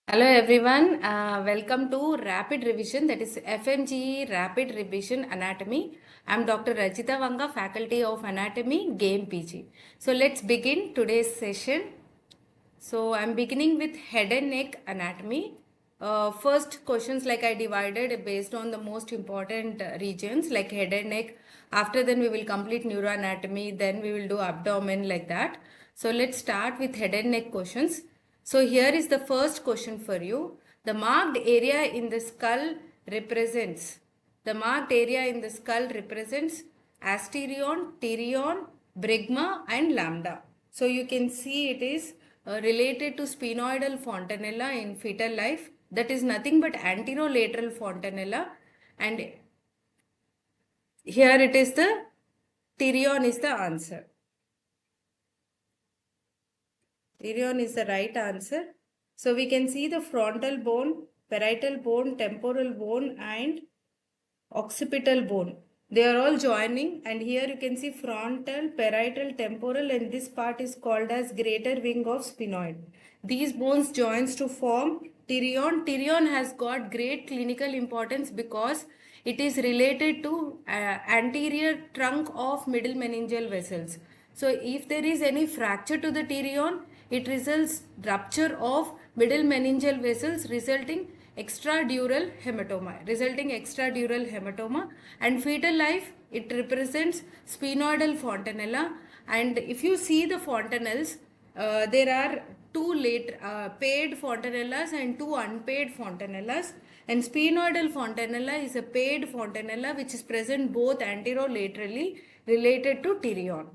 Hello everyone, welcome to Rapid Revision, that is FMGE Rapid Revision Anatomy. I am Dr. Rajitha Vanga, Faculty of Anatomy, GAMEPG. So let's begin today's session. So I'm beginning with head and neck anatomy. First questions like I divided based on the most important regions like head and neck. After then we will complete neuroanatomy, then we will do abdomen like that. So let's start with head and neck questions. So here is the first question for you. The marked area in the skull represents asterion, pterion, bregma and lambda. So you can see it is related to sphenoidal fontanella in fetal life. That is nothing but anterolateral fontanella, and here it is the pterion is the answer. Pterion is the right answer. So we can see the frontal bone, parietal bone, temporal bone and occipital bone. They are all joining, and here you can see frontal, parietal, temporal, and this part is called as greater wing of sphenoid. These bones joins to form pterion. Pterion has got great clinical importance because it is related to anterior trunk of middle meningeal vessels. So if there is any fracture to the pterion, it results rupture of middle meningeal vessels resulting extradural hematoma, and fetal life it represents sphenoidal fontanella. And if you see the fontanelles, there are two paid fontanellas and two unpaid fontanellas, and sphenoidal fontanella is a paid fontanella which is present both anterolaterally related to pterion.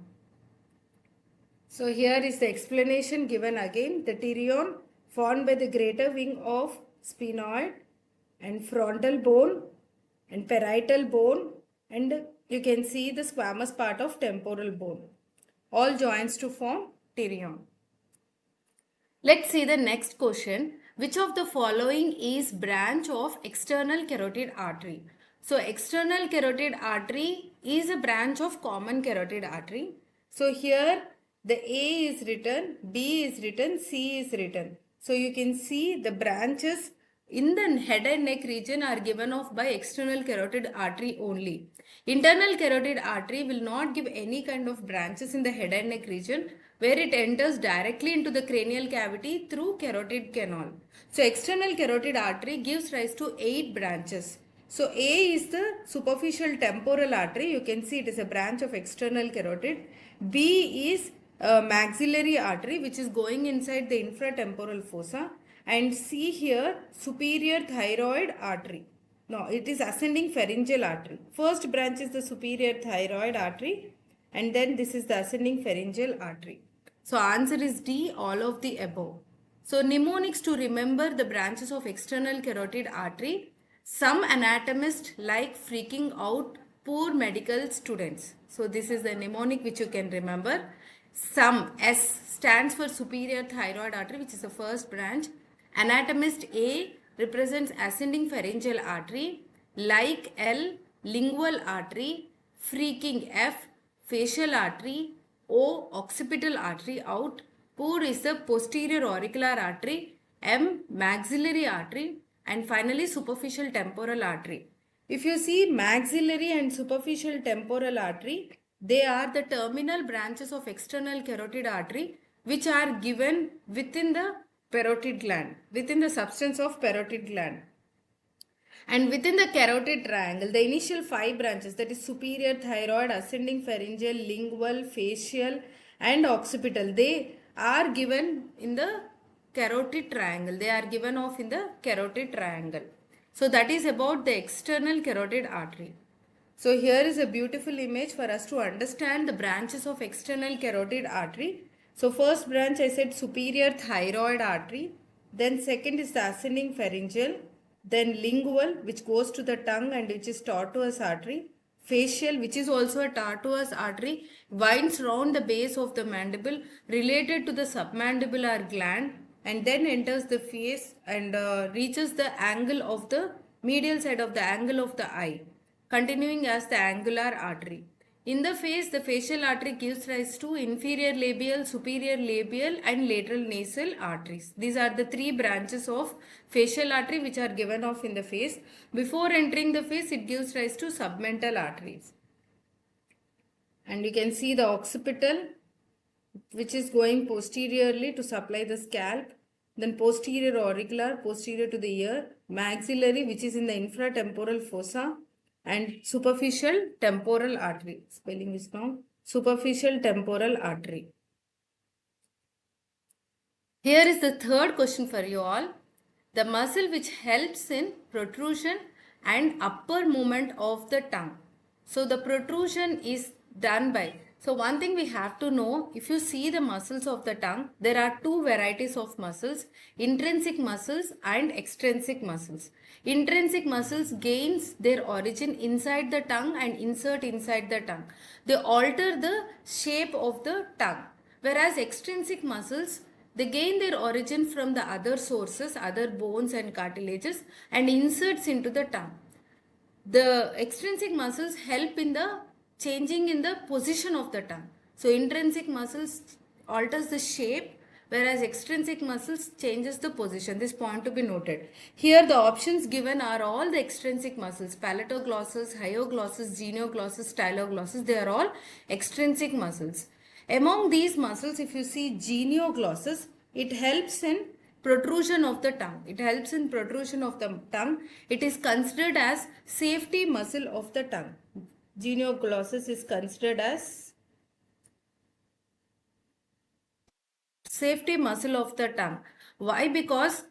So here is the explanation given again. The pterion formed by the greater wing of sphenoid and frontal bone and parietal bone, and you can see the squamous part of temporal bone. All joins to form pterion. Let's see the next question. Which of the following is branch of external carotid artery? So external carotid artery is a branch of common carotid artery. So here the A is written, B is written, C is written. So you can see the branches in the head and neck region are given off by external carotid artery only. Internal carotid artery will not give any kind of branches in the head and neck region, where it enters directly into the cranial cavity through carotid canal. So external carotid artery gives rise to 8 branches. So A is the superficial temporal artery. You can see it is a branch of external carotid. B is maxillary artery, which is going inside the infratemporal fossa. And C here, superior thyroid artery. No, it is ascending pharyngeal artery. First branch is the superior thyroid artery, and then this is the ascending pharyngeal artery. So answer is D, all of the above. So mnemonics to remember the branches of external carotid artery. Some anatomists like freaking out poor medical students. So this is the mnemonic which you can remember. Some, S stands for superior thyroid artery, which is the first branch. Anatomist A represents ascending pharyngeal artery, like L, lingual artery, freaking F, facial artery, O, occipital artery out, poor is the posterior auricular artery, M, maxillary artery, and finally superficial temporal artery. If you see maxillary and superficial temporal artery, they are the terminal branches of external carotid artery which are given within the parotid gland, within the substance of parotid gland. And within the carotid triangle, the initial 5 branches, that is superior thyroid, ascending pharyngeal, lingual, facial and occipital, they are given in the carotid triangle. They are given off in the carotid triangle. So that is about the external carotid artery. So here is a beautiful image for us to understand the branches of external carotid artery. So first branch I said superior thyroid artery. Then second is the ascending pharyngeal. Then lingual, which goes to the tongue and which is tortuous artery. Facial, which is also a tortuous artery, winds round the base of the mandible related to the submandibular gland, and then enters the face and reaches the angle of the medial side of the angle of the eye, continuing as the angular artery. In the face, the facial artery gives rise to inferior labial, superior labial and lateral nasal arteries. These are the three branches of facial artery which are given off in the face. Before entering the face, it gives rise to submental arteries. And you can see the occipital, which is going posteriorly to supply the scalp, then posterior auricular, posterior to the ear, maxillary, which is in the infratemporal fossa, and superficial temporal artery. Spelling is wrong. Superficial temporal artery. Here is the third question for you all. The muscle which helps in protrusion and upper movement of the tongue. So the protrusion is done by, so one thing we have to know, if you see the muscles of the tongue, there are two varieties of muscles, intrinsic muscles and extrinsic muscles. Intrinsic muscles gains their origin inside the tongue and insert inside the tongue. They alter the shape of the tongue. Whereas extrinsic muscles, they gain their origin from the other sources, other bones and cartilages, and inserts into the tongue. The extrinsic muscles help in the changing in the position of the tongue. So intrinsic muscles alters the shape, whereas extrinsic muscles changes the position. This point to be noted. Here the options given are all the extrinsic muscles: palatoglossus, hyoglossus, genioglossus, styloglossus. They are all extrinsic muscles. Among these muscles, if you see genioglossus, it helps in protrusion of the tongue. It helps in protrusion of the tongue. It is considered as safety muscle of the tongue. Genioglossus is considered as safety muscle of the tongue. Why? Because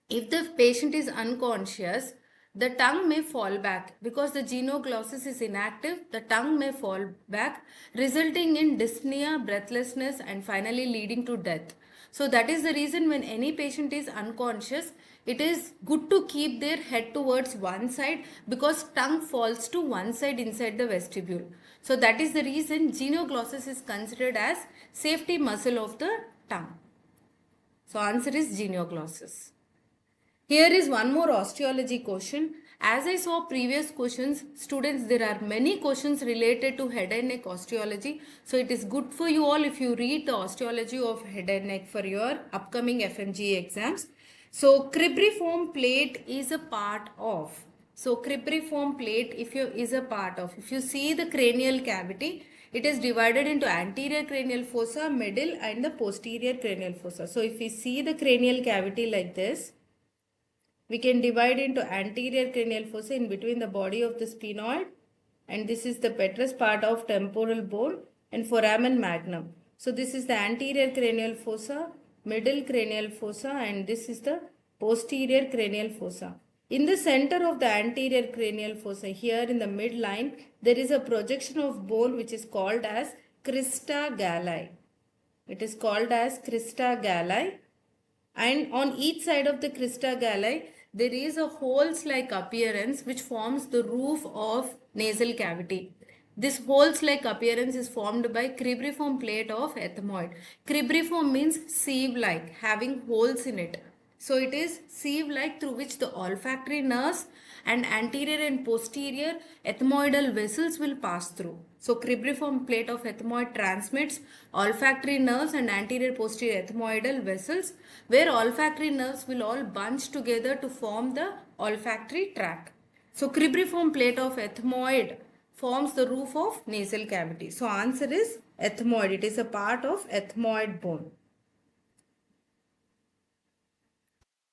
if the patient is unconscious, the tongue may fall back. Because the genioglossus is inactive, the tongue may fall back, resulting in dyspnea, breathlessness, and finally leading to death. So that is the reason when any patient is unconscious, it is good to keep their head towards one side, because tongue falls to one side inside the vestibule. So that is the reason genioglossus is considered as safety muscle of the tongue. So answer is genioglossus. Here is one more osteology question. As I saw previous questions, students, there are many questions related to head and neck osteology. So it is good for you all if you read the osteology of head and neck for your upcoming Fmge exams. So cribriform plate is a part of. So cribriform plate is a part of. If you see the cranial cavity, it is divided into anterior cranial fossa, middle and the posterior cranial fossa. So if we see the cranial cavity like this, we can divide into anterior cranial fossa in between the body of the sphenoid, and this is the petrous part of temporal bone, and foramen magnum. So this is the anterior cranial fossa, middle cranial fossa, and this is the posterior cranial fossa. In the center of the anterior cranial fossa, here in the midline, there is a projection of bone which is called as crista galli. It is called as crista galli. And on each side of the crista galli, there is a holes-like appearance which forms the roof of nasal cavity. This holes-like appearance is formed by cribriform plate of ethmoid. Cribriform means sieve-like, having holes in it. So it is sieve-like through which the olfactory nerves and anterior and posterior ethmoidal vessels will pass through. So cribriform plate of ethmoid transmits olfactory nerves and anterior posterior ethmoidal vessels, where olfactory nerves will all bunch together to form the olfactory tract. So cribriform plate of ethmoid forms the roof of nasal cavity. So answer is ethmoid. It is a part of ethmoid bone.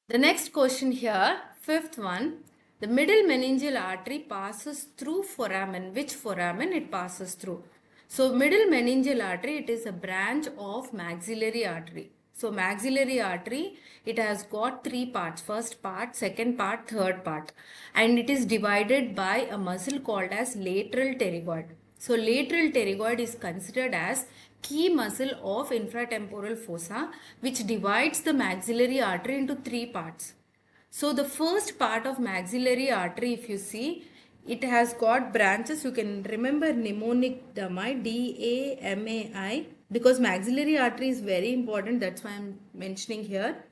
The next question here, fifth one. The middle meningeal artery passes through foramen. Which foramen it passes through? So middle meningeal artery, it is a branch of maxillary artery. So maxillary artery, it has got three parts. First part, second part, third part. And it is divided by a muscle called as lateral pterygoid. So lateral pterygoid is considered as key muscle of infratemporal fossa, which divides the maxillary artery into three parts. So the first part of maxillary artery, if you see, it has got branches. You can remember mnemonic DAMI, D-A-M-A-I, because maxillary artery is very important. That's why I'm mentioning here.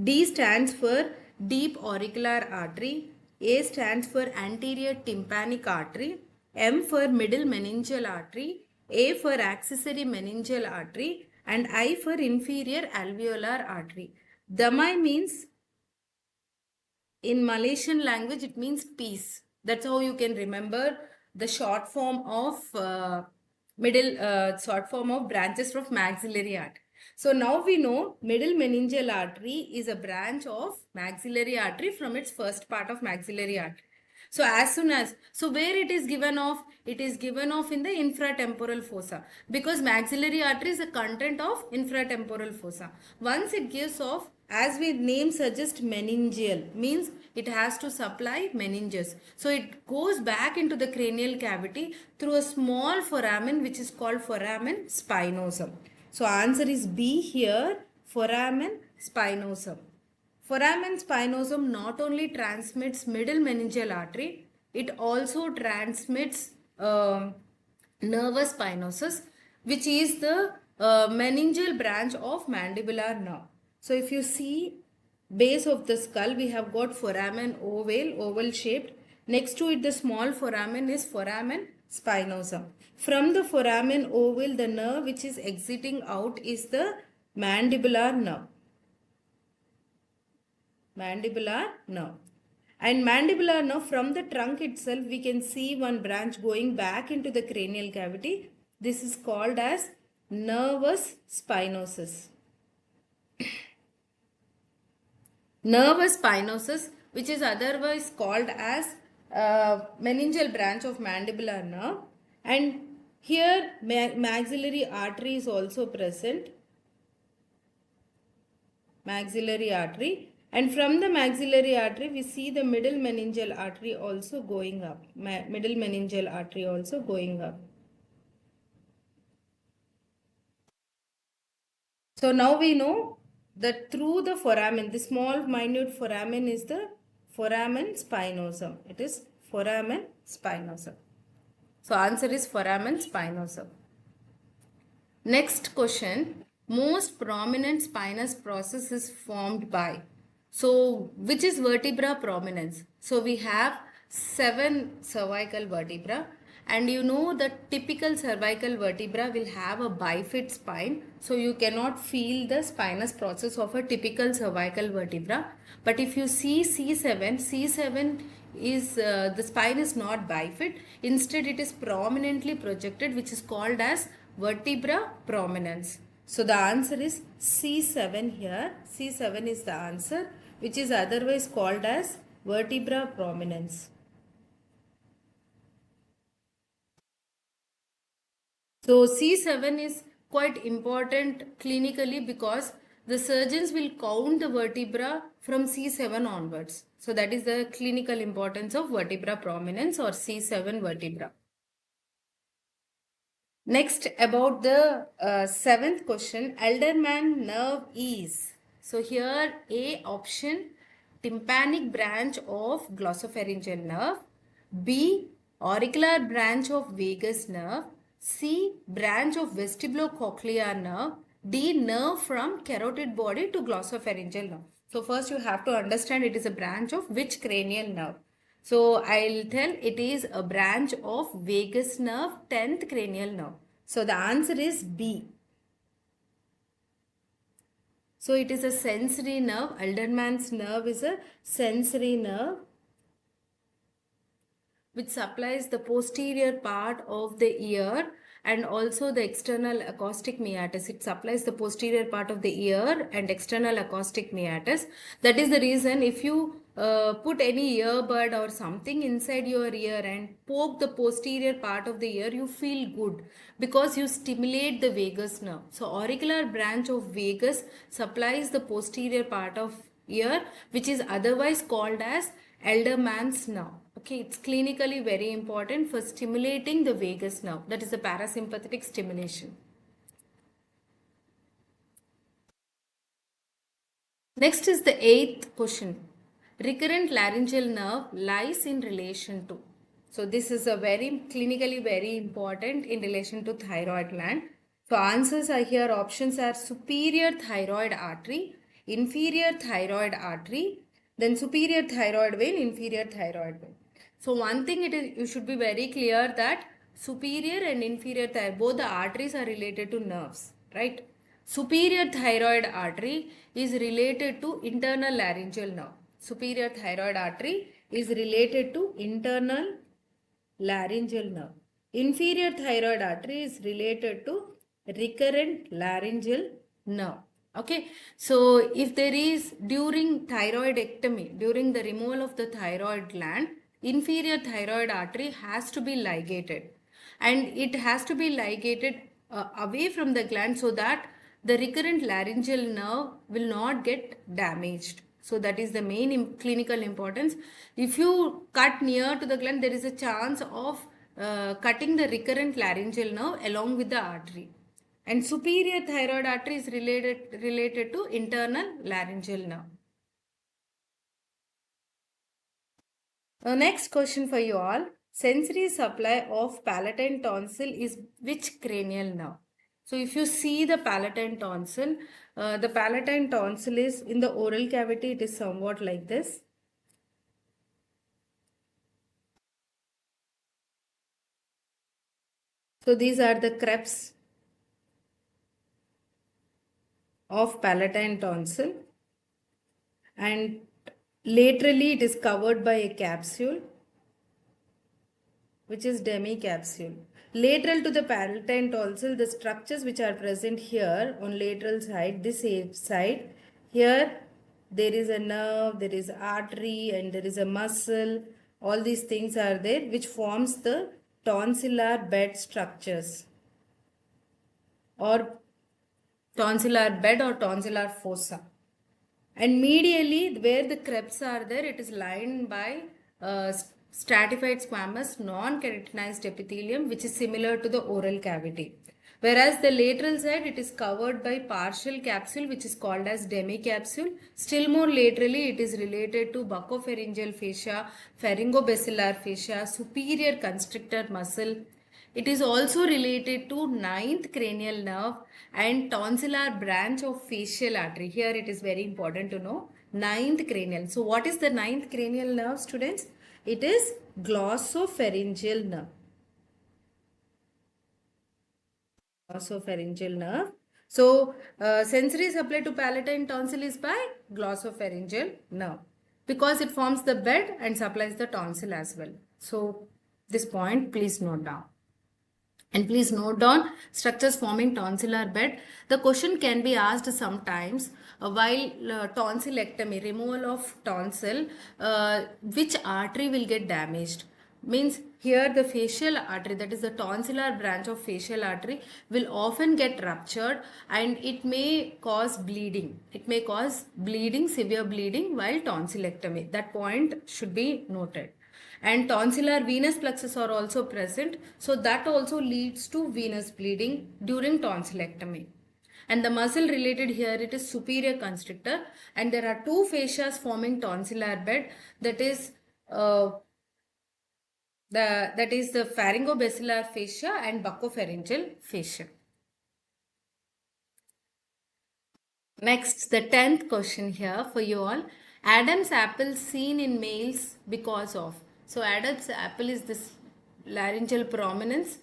D stands for deep auricular artery. A stands for anterior tympanic artery. M for middle meningeal artery, A for accessory meningeal artery, and I for inferior alveolar artery. Damai means, in Malaysian language, it means peace. That's how you can remember the short form of short form of branches of maxillary artery. So now we know middle meningeal artery is a branch of maxillary artery from its first part of maxillary artery. So as soon as, so where it is given off, it is given off in the infratemporal fossa, because maxillary artery is a content of infratemporal fossa. Once it gives off, as we name suggests, meningeal means it has to supply meninges. So it goes back into the cranial cavity through a small foramen which is called foramen spinosum. So answer is B here, foramen spinosum. Foramen spinosum not only transmits middle meningeal artery, it also transmits nervus spinosus, which is the meningeal branch of mandibular nerve. So if you see base of the skull, we have got foramen oval shaped. Next to it, the small foramen is foramen spinosum. From the foramen oval, the nerve which is exiting out is the mandibular nerve. Mandibular nerve. And mandibular nerve, from the trunk itself, we can see one branch going back into the cranial cavity. This is called as nervus spinosus. Nervus spinosus, which is otherwise called as meningeal branch of mandibular nerve. And here maxillary artery is also present. Maxillary artery. And from the maxillary artery, we see the middle meningeal artery also going up. Middle meningeal artery also going up. So now we know that through the foramen, the small minute foramen is the foramen spinosum. It is foramen spinosum. So answer is foramen spinosum. Next question. Most prominent spinous process is formed by. So which is vertebra prominence? So we have 7 cervical vertebra, and you know the typical cervical vertebra will have a bifid spine. So you cannot feel the spinous process of a typical cervical vertebra. But if you see C7 is the spine is not bifid. Instead it is prominently projected, which is called as vertebra prominence. So the answer is C7 here. C7 is the answer, which is otherwise called as vertebra prominence. So C7 is quite important clinically because the surgeons will count the vertebra from C7 onwards. So that is the clinical importance of vertebra prominence or C7 vertebra. Next, about the 7th question, Elderman nerve is. So here A option, tympanic branch of glossopharyngeal nerve. B, auricular branch of vagus nerve. C, branch of vestibulocochlear nerve. D, nerve from carotid body to glossopharyngeal nerve. So first you have to understand it is a branch of which cranial nerve. So I'll tell it is a branch of vagus nerve, 10th cranial nerve. So the answer is B. So it is a sensory nerve. Elderman's nerve is a sensory nerve which supplies the posterior part of the ear and also the external acoustic meatus. It supplies the posterior part of the ear and external acoustic meatus. That is the reason if you put any earbud or something inside your ear and poke the posterior part of the ear, you feel good because you stimulate the vagus nerve. So auricular branch of vagus supplies the posterior part of ear, which is otherwise called as Elderman's nerve. Okay, it's clinically very important for stimulating the vagus nerve. That is the parasympathetic stimulation. Next is the 8th question. Recurrent laryngeal nerve lies in relation to. So this is a very clinically very important in relation to thyroid gland. So answers are here. Options are superior thyroid artery, inferior thyroid artery, then superior thyroid vein, inferior thyroid vein. So one thing you should be very clear that superior and inferior thyroid, both the arteries are related to nerves, right? Superior thyroid artery is related to internal laryngeal nerve. Superior thyroid artery is related to internal laryngeal nerve. Inferior thyroid artery is related to recurrent laryngeal nerve. Okay, so if there is during thyroidectomy, during the removal of the thyroid gland, inferior thyroid artery has to be ligated, and it has to be ligated away from the gland so that the recurrent laryngeal nerve will not get damaged. So that is the main clinical importance. If you cut near to the gland, there is a chance of cutting the recurrent laryngeal nerve along with the artery. And superior thyroid artery is related to internal laryngeal nerve. Next question for you all. Sensory supply of palatine tonsil is which cranial nerve? So if you see the palatine tonsil is in the oral cavity, it is somewhat like this. So these are the creps of palatine tonsil, and laterally it is covered by a capsule which is demicapsule. Lateral to the palatine tonsil, the structures which are present here on lateral side, this side, here there is a nerve, there is artery, and there is a muscle. All these things are there which forms the tonsillar bed structures, or tonsillar bed or tonsillar fossa. And medially, where the creps are there, it is lined by stratified squamous non-keratinized epithelium, which is similar to the oral cavity. Whereas the lateral side, it is covered by partial capsule, which is called as demicapsule. Still more laterally, it is related to buccopharyngeal fascia, pharyngobasilar fascia, superior constrictor muscle. It is also related to ninth cranial nerve and tonsillar branch of facial artery. Here it is very important to know ninth cranial. So what is the ninth cranial nerve, students? It is glossopharyngeal nerve. Glossopharyngeal nerve. So sensory supply to palatine tonsil is by glossopharyngeal nerve because it forms the bed and supplies the tonsil as well. So this point please note down. And please note down structures forming tonsillar bed. The question can be asked sometimes while tonsillectomy, removal of tonsil, which artery will get damaged? Means here the facial artery, that is the tonsillar branch of facial artery, will often get ruptured and it may cause bleeding. It may cause bleeding, severe bleeding while tonsillectomy. That point should be noted. And tonsillar venous plexus are also present, so that also leads to venous bleeding during tonsillectomy. And the muscle related here, it is superior constrictor, and there are two fascias forming tonsillar bed, that is the pharyngobasilar fascia and buccopharyngeal fascia. Next, the 10th question here for you all. Adam's apple seen in males because of. So Adam's apple is this laryngeal prominence.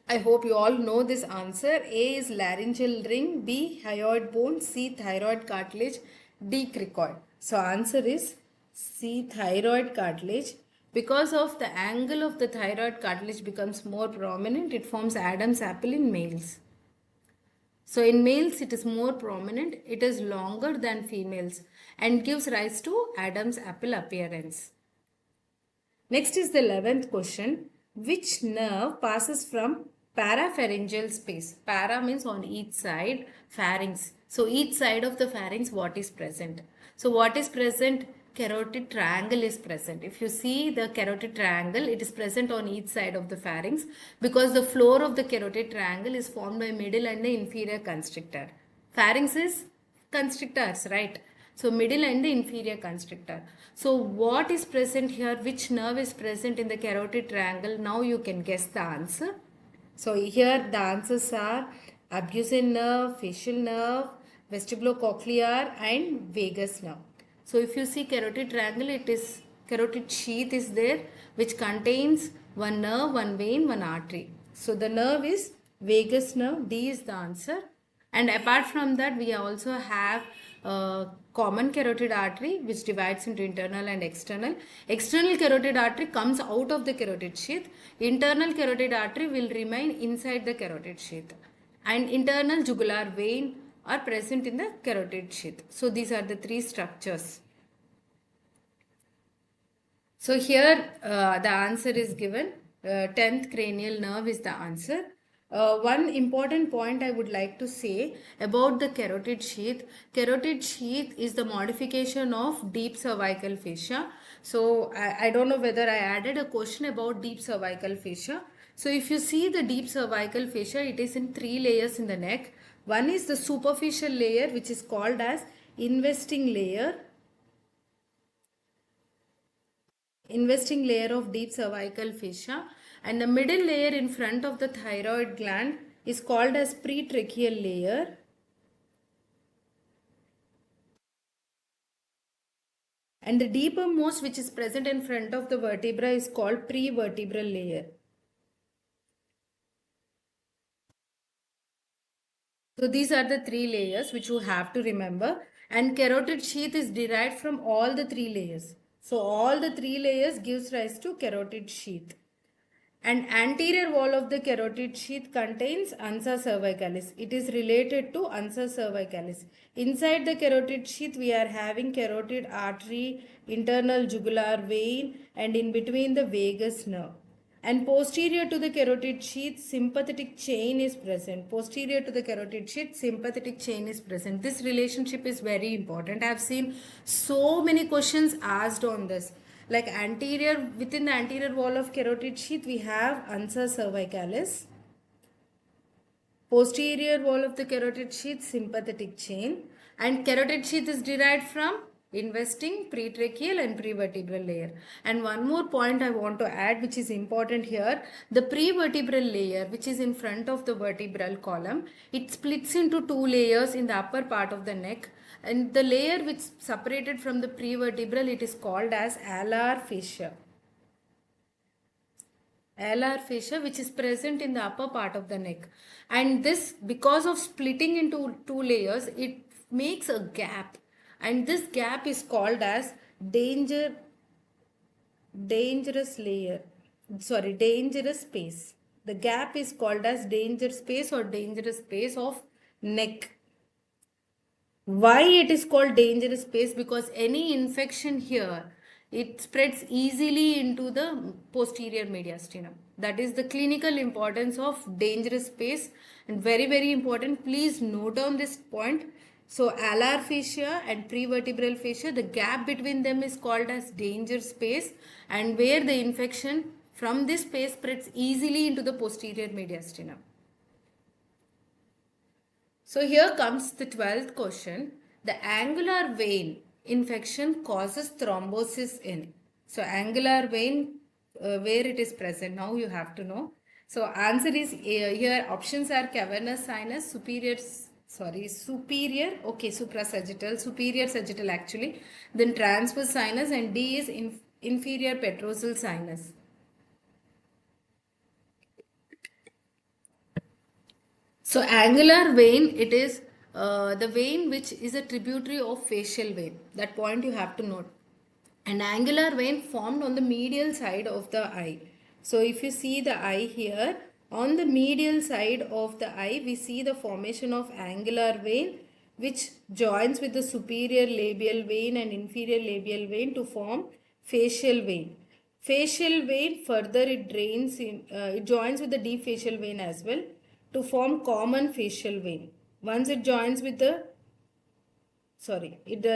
I hope you all know this answer. A is laryngeal ring, B hyoid bone, C thyroid cartilage, D cricoid. So answer is C thyroid cartilage. Because of the angle of the thyroid cartilage becomes more prominent, it forms Adam's apple in males. So in males it is more prominent, it is longer than females and gives rise to Adam's apple appearance. Next is the 11th question. Which nerve passes from parapharyngeal space? Para means on each side, pharynx. So each side of the pharynx, what is present? So what is present? Carotid triangle is present. If you see the carotid triangle, it is present on each side of the pharynx because the floor of the carotid triangle is formed by middle and the inferior constrictor. Pharynx is constrictors, right? So middle and the inferior constrictor. So what is present here? Which nerve is present in the carotid triangle? Now you can guess the answer. So here the answers are abducens nerve, facial nerve, vestibulocochlear and vagus nerve. So if you see carotid triangle, it is carotid sheath is there, which contains one nerve, one vein, one artery. So the nerve is vagus nerve. D is the answer. And apart from that, we also have common carotid artery, which divides into internal and external. External carotid artery comes out of the carotid sheath. Internal carotid artery will remain inside the carotid sheath. And internal jugular vein are present in the carotid sheath. So these are the three structures. So here the answer is given. 10th cranial nerve is the answer. One important point I would like to say about the carotid sheath. Carotid sheath is the modification of deep cervical fascia. So I don't know whether I added a question about deep cervical fascia. So if you see the deep cervical fascia, it is in 3 layers in the neck. One is the superficial layer, which is called as investing layer. Investing layer of deep cervical fascia, and the middle layer in front of the thyroid gland is called as pretracheal layer. And the deepermost, which is present in front of the vertebra, is called prevertebral layer. So these are the 3 layers which you have to remember, and carotid sheath is derived from all the 3 layers. So all the 3 layers gives rise to carotid sheath. And anterior wall of the carotid sheath contains ansa cervicalis. It is related to ansa cervicalis. Inside the carotid sheath, we are having carotid artery, internal jugular vein, and in between the vagus nerve. And posterior to the carotid sheath, sympathetic chain is present. Posterior to the carotid sheath, sympathetic chain is present. This relationship is very important. I have seen so many questions asked on this. Like anterior, within the anterior wall of carotid sheath, we have ansa cervicalis. Posterior wall of the carotid sheath, sympathetic chain. And carotid sheath is derived from investing, pretracheal and prevertebral layer. And one more point I want to add, which is important here. The prevertebral layer, which is in front of the vertebral column, it splits into 2 layers in the upper part of the neck. And the layer which separated from the prevertebral, it is called as alar fascia. Alar fascia, which is present in the upper part of the neck. And this, because of splitting into 2 layers, it makes a gap. And this gap is called as dangerous layer. Dangerous space. The gap is called as danger space or dangerous space of neck. Why it is called dangerous space? Because any infection here, it spreads easily into the posterior mediastinum. That is the clinical importance of dangerous space, and very, very important. Please note down this point. So alar fascia and prevertebral fascia, the gap between them is called as danger space, and where the infection from this space spreads easily into the posterior mediastinum. So here comes the 12th question. The angular vein infection causes thrombosis in. So angular vein, where it is present, now you have to know. So answer is here options are cavernous sinus, superior, suprasagittal, superior sagittal actually. Then transverse sinus, and D is inferior petrosal sinus. So angular vein, it is the vein which is a tributary of facial vein. That point you have to note. An angular vein formed on the medial side of the eye. So if you see the eye here, on the medial side of the eye, we see the formation of angular vein which joins with the superior labial vein and inferior labial vein to form facial vein. Facial vein further it drains in, it joins with the deep facial vein as well to form common facial vein. Once it joins with the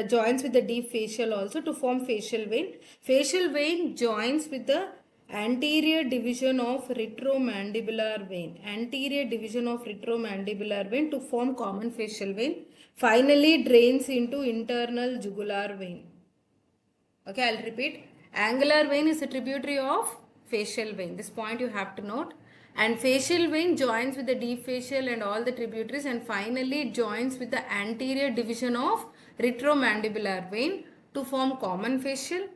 joins with the deep facial also to form facial vein. Facial vein joins with the anterior division of retromandibular vein. Anterior division of retromandibular vein to form common facial vein. Finally drains into internal jugular vein. Okay, I'll repeat. Angular vein is a tributary of facial vein. This point you have to note. And facial vein joins with the deep facial and all the tributaries, and finally it joins with the anterior division of retromandibular vein to form common facial.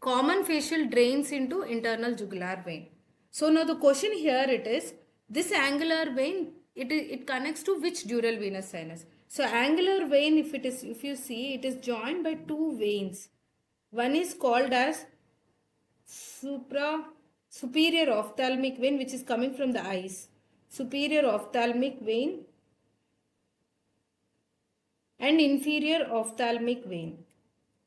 common facial drains into internal jugular vein. So now the question here it is, this angular vein, it connects to which dural venous sinus? So angular vein, if you see, it is joined by two veins. One is called as superior ophthalmic vein, which is coming from the eyes. Superior ophthalmic vein and inferior ophthalmic vein.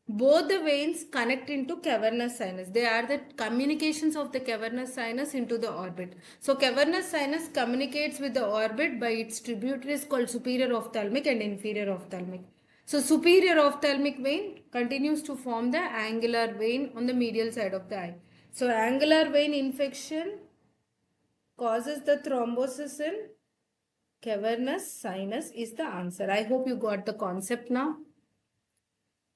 Both the veins connect into cavernous sinus. They are the communications of the cavernous sinus into the orbit. So cavernous sinus communicates with the orbit by its tributaries called superior ophthalmic and inferior ophthalmic. So superior ophthalmic vein continues to form the angular vein on the medial side of the eye. So angular vein infection causes the thrombosis in cavernous sinus is the answer. I hope you got the concept now.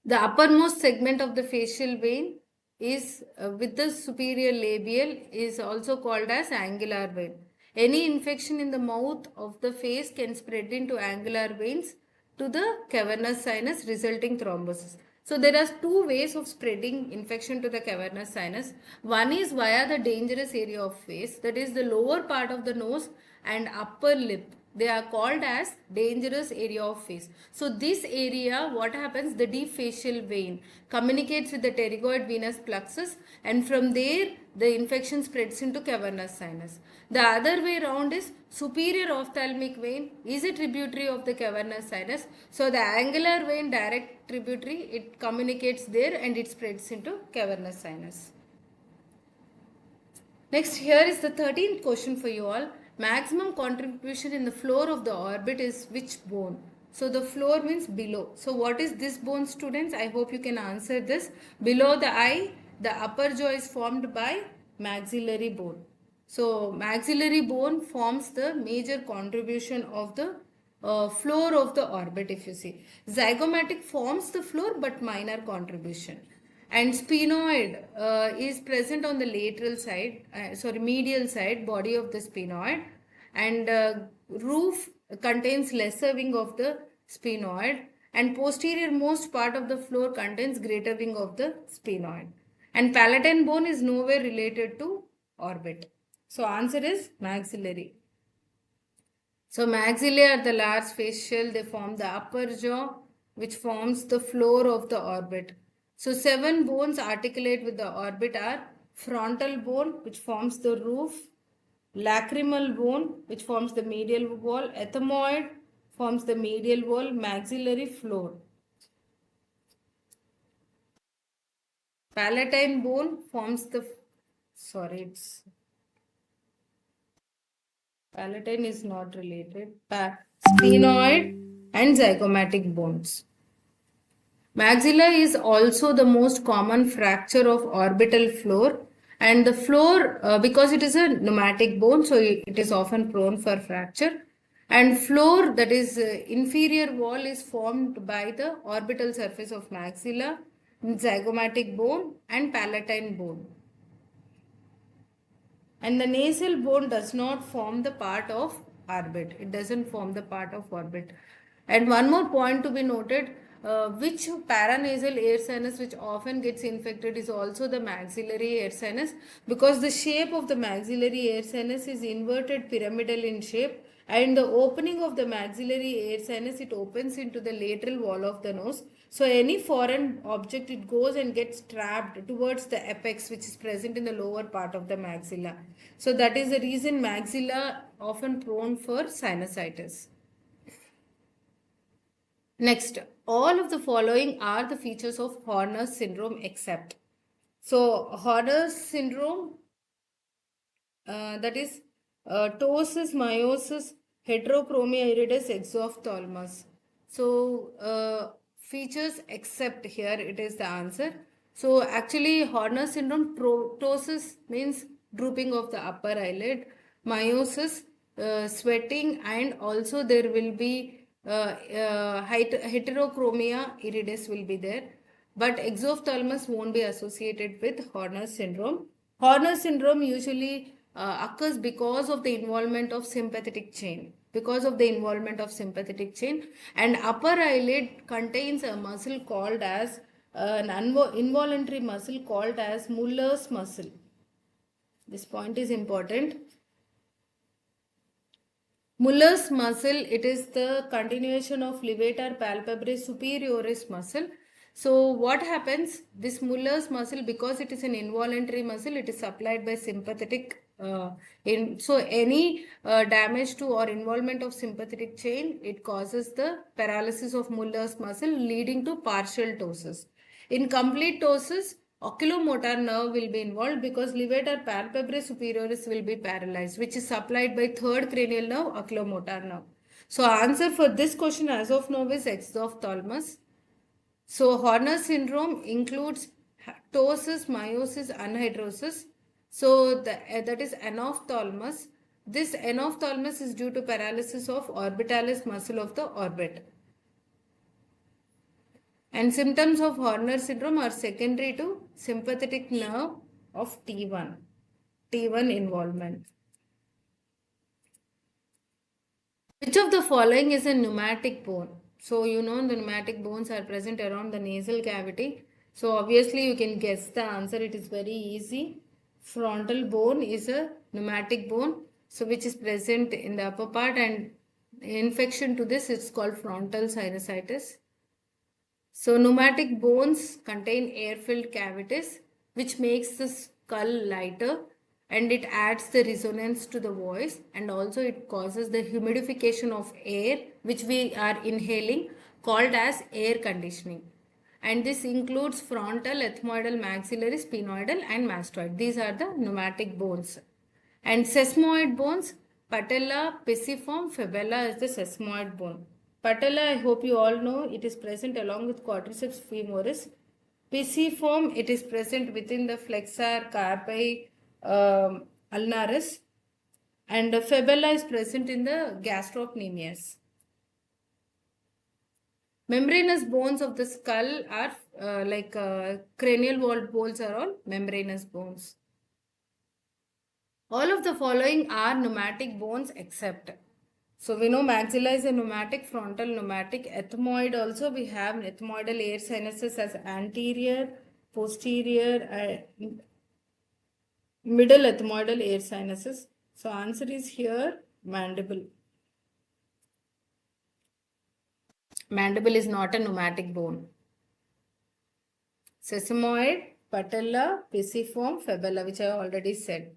The uppermost segment of the facial vein is with the superior labial is also called as angular vein. Any infection in the mouth of the face can spread into angular veins to the cavernous sinus, resulting thrombosis. So there are two ways of spreading infection to the cavernous sinus. One is via the dangerous area of face, that is the lower part of the nose and upper lip. They are called as dangerous area of face. So this area, what happens, the deep facial vein communicates with the pterygoid venous plexus, and from there the infection spreads into cavernous sinus. The other way around is superior ophthalmic vein is a tributary of the cavernous sinus. So the angular vein direct tributary, it communicates there and it spreads into cavernous sinus. Next, here is the 13th question for you all. Maximum contribution in the floor of the orbit is which bone? So the floor means below. So what is this bone, students? I hope you can answer this. Below the eye, the upper jaw is formed by maxillary bone. So maxillary bone forms the major contribution of the floor of the orbit, if you see. Zygomatic forms the floor but minor contribution. And sphenoid is present on the lateral side, medial side, body of the sphenoid, and roof contains lesser wing of the sphenoid, and posterior most part of the floor contains greater wing of the sphenoid. And palatine bone is nowhere related to orbit. So answer is maxillary. So maxillae are the large facial, they form the upper jaw which forms the floor of the orbit. So 7 bones articulate with the orbit are frontal bone which forms the roof, lacrimal bone which forms the medial wall, ethmoid forms the medial wall, maxillary floor. Palatine bone forms the, palatine is not related, sphenoid and zygomatic bones. Maxilla is also the most common fracture of orbital floor, and the floor, because it is a pneumatic bone, so it is often prone for fracture. And floor, that is inferior wall, is formed by the orbital surface of maxilla, zygomatic bone and palatine bone. And the nasal bone does not form the part of orbit. It doesn't form the part of orbit. And one more point to be noted, which paranasal air sinus which often gets infected is also the maxillary air sinus, because the shape of the maxillary air sinus is inverted pyramidal in shape, and the opening of the maxillary air sinus, it opens into the lateral wall of the nose. So any foreign object, it goes and gets trapped towards the apex which is present in the lower part of the maxilla. So that is the reason maxilla often prone for sinusitis. Next, all of the following are the features of Horner's syndrome except. So Horner's syndrome, that is ptosis, meiosis, heterochromia iridis, exophthalmos. So features except, here it is the answer. So actually Horner's syndrome, ptosis means drooping of the upper eyelid, meiosis, sweating, and also there will be heterochromia iridis will be there, but exophthalmos won't be associated with Horner's syndrome. Horner's syndrome usually occurs because of the involvement of sympathetic chain. And upper eyelid contains a muscle called as an involuntary muscle called as Muller's muscle. This point is important. Muller's muscle, it is the continuation of levator palpebrae superioris muscle. So what happens? This Muller's muscle, because it is an involuntary muscle, it is supplied by sympathetic. So any damage to or involvement of sympathetic chain, it causes the paralysis of Muller's muscle, leading to partial ptosis. In complete ptosis, oculomotor nerve will be involved because levator palpebrae superioris will be paralyzed, which is supplied by third cranial nerve, oculomotor nerve. So answer for this question as of now is exophthalmos. So Horner syndrome includes ptosis, meiosis, anhidrosis. So that is anophthalmos. This anophthalmos is due to paralysis of orbitalis muscle of the orbit. And symptoms of Horner syndrome are secondary to sympathetic nerve of T1 involvement. Which of the following is a pneumatic bone? So you know the pneumatic bones are present around the nasal cavity. So obviously you can guess the answer. It is very easy. Frontal bone is a pneumatic bone. So which is present in the upper part, and infection to this is called frontal sinusitis. So pneumatic bones contain air-filled cavities which makes the skull lighter, and it adds the resonance to the voice, and also it causes the humidification of air which we are inhaling, called as air conditioning. And this includes frontal, ethmoidal, maxillary, sphenoidal and mastoid. These are the pneumatic bones. And sesamoid bones, patella, pisiform, fibula is the sesamoid bone. Patella, I hope you all know, it is present along with quadriceps femoris. Pisiform, it is present within the flexor carpi ulnaris. And fibula is present in the gastrocnemius. Membranous bones of the skull are cranial wall bones are all membranous bones. All of the following are pneumatic bones except. So we know maxilla is a pneumatic, frontal pneumatic, ethmoid also we have ethmoidal air sinuses as anterior, posterior, middle ethmoidal air sinuses. So answer is here mandible. Mandible is not a pneumatic bone. Sesamoid, patella, pisiform, fibula, which I already said.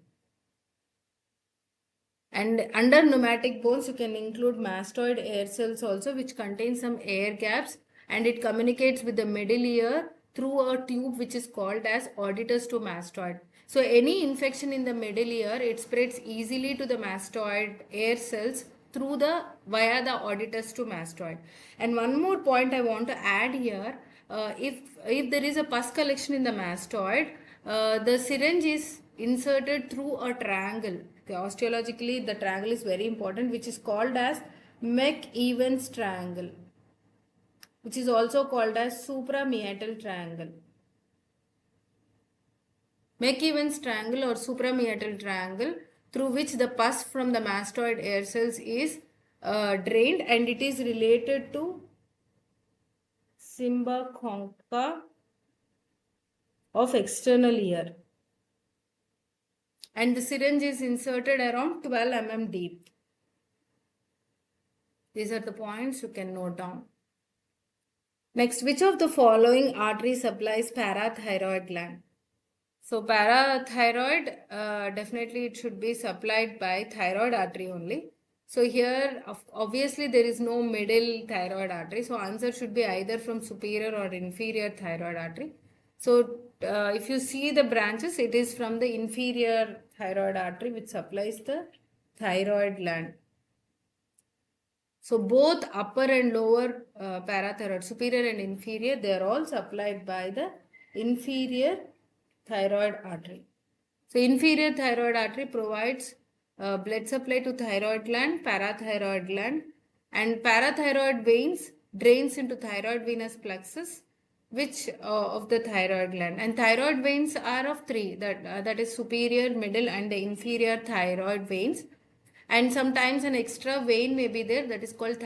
And under pneumatic bones, you can include mastoid air cells also, which contain some air gaps, and it communicates with the middle ear through a tube which is called as auditus to mastoid. So any infection in the middle ear, it spreads easily to the mastoid air cells through the via the auditus to mastoid. And one more point I want to add here, if there is a pus collection in the mastoid, the syringe is inserted through a triangle. Okay, osteologically, the triangle is very important, which is called as McEwen's triangle, which is also called as suprameatal triangle. McEwen's triangle or suprameatal triangle, through which the pus from the mastoid air cells is drained, and it is related to Simba concha of external ear. And the syringe is inserted around 12 mm deep. These are the points you can note down. Next, which of the following artery supplies parathyroid gland? So parathyroid, definitely it should be supplied by thyroid artery only. So here, obviously there is no middle thyroid artery. So answer should be either from superior or inferior thyroid artery. So if you see the branches, it is from the inferior thyroid artery which supplies the thyroid gland. So both upper and lower parathyroid, superior and inferior, they are all supplied by the inferior thyroid artery. So inferior thyroid artery provides blood supply to thyroid gland, parathyroid gland, and parathyroid veins drains into thyroid venous plexus, which of the thyroid gland. And thyroid veins are of three, that is superior, middle and the inferior thyroid veins. And sometimes an extra vein may be there, that is called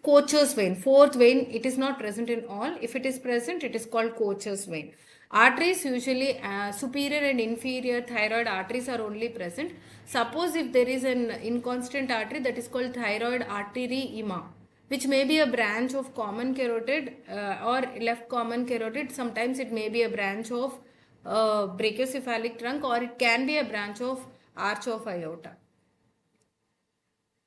Coach's vein, fourth vein, it is not present in all. If it is present, it is called Coach's vein. Arteries usually superior and inferior thyroid arteries are only present. Suppose if there is an inconstant artery, that is called thyroid arteriema, which may be a branch of common carotid or left common carotid. Sometimes it may be a branch of brachiocephalic trunk, or it can be a branch of arch of aorta.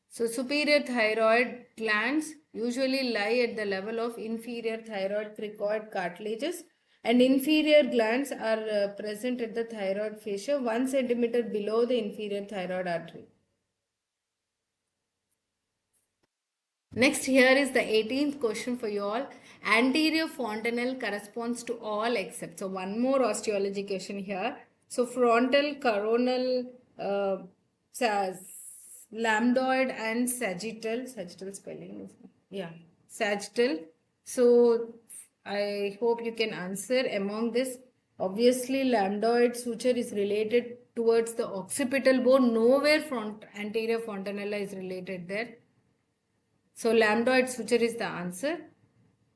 So superior thyroid glands usually lie at the level of inferior thyroid cricoid cartilages, and inferior glands are present at the thyroid fascia 1 centimeter below the inferior thyroid artery. Next, here is the 18th question for you all. Anterior fontanelle corresponds to all except. So one more osteology question here. So frontal, coronal, lambdoid and sagittal. Sagittal spelling is, yeah, sagittal. So I hope you can answer among this. Obviously, lambdoid suture is related towards the occipital bone. Nowhere anterior fontanella is related there. So lambdoid suture is the answer.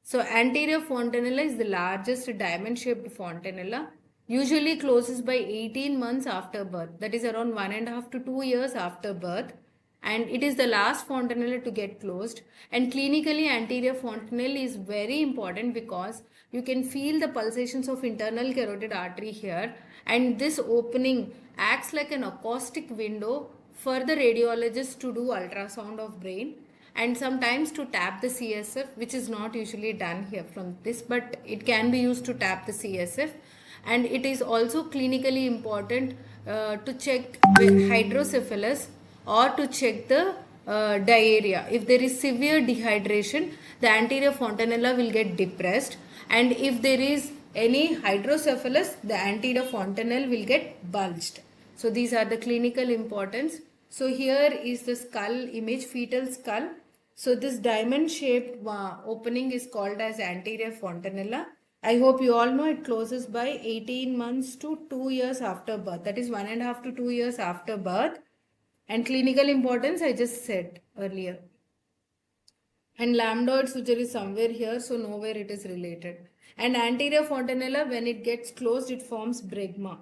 So anterior fontanella is the largest diamond-shaped fontanella. Usually closes by 18 months after birth. That is around 1.5 to 2 years after birth. And it is the last fontanella to get closed. And clinically, anterior fontanelle is very important because you can feel the pulsations of internal carotid artery here. And this opening acts like an acoustic window for the radiologist to do ultrasound of brain, and sometimes to tap the CSF, which is not usually done here from this, but it can be used to tap the CSF. And it is also clinically important to check hydrocephalus or to check the diarrhea. If there is severe dehydration, the anterior fontanella will get depressed, and if there is any hydrocephalus, the anterior fontanelle will get bulged. So these are the clinical importance. So here is the skull image, fetal skull. So this diamond shaped opening is called as anterior fontanella. I hope you all know it closes by 18 months to 2 years after birth. That is 1.5 to 2 years after birth. And clinical importance I just said earlier. And lambdoid suture is somewhere here, so nowhere it is related. And anterior fontanella, when it gets closed, it forms bregma.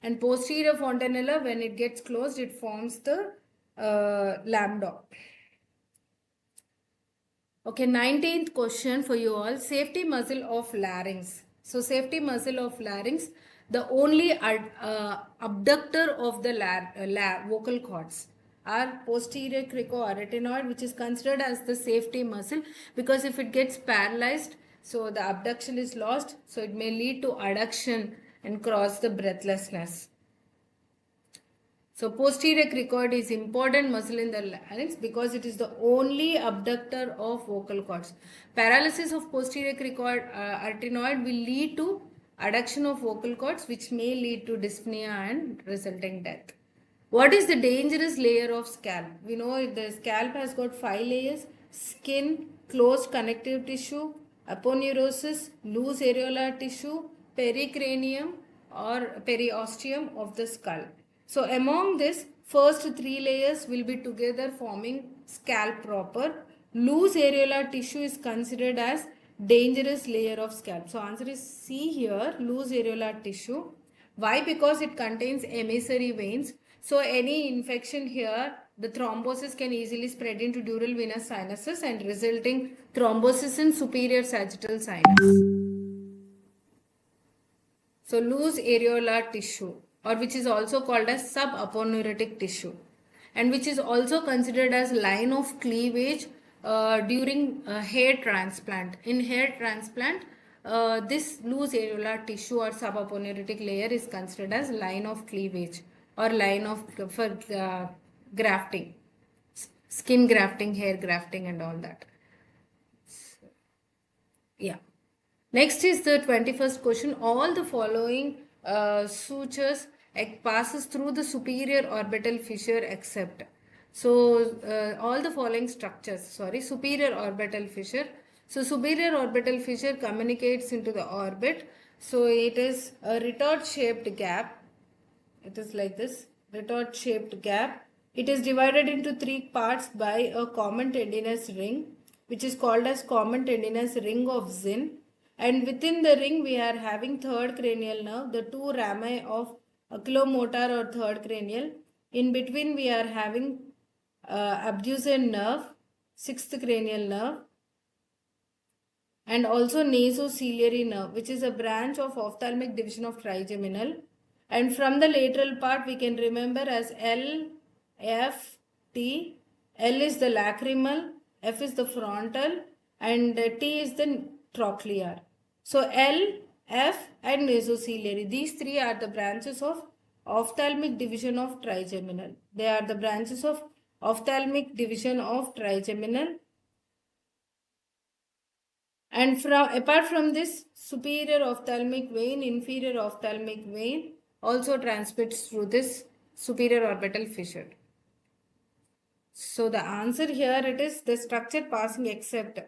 And posterior fontanella, when it gets closed, it forms the lambda. Okay, 19th question for you all. Safety muscle of larynx. So safety muscle of larynx, the only abductor of the vocal cords are posterior cricoarytenoid, which is considered as the safety muscle, because if it gets paralyzed, so the abduction is lost, so it may lead to adduction and cause the breathlessness. So posterior cricoid is important muscle in the larynx because it is the only abductor of vocal cords. Paralysis of posterior cricoid arytenoid will lead to adduction of vocal cords, which may lead to dyspnea and resulting death. What is the dangerous layer of scalp? We know the scalp has got 5 layers: skin, closed connective tissue, aponeurosis, loose areolar tissue, pericranium or periosteum of the skull. So among this, first 3 layers will be together forming scalp proper. Loose areolar tissue is considered as dangerous layer of scalp. So answer is C here, loose areolar tissue. Why? Because it contains emissary veins. So any infection here, the thrombosis can easily spread into dural venous sinuses and resulting thrombosis in superior sagittal sinus. So loose areolar tissue, or which is also called as subaponeurotic tissue, and which is also considered as line of cleavage during hair transplant. In hair transplant, this loose areolar tissue or subaponeurotic layer is considered as line of cleavage or line of for grafting, skin grafting, hair grafting and all that. Yeah. Next is the 21st question. All the following sutures passes through the superior orbital fissure except. So all the following structures, superior orbital fissure. So superior orbital fissure communicates into the orbit. So it is a retort shaped gap. It is like this, retort shaped gap It is divided into three parts by a common tendinous ring, which is called as common tendinous ring of Zinn. And within the ring, we are having third cranial nerve, the two rami of oculomotor or third cranial. In between, we are having abducent nerve, sixth cranial nerve, and also nasociliary nerve, which is a branch of ophthalmic division of trigeminal. And from the lateral part, we can remember as L, F, T. L is the lacrimal, F is the frontal, and T is the trochlear. So L, F, and nasociliary. These three are the branches of ophthalmic division of trigeminal. They are the branches of ophthalmic division of trigeminal. And apart from this, superior ophthalmic vein, inferior ophthalmic vein also transmits through this superior orbital fissure. So the answer here, it is the structure passing except.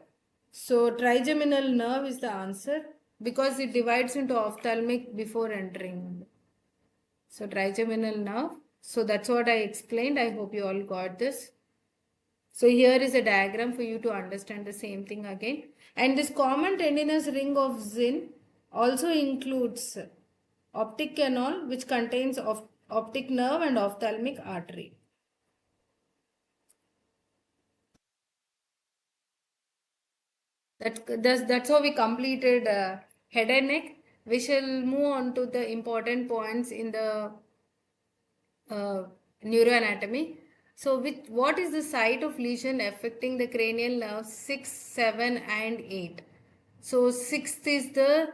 So trigeminal nerve is the answer because it divides into ophthalmic before entering. So trigeminal nerve. So that's what I explained. I hope you all got this. So here is a diagram for you to understand the same thing again. And this common tendinous ring of Zinn also includes optic canal, which contains optic nerve and ophthalmic artery. That's how we completed head and neck. We shall move on to the important points in the neuroanatomy. So, what is the site of lesion affecting the cranial nerves 6, 7, and 8? So, sixth is the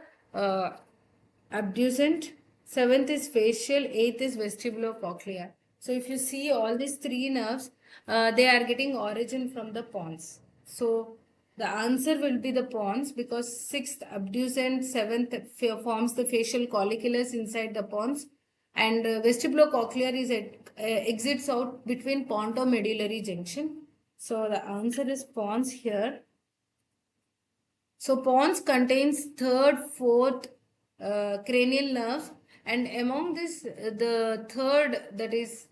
abducent, seventh is facial, eighth is vestibulocochlear. So, if you see all these three nerves, they are getting origin from the pons. So, the answer will be the pons because sixth abducent, seventh forms the facial colliculus inside the pons, and vestibulocochlear is exits out between pontomedullary junction. So the answer is pons here. So pons contains third, fourth cranial nerves, and among this, the third, that is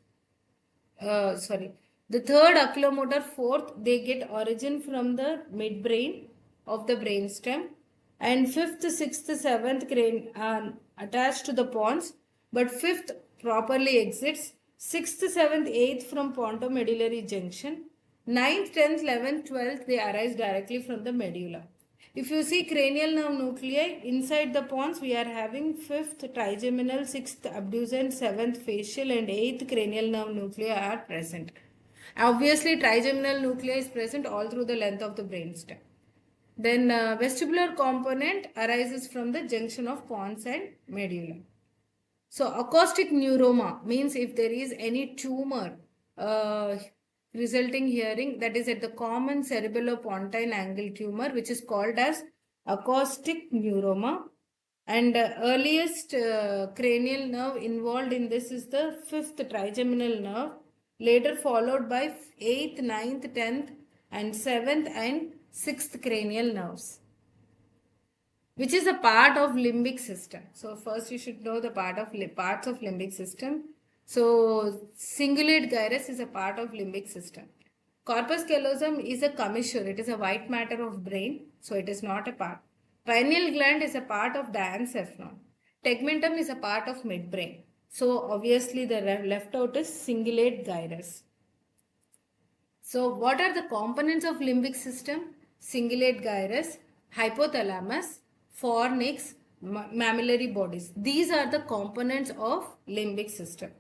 the third oculomotor, fourth, they get origin from the midbrain of the brainstem, and fifth, sixth, seventh crane are attached to the pons, but fifth properly exits, sixth, seventh, eighth from pontomedullary junction, ninth, 10th, 11th, 12th, they arise directly from the medulla. If you see cranial nerve nuclei, inside the pons we are having 5th trigeminal, 6th abducent, 7th facial and 8th cranial nerve nuclei are present. Obviously trigeminal nuclei is present all through the length of the brainstem. Then vestibular component arises from the junction of pons and medulla. So acoustic neuroma means if there is any tumor resulting hearing, that is at the common cerebellopontine angle tumor, which is called as acoustic neuroma. And earliest cranial nerve involved in this is the fifth trigeminal nerve, later followed by 8th, 9th, 10th and 7th and 6th cranial nerves, which is a part of limbic system. So first you should know the parts of limbic system. So cingulate gyrus is a part of limbic system. Corpus callosum is a commissure. It is a white matter of brain. So it is not a part. Pineal gland is a part of diencephalon. Tegmentum is a part of midbrain. So obviously the left out is cingulate gyrus. So what are the components of limbic system? Cingulate gyrus, hypothalamus, fornix, mammillary bodies. These are the components of limbic system.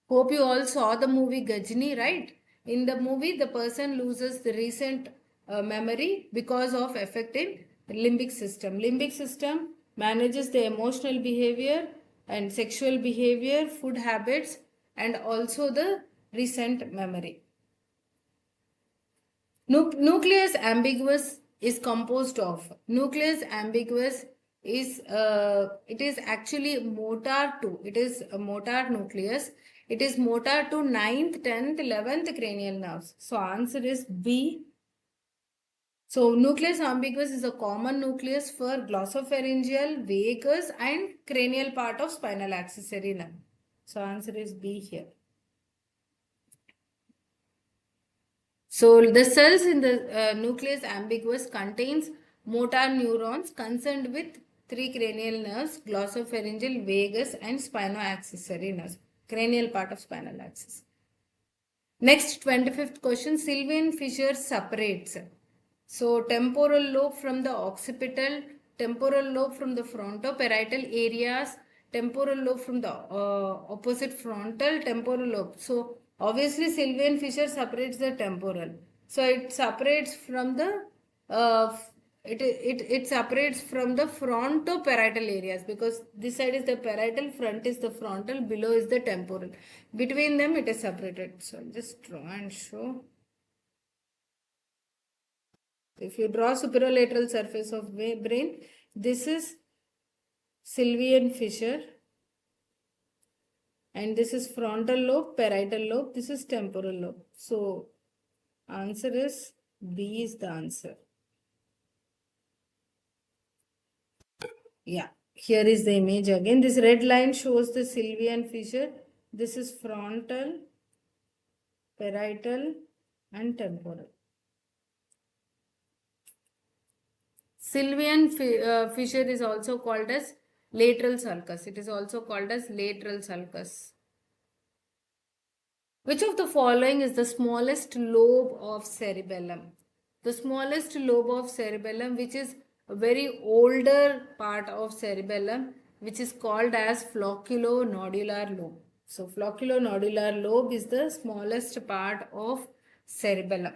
Hope you all saw the movie Gajni, right? In the movie, the person loses the recent memory because of affecting limbic system. Limbic system manages the emotional behavior and sexual behavior, food habits, and also the recent memory. Nucleus ambiguous is composed of. Nucleus ambiguous is it is actually motor to. It is a motor nucleus. It is motor to 9th, 10th, 11th cranial nerves. So answer is B. So nucleus ambiguous is a common nucleus for glossopharyngeal, vagus and cranial part of spinal accessory nerve. So answer is B here. So the cells in the nucleus ambiguous contains motor neurons concerned with three cranial nerves, glossopharyngeal, vagus and spinoaccessory nerves, cranial part of spinal axis. Next, 25th question, Sylvian fissure separates. So temporal lobe from the occipital, temporal lobe from the frontoparietal areas, temporal lobe from the opposite frontal, temporal lobe. So obviously Sylvian fissure separates the temporal. So it separates from the uh, it separates from the frontoparietal areas, because this side is the parietal, front is the frontal, below is the temporal. Between them it is separated. So I'll just draw and show. If you draw superolateral surface of brain, this is Sylvian fissure and this is frontal lobe, parietal lobe, this is temporal lobe. So answer is B is the answer. Yeah, here is the image again. This red line shows the Sylvian fissure. This is frontal, parietal and temporal. Sylvian fissure is also called as lateral sulcus. It is also called as lateral sulcus. Which of the following is the smallest lobe of cerebellum? The smallest lobe of cerebellum, which is a very older part of cerebellum, which is called as flocculonodular lobe. So flocculonodular lobe is the smallest part of cerebellum.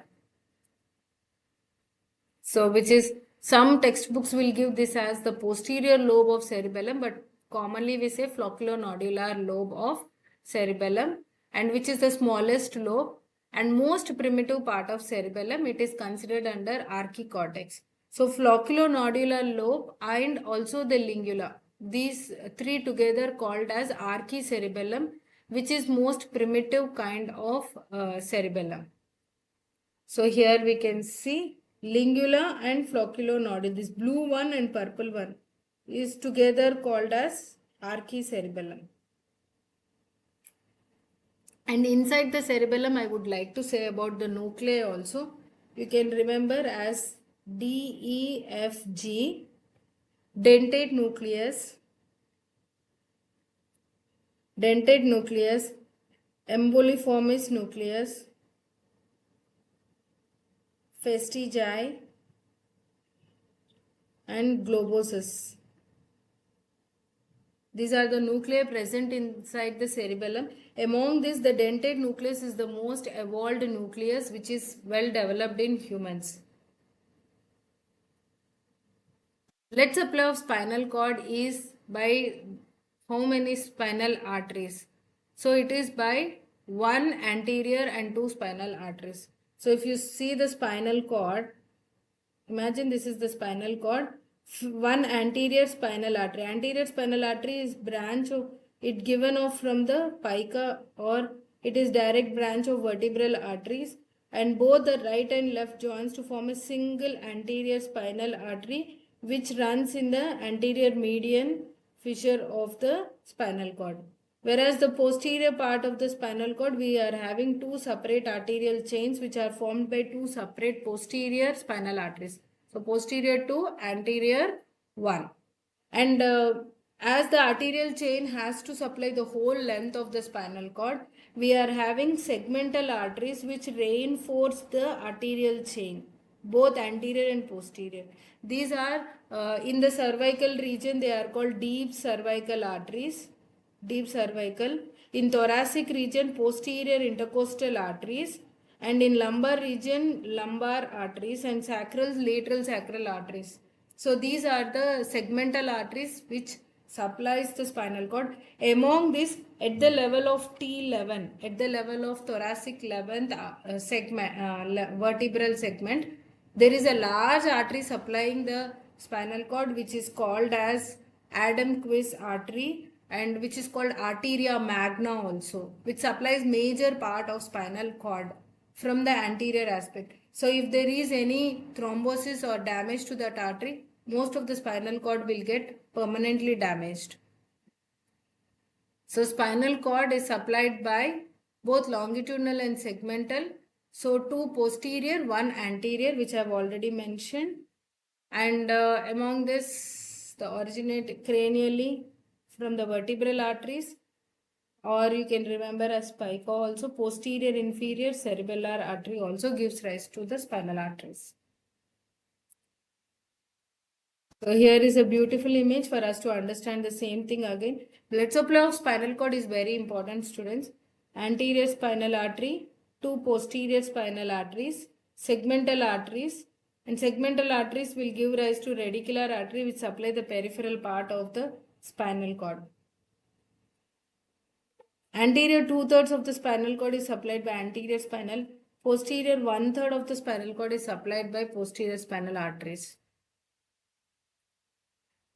So which is, some textbooks will give this as the posterior lobe of cerebellum, but commonly we say flocculonodular lobe of cerebellum, and which is the smallest lobe and most primitive part of cerebellum. It is considered under archicortex. So flocculonodular lobe and also the lingula, these three together called as archicerebellum, which is most primitive kind of cerebellum. So here we can see lingula and flocculonodule. This blue one and purple one is together called as archicerebellum. And inside the cerebellum, I would like to say about the nuclei also. You can remember as DEFG, dentate nucleus, emboliformis nucleus, Fmge and globosus. These are the nuclei present inside the cerebellum. Among this, the dentate nucleus is the most evolved nucleus, which is well developed in humans. Blood supply of spinal cord is by how many spinal arteries? So it is by one anterior and two spinal arteries. So if you see the spinal cord, imagine this is the spinal cord. One anterior spinal artery. Anterior spinal artery is branch of it given off from the pica, or it is direct branch of vertebral arteries, and both the right and left joins to form a single anterior spinal artery which runs in the anterior median fissure of the spinal cord. Whereas the posterior part of the spinal cord, we are having two separate arterial chains which are formed by two separate posterior spinal arteries. So posterior 2, anterior 1. And as the arterial chain has to supply the whole length of the spinal cord, we are having segmental arteries which reinforce the arterial chain, both anterior and posterior. These are in the cervical region, they are called deep cervical arteries. Deep cervical. In thoracic region, posterior intercostal arteries, and in lumbar region, lumbar arteries, and sacral, lateral sacral arteries. So these are the segmental arteries which supplies the spinal cord. Among this, at the level of T11, at the level of thoracic 11th vertebral segment, there is a large artery supplying the spinal cord which is called as Adam-Quiz artery, and which is called arteria magna also, which supplies major part of spinal cord from the anterior aspect. So if there is any thrombosis or damage to that artery, most of the spinal cord will get permanently damaged. So spinal cord is supplied by both longitudinal and segmental. So 2 posterior, 1 anterior, which I have already mentioned. And among this, the originate cranially from the vertebral arteries, or you can remember as spica also, posterior inferior cerebellar artery also gives rise to the spinal arteries. So here is a beautiful image for us to understand the same thing again. Blood supply of spinal cord is very important, students. Anterior spinal artery, 2 posterior spinal arteries, segmental arteries, and segmental arteries will give rise to radicular artery which supply the peripheral part of the spinal cord. Anterior 2/3 of the spinal cord is supplied by anterior spinal. Posterior 1/3 of the spinal cord is supplied by posterior spinal arteries.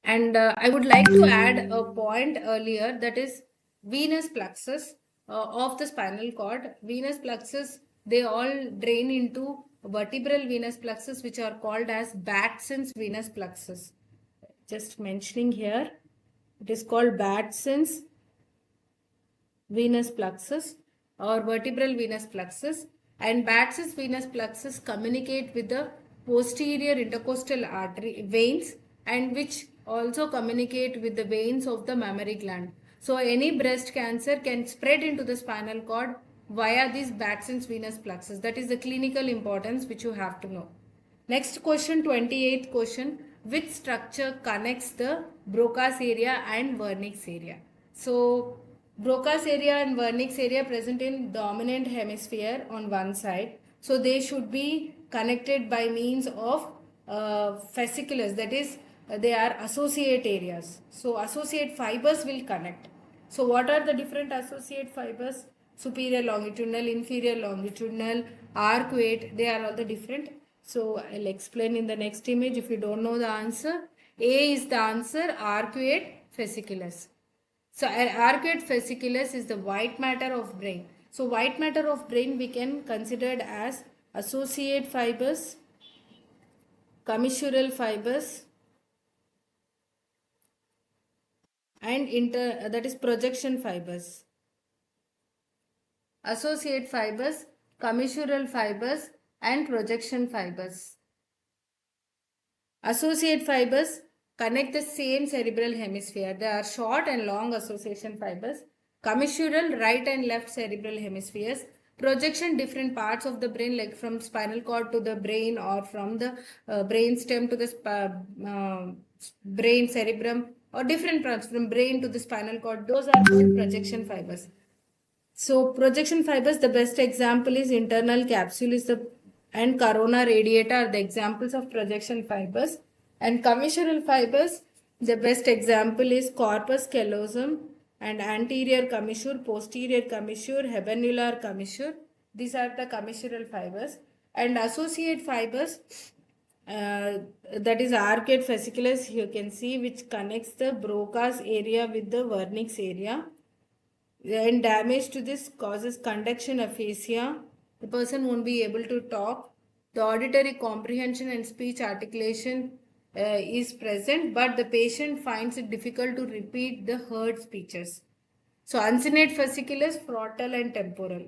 And I would like to add a point earlier, that is venous plexus of the spinal cord. Venous plexus, they all drain into vertebral venous plexus, which are called as Batson's venous plexus. Just mentioning here, it is called Batson's venous plexus or vertebral venous plexus, and Batson's venous plexus communicate with the posterior intercostal artery veins, and which also communicate with the veins of the mammary gland. So any breast cancer can spread into the spinal cord via this Batson's venous plexus. That is the clinical importance which you have to know. Next question, 28th question. Which structure connects the Broca's area and Wernicke's area? So, Broca's area and Wernicke's area present in dominant hemisphere on one side. So, they should be connected by means of fasciculus. That is, they are associate areas. So, associate fibers will connect. So, what are the different associate fibers? Superior longitudinal, inferior longitudinal, arcuate, they are all the different. So I'll explain in the next image. If you don't know the answer, A is the answer, arcuate fasciculus. So arcuate fasciculus is the white matter of brain. So white matter of brain we can consider as associate fibers, commissural fibers, and that is projection fibers. Associate fibers, commissural fibers, and projection fibers. Associate fibers connect the same cerebral hemisphere. They are short and long association fibers. Commissural, right and left cerebral hemispheres. Projection, different parts of the brain, like from spinal cord to the brain, or from the brain stem to the brain cerebrum, or different parts from brain to the spinal cord. Those are called projection fibers. So projection fibers, the best example is internal capsule is the and corona radiata are the examples of projection fibers. And commissural fibers, the best example is corpus callosum and anterior commissure, posterior commissure, habenular commissure. These are the commissural fibers. And associate fibers, that is arcuate fasciculus, you can see, which connects the Broca's area with the Wernicke's area. And damage to this causes conduction aphasia. The person won't be able to talk. The auditory comprehension and speech articulation is present, but the patient finds it difficult to repeat the heard speeches. So uncinate fasciculus, frontal and temporal.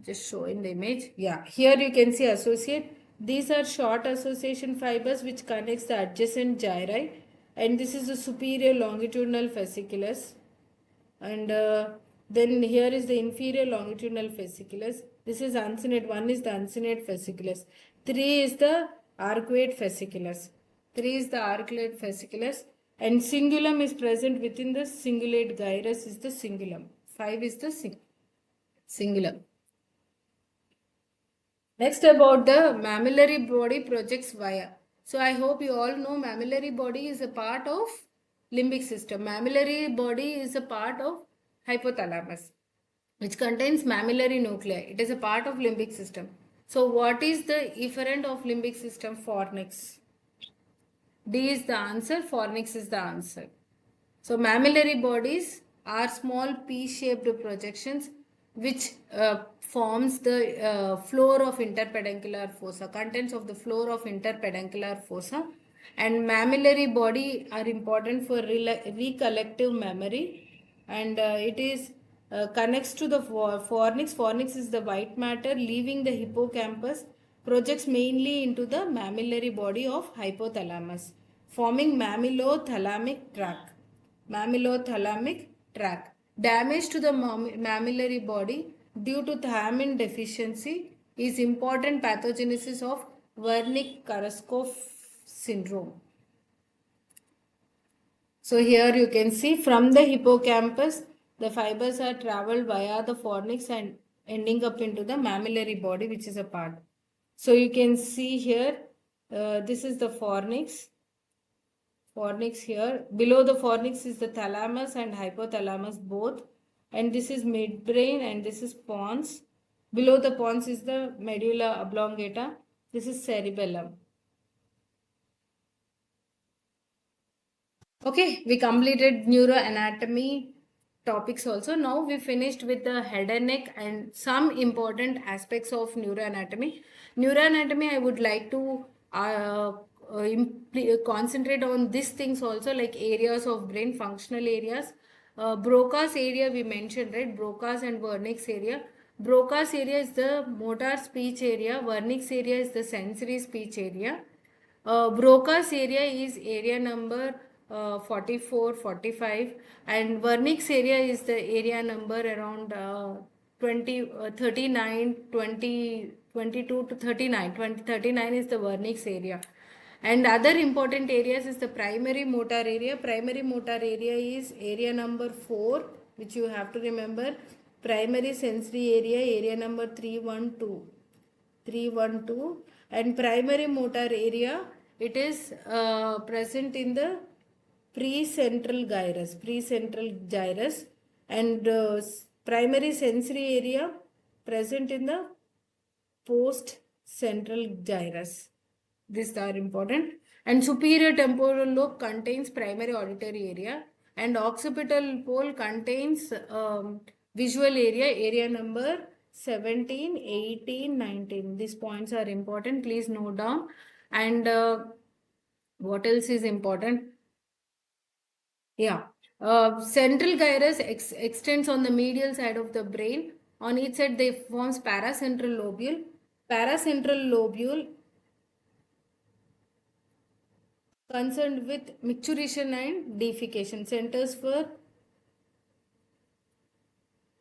Just show in the image. Yeah, here you can see associate. These are short association fibers which connects the adjacent gyri, and this is the superior longitudinal fasciculus. And then here is the inferior longitudinal fasciculus. This is uncinate. 1 is the uncinate fasciculus. 3 is the arcuate fasciculus. 3 is the arcuate fasciculus. And cingulum is present within the cingulate gyrus is the cingulum. 5 is the cingulum. Next, about the mammillary body projects via. So I hope you all know mammillary body is a part of limbic system. Mammillary body is a part of hypothalamus, which contains mammillary nuclei. It is a part of limbic system. So what is the efferent of limbic system? Fornix. D is the answer. Fornix is the answer. So mammillary bodies are small pea-shaped projections which forms the floor of interpeduncular fossa, contents of the floor of interpeduncular fossa. And mammillary body are important for recollective memory, and it is connects to the fornix. Fornix is the white matter leaving the hippocampus, projects mainly into the mammillary body of hypothalamus, forming mammillothalamic tract. Mammillothalamic tract. Damage to the mammillary body due to thiamine deficiency is important pathogenesis of Wernicke-Korsakoff syndrome. So here you can see from the hippocampus, the fibers are traveled via the fornix and ending up into the mammillary body, which is a part. So you can see here, this is the fornix. Fornix here. Below the fornix is the thalamus and hypothalamus both. And this is midbrain and this is pons. Below the pons is the medulla oblongata. This is cerebellum. Okay, we completed neuroanatomy topics also. Now we finished with the head and neck and some important aspects of neuroanatomy. Neuroanatomy, I would like to concentrate on these things also, like areas of brain, functional areas. Broca's area we mentioned, right? Broca's and Wernicke's area. Broca's area is the motor speech area. Wernicke's area is the sensory speech area. Broca's area is area number 44, 45, and Wernicke's area is the area number around 20, 39, 20, 22 to 39. 20, 39 is the Wernicke's area. And other important areas is the primary motor area. Primary motor area is area number 4, which you have to remember. Primary sensory area, area number 312. 312. And primary motor area, it is present in the precentral gyrus, and primary sensory area present in the post central gyrus. These are important. And superior temporal lobe contains primary auditory area, and occipital pole contains visual area number 17, 18, 19. These points are important. Please note down. And what else is important? Yeah. Central gyrus extends on the medial side of the brain. On each side, they forms paracentral lobule. Paracentral lobule concerned with micturition and defecation. Centers for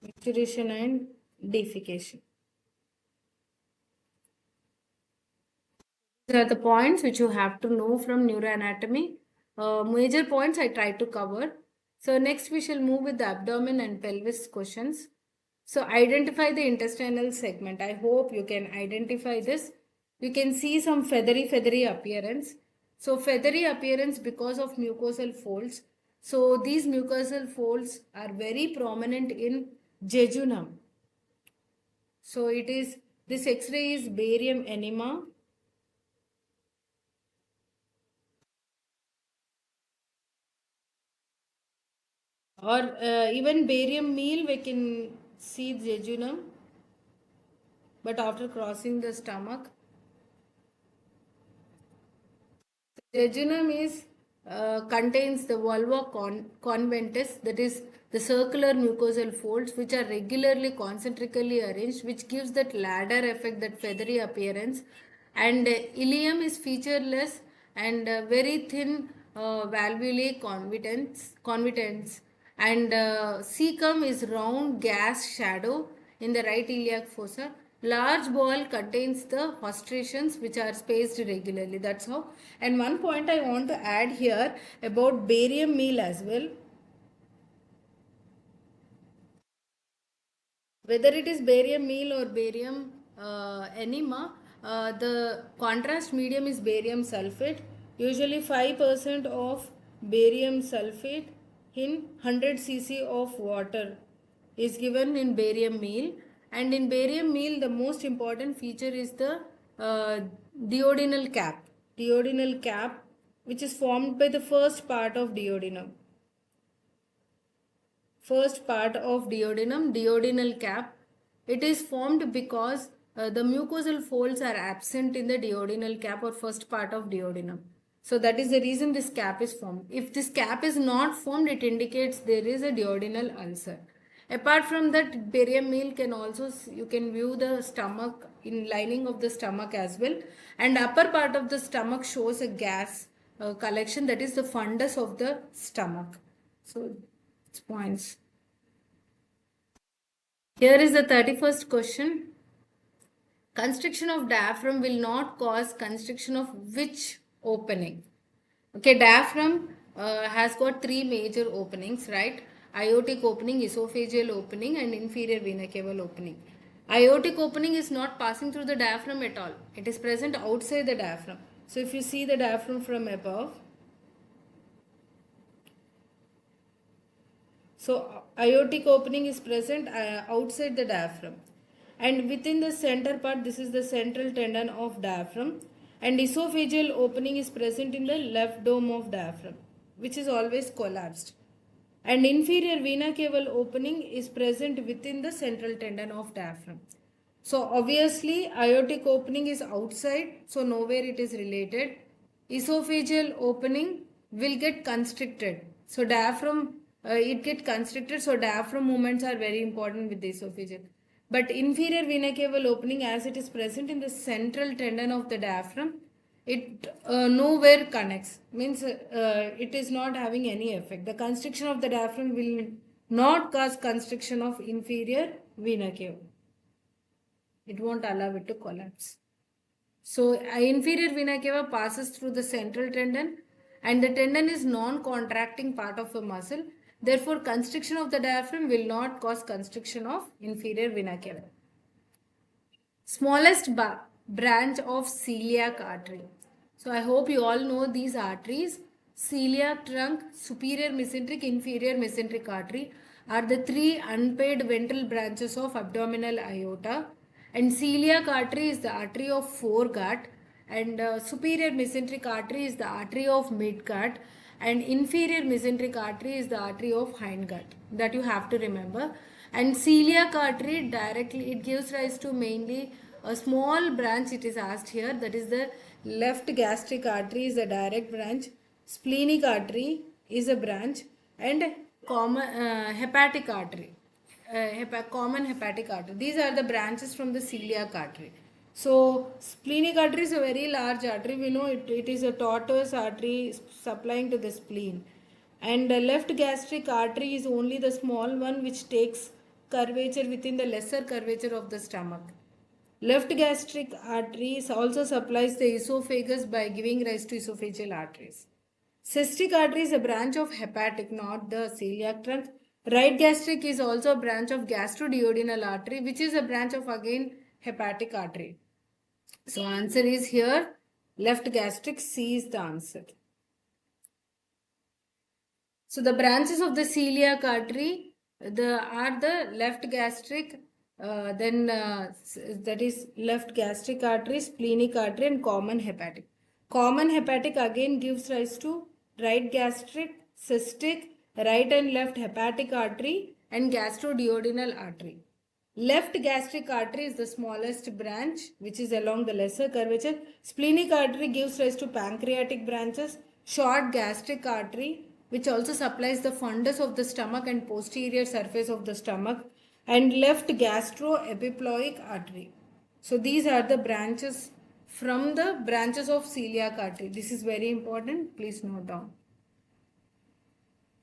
micturition and defecation. These are the points which you have to know from neuroanatomy. Major points I tried to cover. So next we shall move with the abdomen and pelvis questions. So identify the intestinal segment. I hope you can identify this. You can see some feathery appearance. So feathery appearance because of mucosal folds. So these mucosal folds are very prominent in jejunum. So it is, this X-ray is barium enema. Or even barium meal we can see jejunum, but after crossing the stomach. Jejunum is contains the vulva conventus, that is the circular mucosal folds which are regularly concentrically arranged, which gives that ladder effect, that feathery appearance. And ileum is featureless and very thin valvulae convitens. And cecum is round gas shadow in the right iliac fossa. Large ball contains the hostrations which are spaced regularly. That's how. And one point I want to add here about barium meal as well. Whether it is barium meal or barium enema, the contrast medium is barium sulfate. Usually 5% of barium sulfate in 100 cc of water is given in barium meal. And in barium meal, the most important feature is the duodenal cap. Duodenal cap, which is formed by the first part of duodenum. First part of duodenum, duodenal cap. It is formed because the mucosal folds are absent in the duodenal cap or first part of duodenum. So that is the reason this cap is formed. If this cap is not formed, it indicates there is a duodenal ulcer. Apart from that, barium meal can also, you can view the stomach in lining of the stomach as well. And upper part of the stomach shows a gas collection, that is the fundus of the stomach. So it's points. Here is the 31st question. Constriction of diaphragm will not cause constriction of which opening? Okay, diaphragm has got three major openings, right? Aortic opening, esophageal opening, and inferior vena cava opening. Aortic opening is not passing through the diaphragm at all. It is present outside the diaphragm. So if you see the diaphragm from above, so aortic opening is present outside the diaphragm. And within the center part, this is the central tendon of diaphragm. And esophageal opening is present in the left dome of diaphragm, which is always collapsed. And inferior vena cava opening is present within the central tendon of diaphragm. So obviously aortic opening is outside, so nowhere it is related. Esophageal opening will get constricted. So diaphragm, it get constricted, so diaphragm movements are very important with the esophageal. But inferior vena cava opening, as it is present in the central tendon of the diaphragm, it nowhere connects, means it is not having any effect. The constriction of the diaphragm will not cause constriction of inferior vena cava. It won't allow it to collapse. So inferior vena cava passes through the central tendon, and the tendon is non-contracting part of the muscle. Therefore, constriction of the diaphragm will not cause constriction of inferior vena cava. Smallest branch of celiac artery. So I hope you all know these arteries. Celiac trunk, superior mesenteric, inferior mesenteric artery are the three unpaired ventral branches of abdominal aorta. And celiac artery is the artery of foregut, and superior mesenteric artery is the artery of midgut, and inferior mesenteric artery is the artery of hindgut. That you have to remember. And celiac artery directly, it gives rise to mainly a small branch, it is asked here, that is the left gastric artery is a direct branch, splenic artery is a branch, and common hepatic artery, common hepatic artery. These are the branches from the celiac artery. So splenic artery is a very large artery. We know it is a tortuous artery supplying to the spleen. And the left gastric artery is only the small one which takes curvature within the lesser curvature of the stomach. Left gastric artery also supplies the esophagus by giving rise to esophageal arteries. Cystic artery is a branch of hepatic, not the celiac trunk. Right gastric is also a branch of gastroduodenal artery, which is a branch of again hepatic artery. So answer is here, left gastric. C is the answer. So the branches of the celiac artery are the left gastric, that is left gastric artery, splenic artery, and common hepatic. Common hepatic again gives rise to right gastric, cystic, right and left hepatic artery, and gastroduodenal artery. Left gastric artery is the smallest branch, which is along the lesser curvature. Splenic artery gives rise to pancreatic branches. Short gastric artery, which also supplies the fundus of the stomach and posterior surface of the stomach. And left gastroepiploic artery. So these are the branches from the branches of celiac artery. This is very important. Please note down.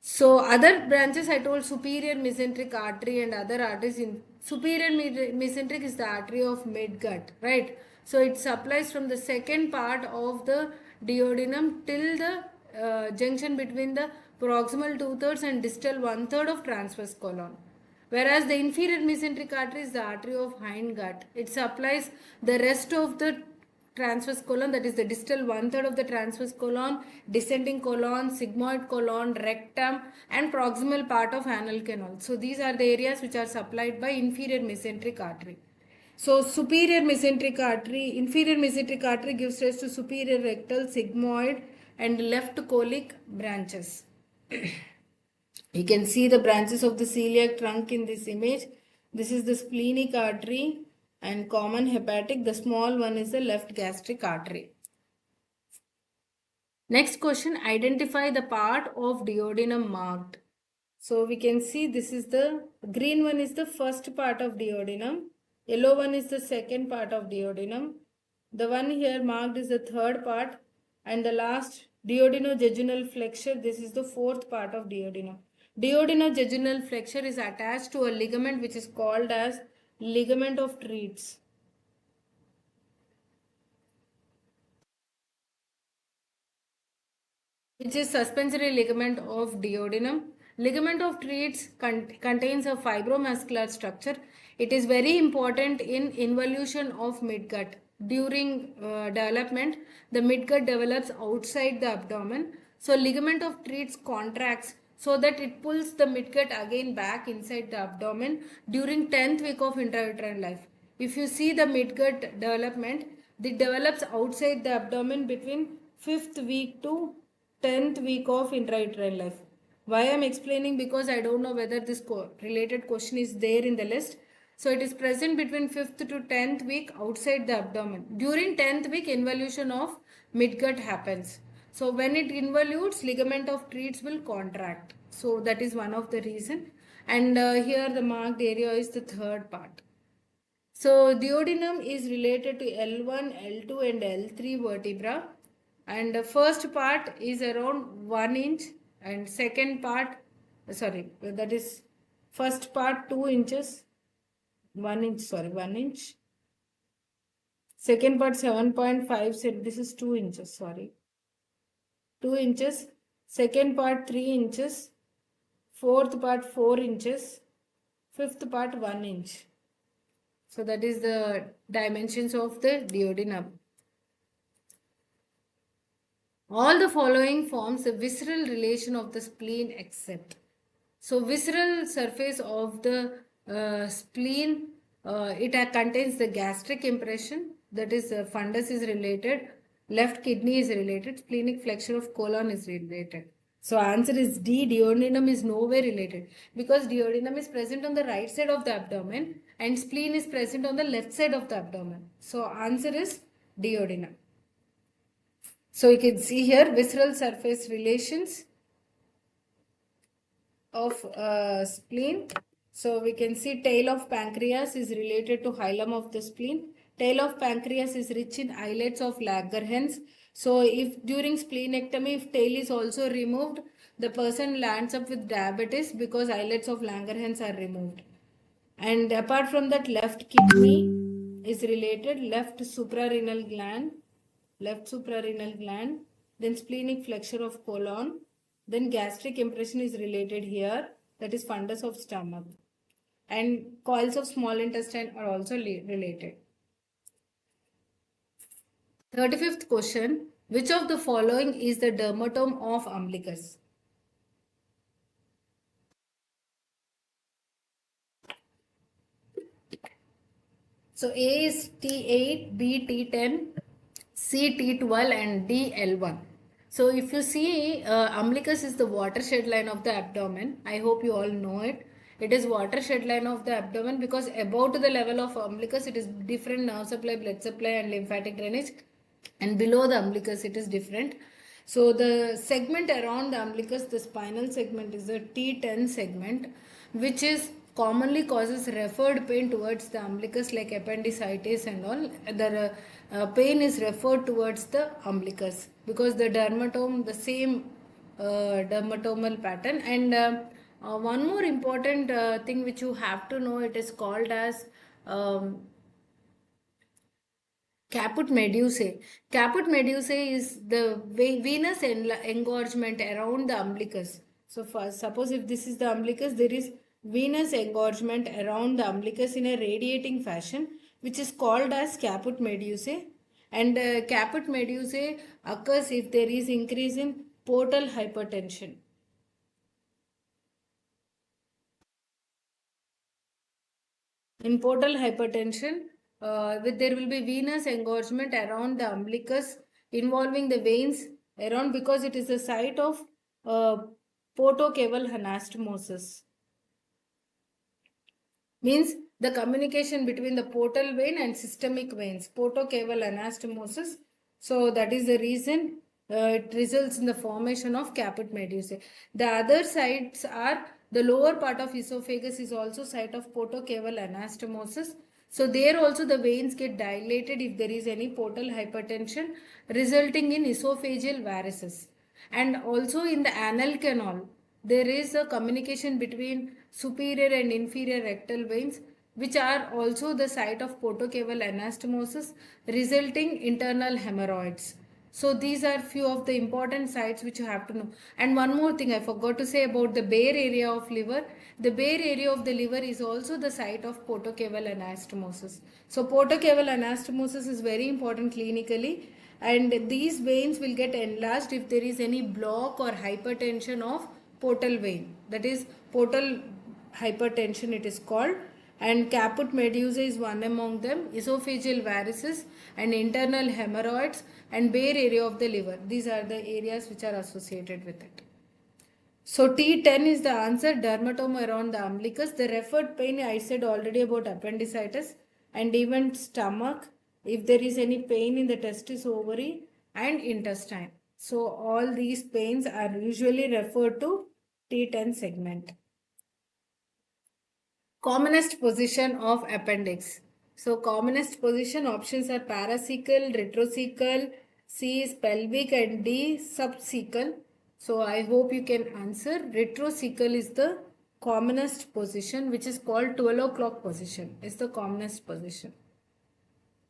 So other branches I told, superior mesenteric artery and other arteries. In superior mesenteric is the artery of midgut, right? So it supplies from the second part of the duodenum till the junction between the proximal 2/3 and distal 1/3 of transverse colon. Whereas the inferior mesenteric artery is the artery of hindgut. It supplies the rest of the transverse colon, that is the distal 1/3 of the transverse colon, descending colon, sigmoid colon, rectum, and proximal part of anal canal. So these are the areas which are supplied by inferior mesenteric artery. So superior mesenteric artery, inferior mesenteric artery gives rise to superior rectal, sigmoid, and left colic branches. You can see the branches of the celiac trunk in this image. This is the splenic artery and common hepatic. The small one is the left gastric artery. Next question, identify the part of duodenum marked. So we can see this is the green one is the first part of duodenum, yellow one is the second part of duodenum, the one here marked is the third part, and the last duodenojejunal flexure, this is the fourth part of duodenum. Duodenojejunal flexure is attached to a ligament which is called as ligament of Treats. Which is suspensory ligament of duodenum. Ligament of Treats contains a fibromuscular structure. It is very important in involution of midgut. During development, the midgut develops outside the abdomen. So ligament of Treats contracts so that it pulls the midgut again back inside the abdomen during 10th week of intrauterine life. If you see the midgut development, it develops outside the abdomen between 5th week to 10th week of intrauterine life. Why I am explaining? Because I don't know whether this related question is there in the list. So it is present between 5th to 10th week outside the abdomen. During 10th week, involution of midgut happens. So when it involutes, ligament of Treats will contract. So that is one of the reason. And here the marked area is the third part. So duodenum is related to L1, L2 and L3 vertebra, and the first part is around 1 inch and second part, sorry, that is first part 2 inches, 1 inch, sorry, 1 inch. Second part 7.5 cm, this is 2 inches, sorry, 2 inches. Second part 3 inches, fourth part 4 inches, fifth part 1 inch. So that is the dimensions of the duodenum. All the following forms a visceral relation of the spleen except. So visceral surface of the spleen, it contains the gastric impression, that is fundus is related, left kidney is related, splenic flexure of colon is related. So answer is D, duodenum is nowhere related because duodenum is present on the right side of the abdomen and spleen is present on the left side of the abdomen. So answer is duodenum. So you can see here visceral surface relations of spleen. So we can see tail of pancreas is related to hilum of the spleen. Tail of pancreas is rich in islets of Langerhans. So if during splenectomy, if tail is also removed, the person lands up with diabetes because islets of Langerhans are removed. And apart from that, left kidney is related, left suprarenal gland, then splenic flexure of colon, then gastric impression is related here, that is fundus of stomach, and coils of small intestine are also related. 35th question, which of the following is the dermatome of umbilicus? So A is T8, B T10, C T12 and D L1. So if you see umbilicus is the watershed line of the abdomen. I hope you all know it. It is watershed line of the abdomen because above to the level of umbilicus it is different nerve supply, blood supply and lymphatic drainage, and below the umbilicus it is different. So the segment around the umbilicus, the spinal segment is the T10 segment, which is commonly causes referred pain towards the umbilicus like appendicitis and all. The pain is referred towards the umbilicus because the dermatome, the same dermatomal pattern. And one more important thing which you have to know, it is called as caput medusae. Caput medusae is the venous engorgement around the umbilicus. So first, suppose if this is the umbilicus, there is venous engorgement around the umbilicus in a radiating fashion, which is called as caput medusae. And caput medusae occurs if there is increase in portal hypertension. In portal hypertension, there will be venous engorgement around the umbilicus involving the veins around because it is the site of portocaval anastomosis. Means the communication between the portal vein and systemic veins, portocaval anastomosis. So that is the reason it results in the formation of caput medusae. The other sites are The lower part of esophagus is also site of portocaval anastomosis. So there also the veins get dilated if there is any portal hypertension, resulting in esophageal varices. And also in the anal canal, there is a communication between superior and inferior rectal veins, which are also the site of portocaval anastomosis, resulting internal hemorrhoids. So these are few of the important sites which you have to know. And one more thing I forgot to say about the bare area of liver. The bare area of the liver is also the site of portocaval anastomosis. So portocaval anastomosis is very important clinically, and these veins will get enlarged if there is any block or hypertension of portal vein. That is portal hypertension it is called, and caput medusa is one among them, esophageal varices and internal hemorrhoids and bare area of the liver. These are the areas which are associated with it. So T10 is the answer, dermatoma around the umbilicus. The referred pain I said already about appendicitis, and even stomach if there is any pain in the testis, ovary and intestine. So all these pains are usually referred to T10 segment. Commonest position of appendix. So commonest position options are paracecal, retrocecal, C is pelvic and D subcecal. So I hope you can answer. Retrocecal is the commonest position, which is called 12 o'clock position. Is the commonest position.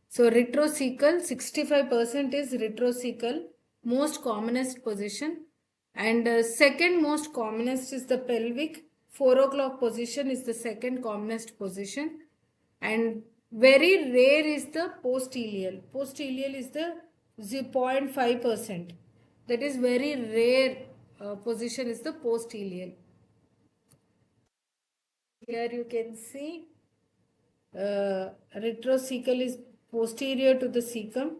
So retrocecal, 65% is retrocecal, most commonest position. And second most commonest is the pelvic. 4 o'clock position is the second commonest position. And very rare is the post-ileal. Post-ileal is the 0.5%. That is very rare position is the post-ileal. Here you can see retrocecal is posterior to the cecum.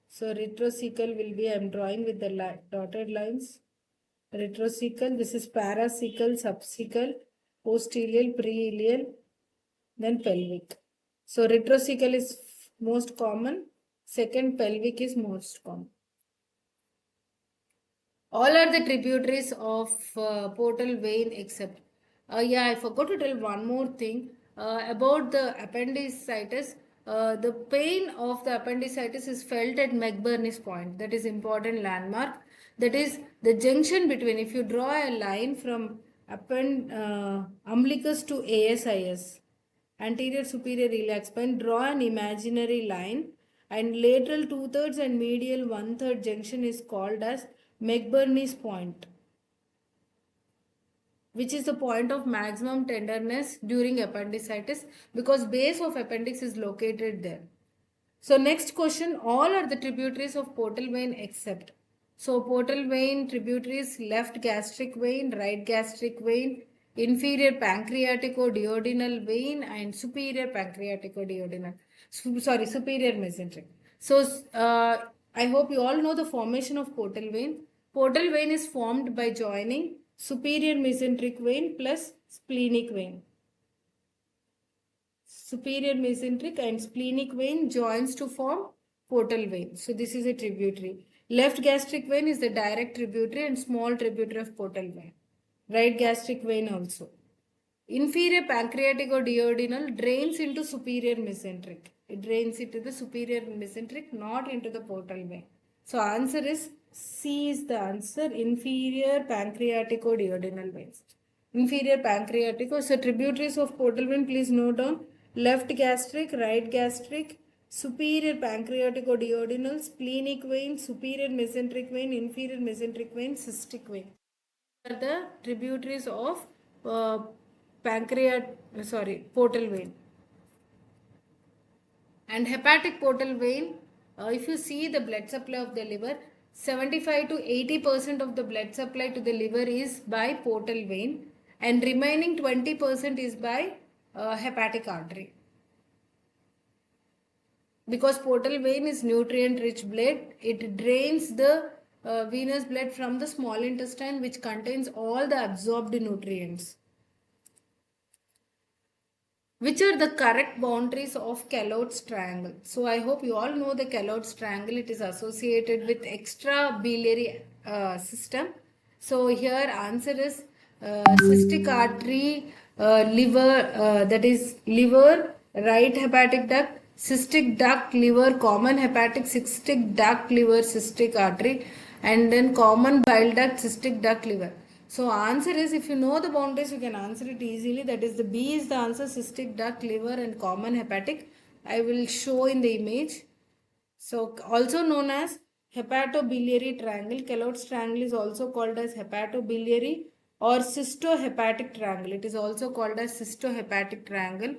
So retrocecal will be, I am drawing with the dotted lines. Retrocecal, this is paracecal, subcecal, post-ileal, pre-ileal, then pelvic. So retrocecal is most common. Second, pelvic is most common. All are the tributaries of portal vein except. Yeah, I forgot to tell one more thing about the appendicitis. The pain of the appendicitis is felt at McBurney's point. That is important landmark. That is the junction between, if you draw a line from umbilicus to ASIS, anterior superior iliac spine, draw an imaginary line, and lateral 2/3 and medial 1/3 junction is called as McBurney's point, which is the point of maximum tenderness during appendicitis, because base of appendix is located there. So next question, all are the tributaries of portal vein except. So portal vein tributaries, left gastric vein, right gastric vein, inferior pancreatico-duodenal vein and superior pancreatico-duodenal. Superior mesenteric. So I hope you all know the formation of portal vein. Portal vein is formed by joining superior mesenteric vein plus splenic vein. Superior mesenteric and splenic vein joins to form portal vein. So this is a tributary. Left gastric vein is the direct tributary and small tributary of portal vein. Right gastric vein also. Inferior pancreatico-duodenal drains into superior mesenteric. It drains into the superior mesenteric, not into the portal vein. So answer is C is the answer. Inferior pancreatico-duodenal veins. Inferior pancreatico. So tributaries of portal vein, please note down. Left gastric, right gastric, superior pancreatico-duodenal, splenic vein, superior mesenteric vein, inferior mesenteric vein, cystic vein. These are the tributaries of portal vein. And hepatic portal vein, if you see the blood supply of the liver, 75 to 80% of the blood supply to the liver is by portal vein, and remaining 20% is by hepatic artery. Because portal vein is nutrient rich blood, it drains the venous blood from the small intestine, which contains all the absorbed nutrients. Which are the correct boundaries of Calot's triangle? So I hope you all know the Calot's triangle. It is associated with extra biliary system. So here answer is cystic artery, liver, that is liver, right hepatic duct, cystic duct, liver, common hepatic, cystic duct, liver, cystic artery, and then common bile duct, cystic duct, liver. So answer is, if you know the boundaries, you can answer it easily. That is the B is the answer, cystic duct, liver, and common hepatic. I will show in the image. So also known as hepatobiliary triangle. Kellogg's triangle is also called as hepatobiliary or cystohepatic triangle. It is also called as cystohepatic triangle.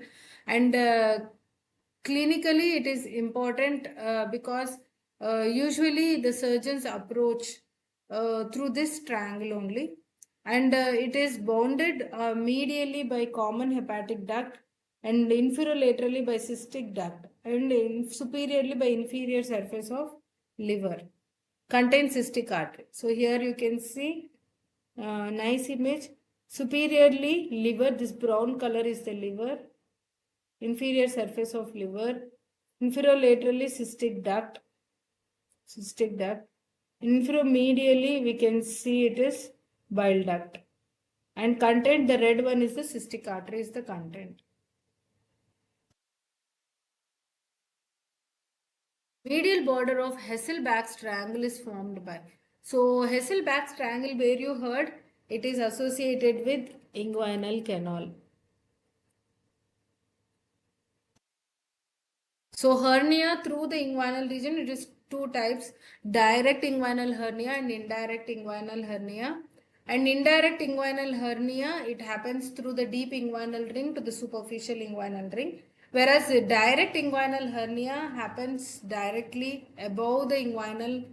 And clinically it is important because usually the surgeons approach through this triangle only. And it is bounded medially by common hepatic duct and inferiorlaterally by cystic duct and superiorly by inferior surface of liver. Contains cystic artery. So here you can see nice image. Superiorly liver, this brown color is the liver. Inferior surface of liver. Inferiorlaterally cystic duct. Cystic duct. Inferiormedially we can see it is bile duct. And content, the red one is the cystic artery is the content. Medial border of Hasselbalch's triangle is formed by. So Hasselbalch's triangle, where you heard, it is associated with inguinal canal. So hernia through the inguinal region, it is two types, direct inguinal hernia and indirect inguinal hernia. And indirect inguinal hernia, it happens through the deep inguinal ring to the superficial inguinal ring. Whereas the direct inguinal hernia happens directly above the inguinal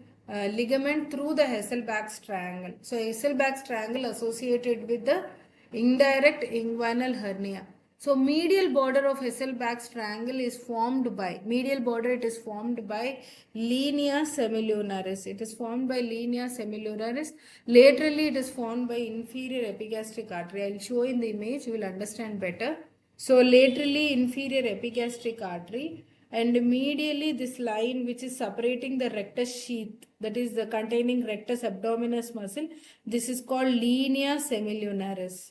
ligament through the Hasselbalch's triangle. So Hasselbalch's triangle associated with the indirect inguinal hernia. So medial border of Hasselbalch's triangle is formed by, medial border it is formed by linea semilunaris. It is formed by linea semilunaris. Laterally it is formed by inferior epigastric artery. I will show in the image, you will understand better. So laterally inferior epigastric artery and medially this line which is separating the rectus sheath, that is the containing rectus abdominis muscle, this is called linea semilunaris.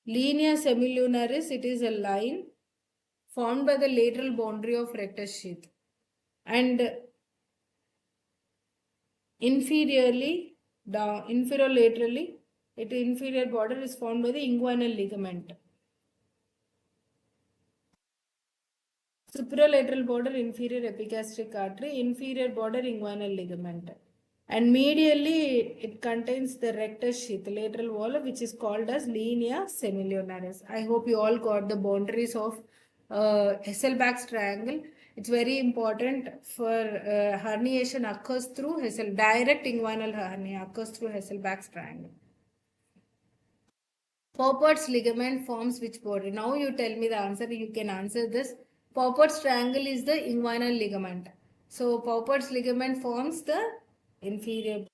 Linea semilunaris, it is a line formed by the lateral boundary of rectus sheath. And inferiorly, down, inferiorlaterally, it inferior border is formed by the inguinal ligament. Superolateral border, inferior epigastric artery, inferior border, inguinal ligament. And medially, it contains the rectus sheath, lateral wall, which is called as linea semilunaris. I hope you all got the boundaries of Hasselbalch's triangle. It's very important for herniation occurs through direct inguinal hernia occurs through Hasselbalch's triangle. Paupert's ligament forms which border? Now you tell me the answer. You can answer this. Paupert's triangle is the inguinal ligament. So Paupert's ligament forms the inferior.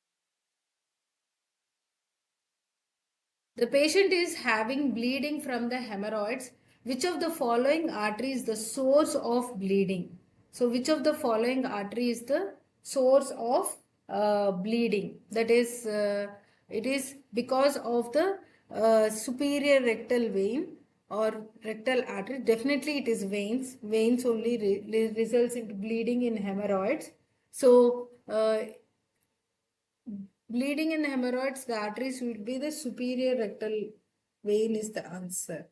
The patient is having bleeding from the hemorrhoids. Which of the following artery is the source of bleeding? So which of the following artery is the source of bleeding? That is, it is because of the superior rectal vein or rectal artery. Definitely it is veins. Veins only results into bleeding in hemorrhoids. So bleeding in hemorrhoids, the arteries will be the superior rectal vein is the answer.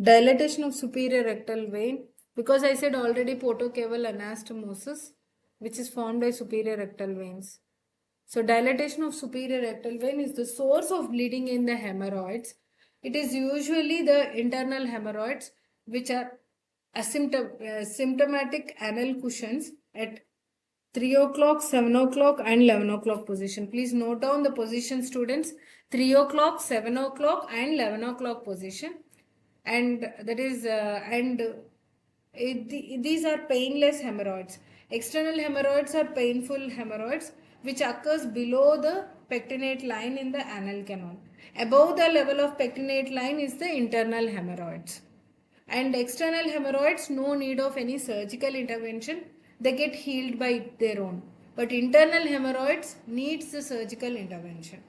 Dilatation of superior rectal vein, because I said already portocaval anastomosis, which is formed by superior rectal veins. So dilatation of superior rectal vein is the source of bleeding in the hemorrhoids. It is usually the internal hemorrhoids which are symptomatic anal cushions at 3 o'clock, 7 o'clock and 11 o'clock position. Please note down the position, students. 3 o'clock, 7 o'clock and 11 o'clock position. And that is, these are painless hemorrhoids. External hemorrhoids are painful hemorrhoids which occurs below the pectinate line in the anal canal. Above the level of pectinate line is the internal hemorrhoids. And external hemorrhoids, no need of any surgical intervention. They get healed by their own. But internal hemorrhoids needs the surgical intervention.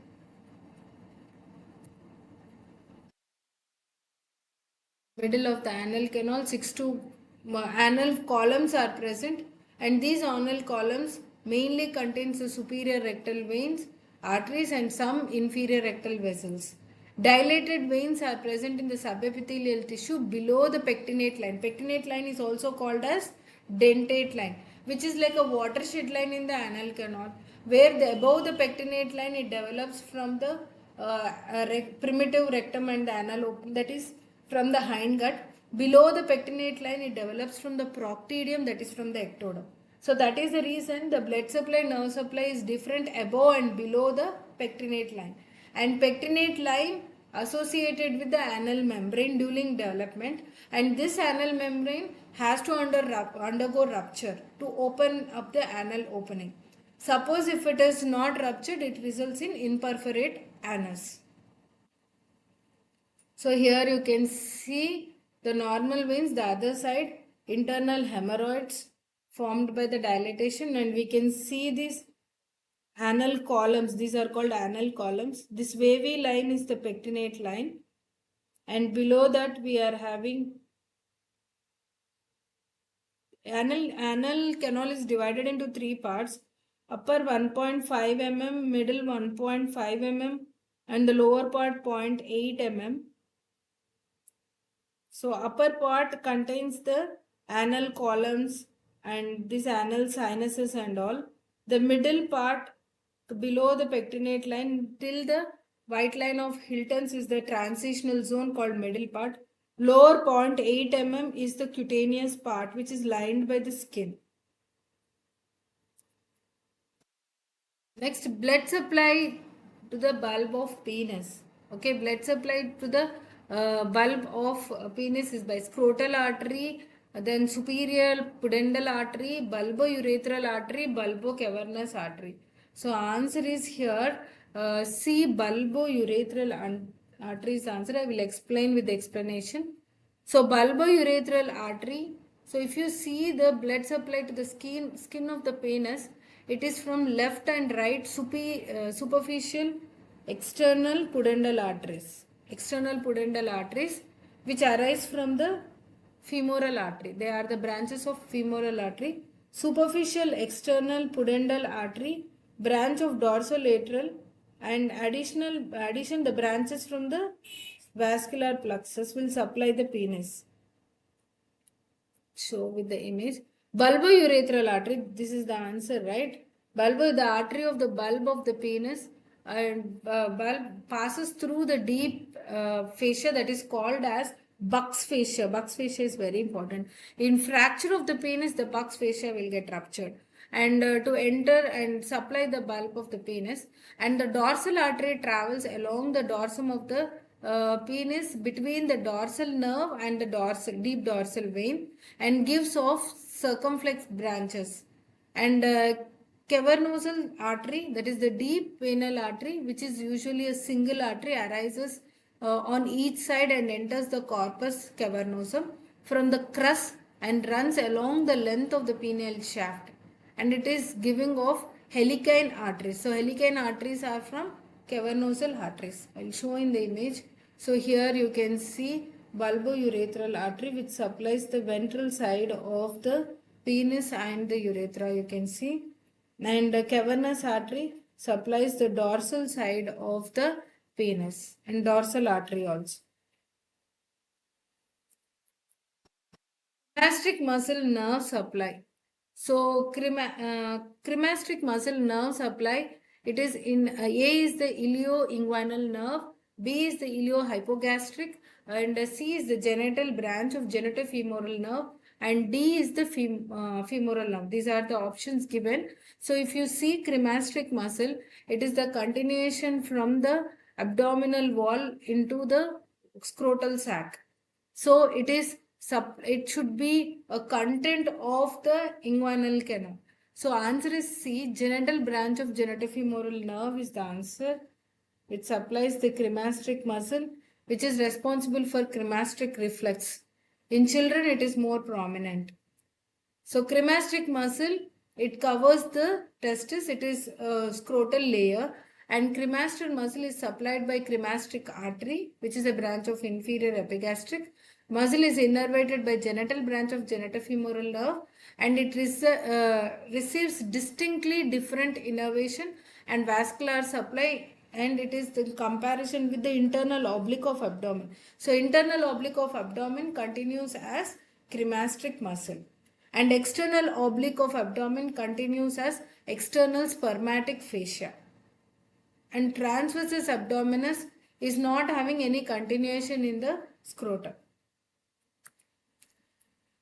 middle of the anal canal, 6 to anal columns are present, and these anal columns mainly contains the superior rectal veins, arteries, and some inferior rectal vessels. Dilated veins are present in the subepithelial tissue below the pectinate line. Pectinate line is also called as dentate line, which is like a watershed line in the anal canal, where above the pectinate line it develops from the primitive rectum and the anal open, that is from the hind gut. Below the pectinate line it develops from the proctidium, that is from the ectoderm. So that is the reason the blood supply, nerve supply is different above and below the pectinate line. And pectinate line associated with the anal membrane during development, and this anal membrane has to undergo rupture to open up the anal opening. Suppose if it is not ruptured, it results in imperforate anus. So here you can see the normal veins, the other side internal hemorrhoids formed by the dilatation, and we can see these anal columns. These are called anal columns. This wavy line is the pectinate line, and below that we are having anal canal is divided into three parts: upper 1.5 mm, middle 1.5 mm, and the lower part 0.8 mm. So upper part contains the anal columns and these anal sinuses and all. The middle part below the pectinate line till the white line of Hilton's is the transitional zone called middle part. Lower 0.8 mm is the cutaneous part which is lined by the skin. Next, blood supply to the bulb of penis. Okay, blood supply to the bulb of penis is by scrotal artery, then superior pudendal artery, bulbourethral artery, bulbocavernous artery. So answer is here. C, bulbourethral artery is answer. I will explain with the explanation. So bulbourethral artery. So if you see the blood supply to the skin of the penis, it is from left and right superficial external pudendal arteries. External pudendal arteries which arise from the femoral artery. They are the branches of femoral artery. Superficial external pudendal artery, branch of dorsolateral, and addition the branches from the vascular plexus will supply the penis. Show with the image. Bulbourethral artery, this is the answer, right? The artery of the bulb of the penis, and bulb passes through the deep fascia that is called as Buck's fascia. Buck's fascia is very important. In fracture of the penis, the Buck's fascia will get ruptured. And to enter and supply the bulb of the penis, and the dorsal artery travels along the dorsum of the penis between the dorsal nerve and the deep dorsal vein, and gives off circumflex branches. And cavernosal artery, that is the deep venal artery, which is usually a single artery, arises on each side and enters the corpus cavernosum from the crus and runs along the length of the pineal shaft, and it is giving off helicine arteries. So helicine arteries are from cavernosal arteries. I will show in the image. So here you can see bulbourethral artery which supplies the ventral side of the penis and the urethra, you can see. And the cavernous artery supplies the dorsal side of the penis and dorsal artery also. Cremasteric muscle nerve supply. So cremasteric muscle nerve supply, it is in A is the ilioinguinal nerve, B is the iliohypogastric, and C is the genital branch of genitofemoral nerve, and D is the femoral nerve. These are the options given. So if you see cremasteric muscle, it is the continuation from the abdominal wall into the scrotal sac. So it should be a content of the inguinal canal. So answer is C. Genital branch of genitofemoral nerve is the answer. It supplies the cremasteric muscle which is responsible for cremasteric reflex. In children it is more prominent. So cremasteric muscle, it covers the testis, it is a scrotal layer, and cremasteric muscle is supplied by cremasteric artery which is a branch of inferior epigastric, Muscle is innervated by genital branch of genitofemoral nerve, and it receives distinctly different innervation and vascular supply, and it is in comparison with the internal oblique of abdomen. So internal oblique of abdomen continues as cremasteric muscle, and external oblique of abdomen continues as external spermatic fascia, and transversus abdominis is not having any continuation in the scrotum.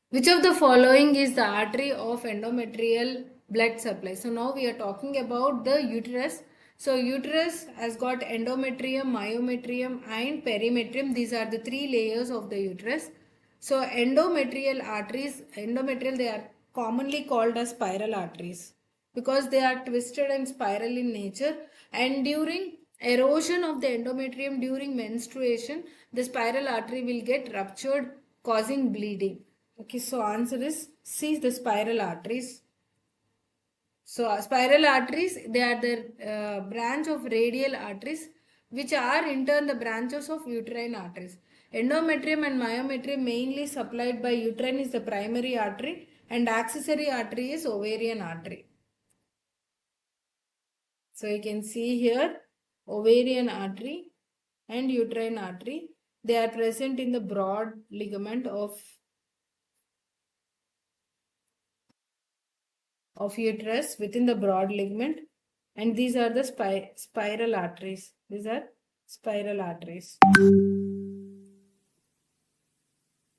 Which of the following is the artery of endometrial blood supply? So now we are talking about the uterus. So uterus has got endometrium, myometrium and perimetrium. These are the three layers of the uterus. So endometrial arteries, endometrial, they are commonly called as spiral arteries because they are twisted and spiral in nature, and during erosion of the endometrium during menstruation, the spiral artery will get ruptured, causing bleeding. Okay, so answer is C, the spiral arteries. So spiral arteries, they are the branch of radial arteries which are in turn the branches of uterine arteries. Endometrium and myometrium mainly supplied by uterine is the primary artery, and accessory artery is ovarian artery. So you can see here ovarian artery and uterine artery. They are present in the broad ligament of uterus within the broad ligament, and these are the spiral arteries. These are spiral arteries.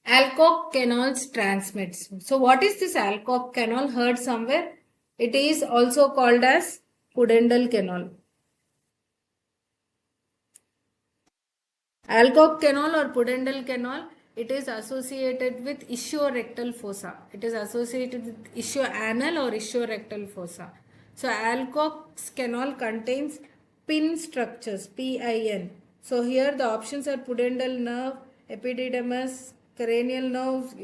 Alcock canals transmits. So what is this Alcock canal? Heard somewhere? It is also called as pudendal canal. Alcock canal or pudendal canal, it is associated with ischiorectal fossa. It is associated with ischioanal or ischiorectal fossa. So Alcock's canal contains pin structures, PIN. So here the options are pudendal nerve, epididymis, cranial nerve,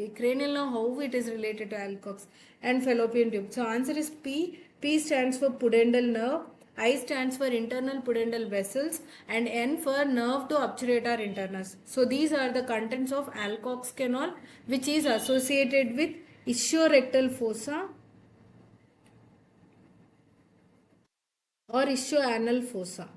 how it is related to Alcock's, and fallopian tube. So answer is P. P stands for pudendal nerve. I stands for internal pudendal vessels, and N for nerve to obturator internus. So these are the contents of Alcock's canal, which is associated with ischiorectal fossa or ischioanal fossa,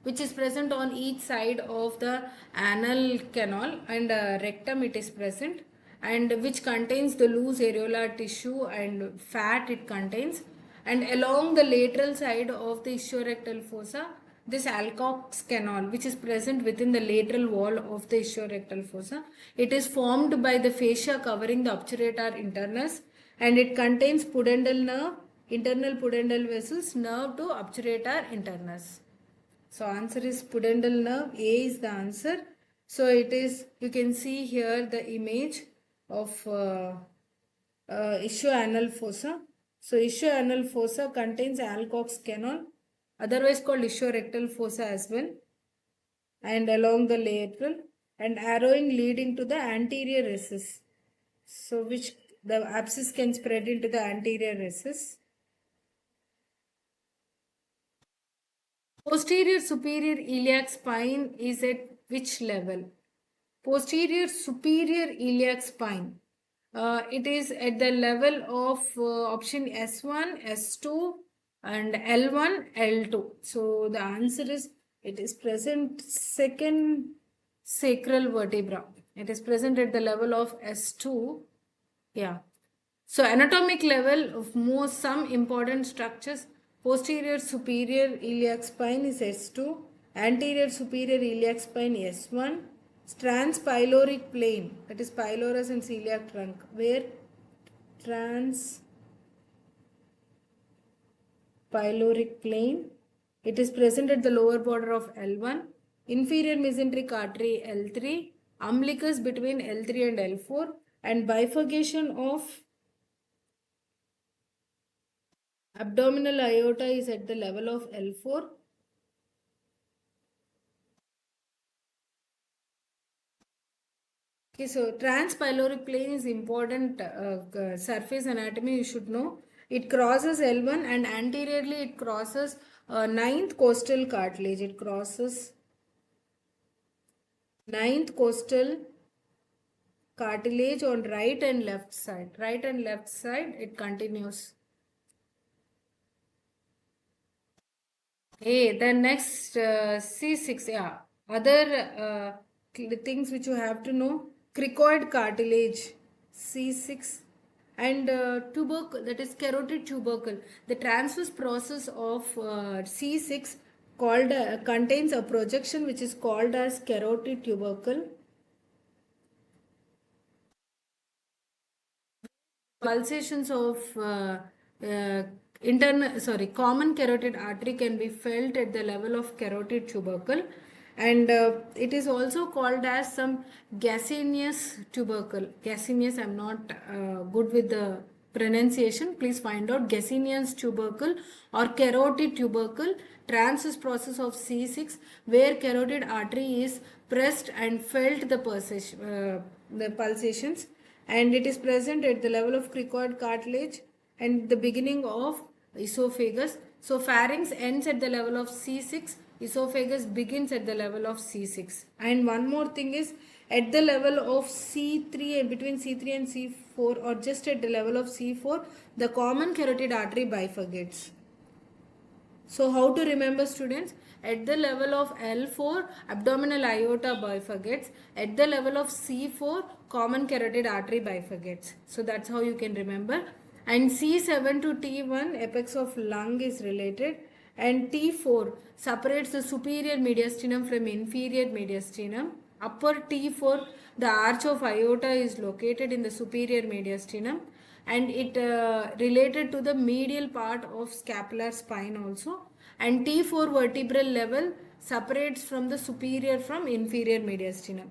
which is present on each side of the anal canal, and rectum it is present, and which contains the loose areolar tissue and fat it contains, and along the lateral side of the ischiorectal fossa, this Alcock's canal, which is present within the lateral wall of the ischiorectal fossa, it is formed by the fascia covering the obturator internus, and it contains pudendal nerve, internal pudendal vessels, nerve to obturator internus. So answer is pudendal nerve. A is the answer. So it is, you can see here the image of ischioanal fossa. So ischioanal fossa contains Alcock's canal, otherwise called ischiorectal fossa as well, and along the lateral, and arrowing leading to the anterior recess. So which the abscess can spread into the anterior recess. Posterior superior iliac spine is at which level? Posterior superior iliac spine. It is at the level of option S1, S2 and L1, L2. So the answer is, it is present second sacral vertebra. It is present at the level of S2. Yeah. So anatomic level of some important structures, posterior superior iliac spine is S2, anterior superior iliac spine S1, transpyloric plane, that is pylorus and celiac trunk, where transpyloric plane, it is present at the lower border of L1, inferior mesenteric artery L3, umbilicus between L3 and L4, and bifurcation of abdominal aorta is at the level of L4. Okay, so transpyloric plane is important surface anatomy you should know. It crosses L1, and anteriorly it crosses ninth costal cartilage. It crosses ninth costal cartilage on right and left side. Right and left side, it continues. Hey, then next C6, yeah. Other things which you have to know, cricoid cartilage, C6, and tubercle, that is carotid tubercle. The transverse process of C6 called contains a projection which is called as carotid tubercle. Pulsations of common carotid artery can be felt at the level of carotid tubercle, and it is also called as some gaseous tubercle. Gaseous, I'm not good with the pronunciation. Please find out gaseous tubercle or carotid tubercle, transverse process of C6, where carotid artery is pressed and felt the pulsations, and it is present at the level of cricoid cartilage and the beginning of esophagus. So pharynx ends at the level of C6, esophagus begins at the level of C6. And one more thing is, at the level of C3 and between C3 and C4, or just at the level of C4, the common carotid artery bifurcates. So how to remember, students? At the level of L4, abdominal aorta bifurcates. At the level of C4, common carotid artery bifurcates. So that's how you can remember. And C7 to T1, apex of lung is related. And T4 separates the superior mediastinum from inferior mediastinum. Upper T4, the arch of aorta is located in the superior mediastinum, and it related to the medial part of scapular spine also. And T4 vertebral level separates from the superior from inferior mediastinum.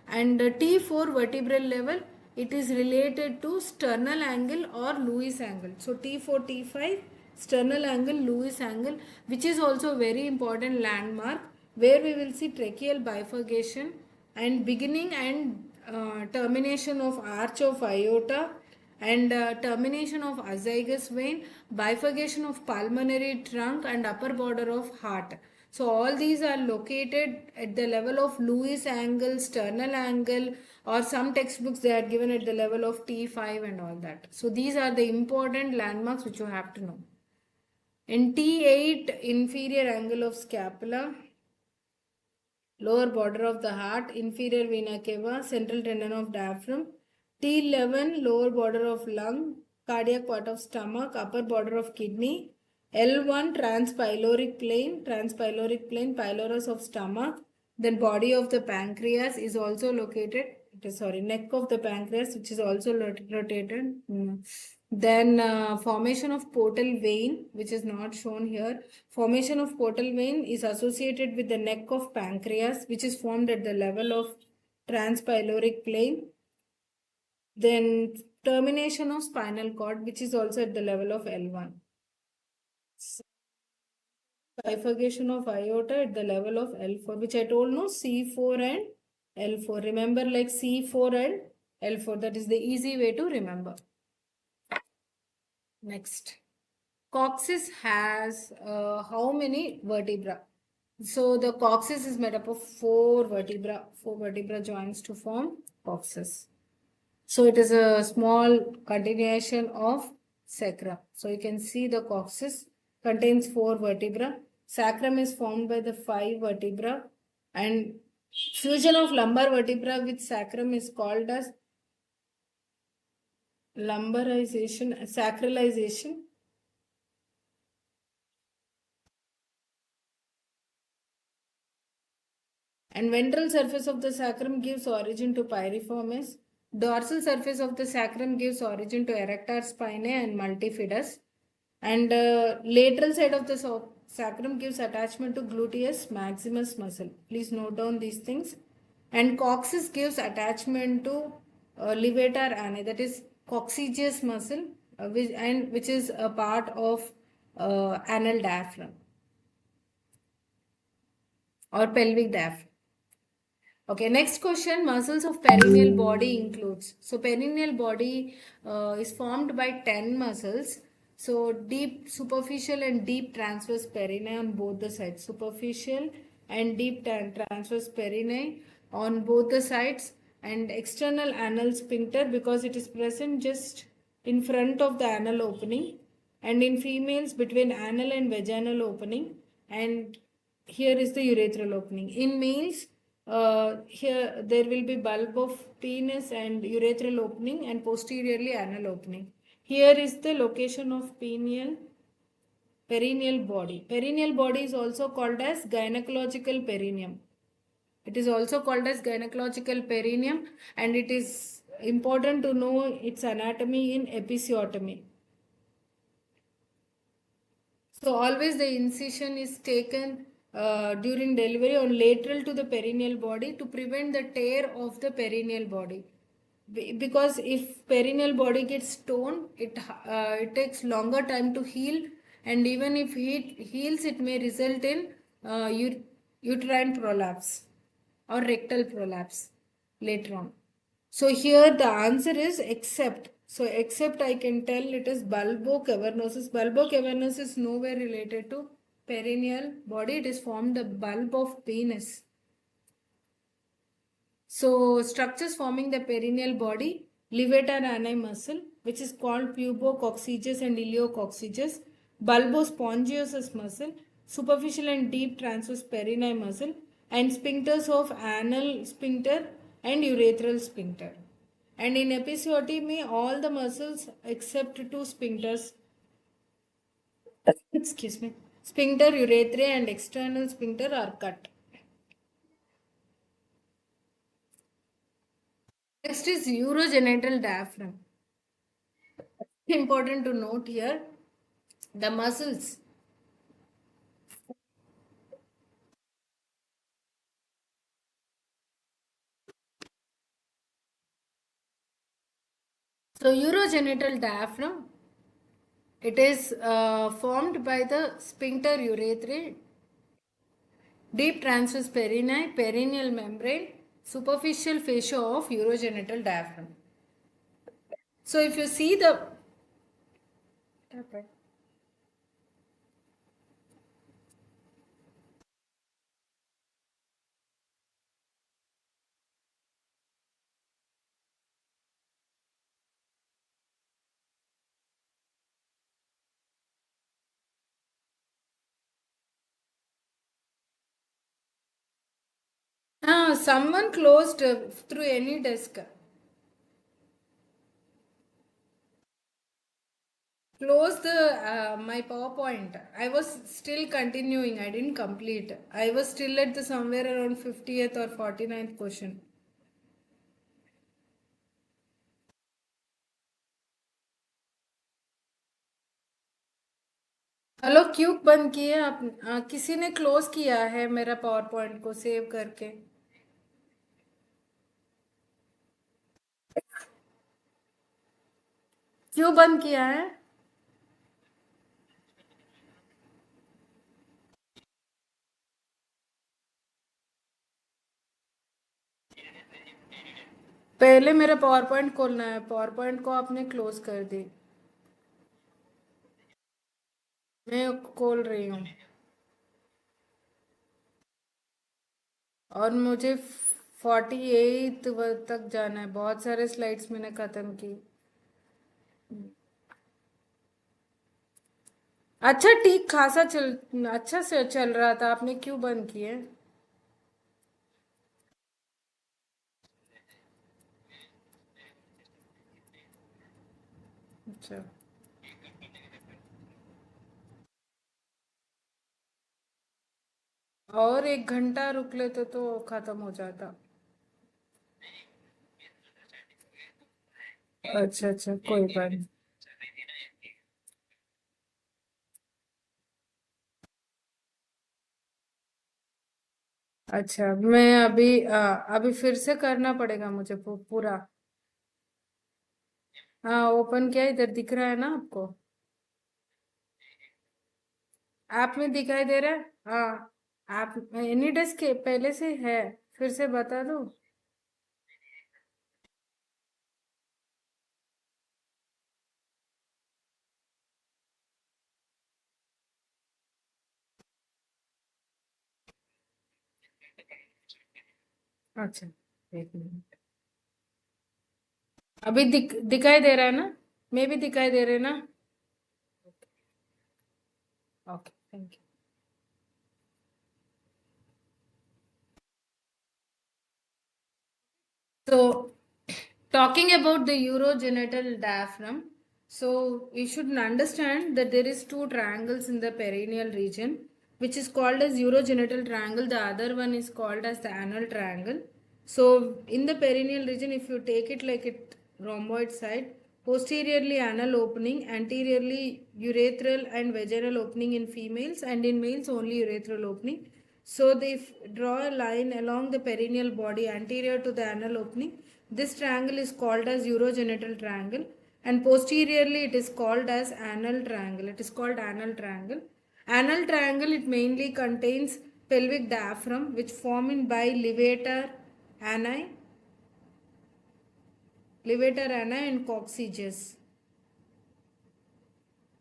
And T4 vertebral level, it is related to sternal angle or Lewis angle. So T4 T5 sternal angle, Lewis angle, which is also very important landmark, where we will see tracheal bifurcation and beginning and termination of arch of aorta, and termination of azygous vein, bifurcation of pulmonary trunk and upper border of heart. So all these are located at the level of Lewis angle, sternal angle, or some textbooks they are given at the level of T5 and all that. So these are the important landmarks which you have to know. In T8, inferior angle of scapula, lower border of the heart, inferior vena cava, central tendon of diaphragm. T11, lower border of lung, cardiac part of stomach, upper border of kidney. L1, transpyloric plane, pylorus of stomach. Then body of the pancreas is also located, neck of the pancreas, which is also rotated. Then formation of portal vein, which is not shown here. Formation of portal vein is associated with the neck of pancreas, which is formed at the level of transpyloric plane. Then termination of spinal cord, which is also at the level of L1. Bifurcation of aorta at the level of L4, which I told no, C4 and L4. Remember, like C4 and L4. That is the easy way to remember. Next. Coccyx has how many vertebra? So the coccyx is made up of four vertebra joints to form coccyx. So it is a small continuation of sacrum. So you can see the coccyx contains four vertebra. Sacrum is formed by the five vertebra, and fusion of lumbar vertebra with sacrum is called as lumbarization, sacralization. And ventral surface of the sacrum gives origin to piriformis. Dorsal surface of the sacrum gives origin to erector spinae and multifidus. And lateral side of the sacrum gives attachment to gluteus maximus muscle. Please note down these things. And coccyx gives attachment to levator ani, that is coccygeus muscle, which is a part of anal diaphragm or pelvic diaphragm. Okay, next question. Muscles of perineal body includes. So perineal body is formed by 10 muscles. So deep superficial and deep transverse perineum on both the sides. Superficial and deep transverse perineum on both the sides. and external anal sphincter because it is present just in front of the anal opening, and in females between anal and vaginal opening, and here is the urethral opening. In males, here there will be bulb of penis and urethral opening and posteriorly anal opening. Here is the location of perineal body. Perineal body is also called as gynecological perineum. It is also called as gynecological perineum, and it is important to know its anatomy in episiotomy. So always the incision is taken during delivery on lateral to the perineal body to prevent the tear of the perineal body. Because if perineal body gets torn, it takes longer time to heal, and even if it heals, it may result in uterine prolapse or rectal prolapse later on. So here the answer is except. So except I can tell it is bulbocavernosus. Bulbocavernosus is nowhere related to perineal body. It is formed the bulb of penis. So structures forming the perineal body, levator ani muscle, which is called pubococcygeus and ileococcygeus, bulbospongiosus muscle, superficial and deep transverse perineal muscle, and sphincters of anal sphincter and urethral sphincter. And in episiotomy, all the muscles except two sphincters, excuse me, sphincter, urethra, and external sphincter are cut. Next is urogenital diaphragm. Important to note here the muscles. So urogenital diaphragm, it is formed by the sphincter urethra, deep transverse perineal, perineal membrane, superficial fascia of urogenital diaphragm. So if you see the someone closed through any desk. Close the my PowerPoint. I was still continuing. I didn't complete. I was still at the somewhere around 50th or 49th question. Hello क्यों बंद किए आप? किसी ने close किया है मेरा power point को सेव करके? क्यों बंद किया है? पहले मेरा पावर पॉइंट खोलना है, पावर पॉइंट को आपने क्लोज कर दी। मैं खोल रही हूँ और मुझे 48 तक जाना है। बहुत सारे स्लाइड्स मैंने खत्म की। अच्छा ठीक खासा अच्छा से चल रहा था, आपने क्यों बंद किए? अच्छा, और 1 घंटा रुक लेते तो खत्म हो जाता। अच्छा अच्छा, कोई बात नहीं। अच्छा मैं अभी फिर से करना पड़ेगा मुझे पूरा। हाँ ओपन किया, इधर दिख रहा है ना आपको? ऐप में दिखाई दे रहा है? हाँ। आप एनी डेस्क के पहले से है, फिर से बता दो। अच्छा, 1 मिनट। अभी दिखाई दे रहा है ना? मे भी दिखाई दे रहे हैं ना? Okay, thank you. So, talking about the urogenital diaphragm, so you should understand that there is two triangles in the perineal region, which is called as urogenital triangle. The other one is called as the anal triangle. So, in the perineal region, if you take it like it rhomboid side, posteriorly anal opening, anteriorly urethral and vaginal opening in females, and in males only urethral opening. So they draw a line along the perineal body anterior to the anal opening. This triangle is called as urogenital triangle, and posteriorly it is called as anal triangle. It is called anal triangle. Anal triangle, it mainly contains pelvic diaphragm which formed by levator ani and coccygeus.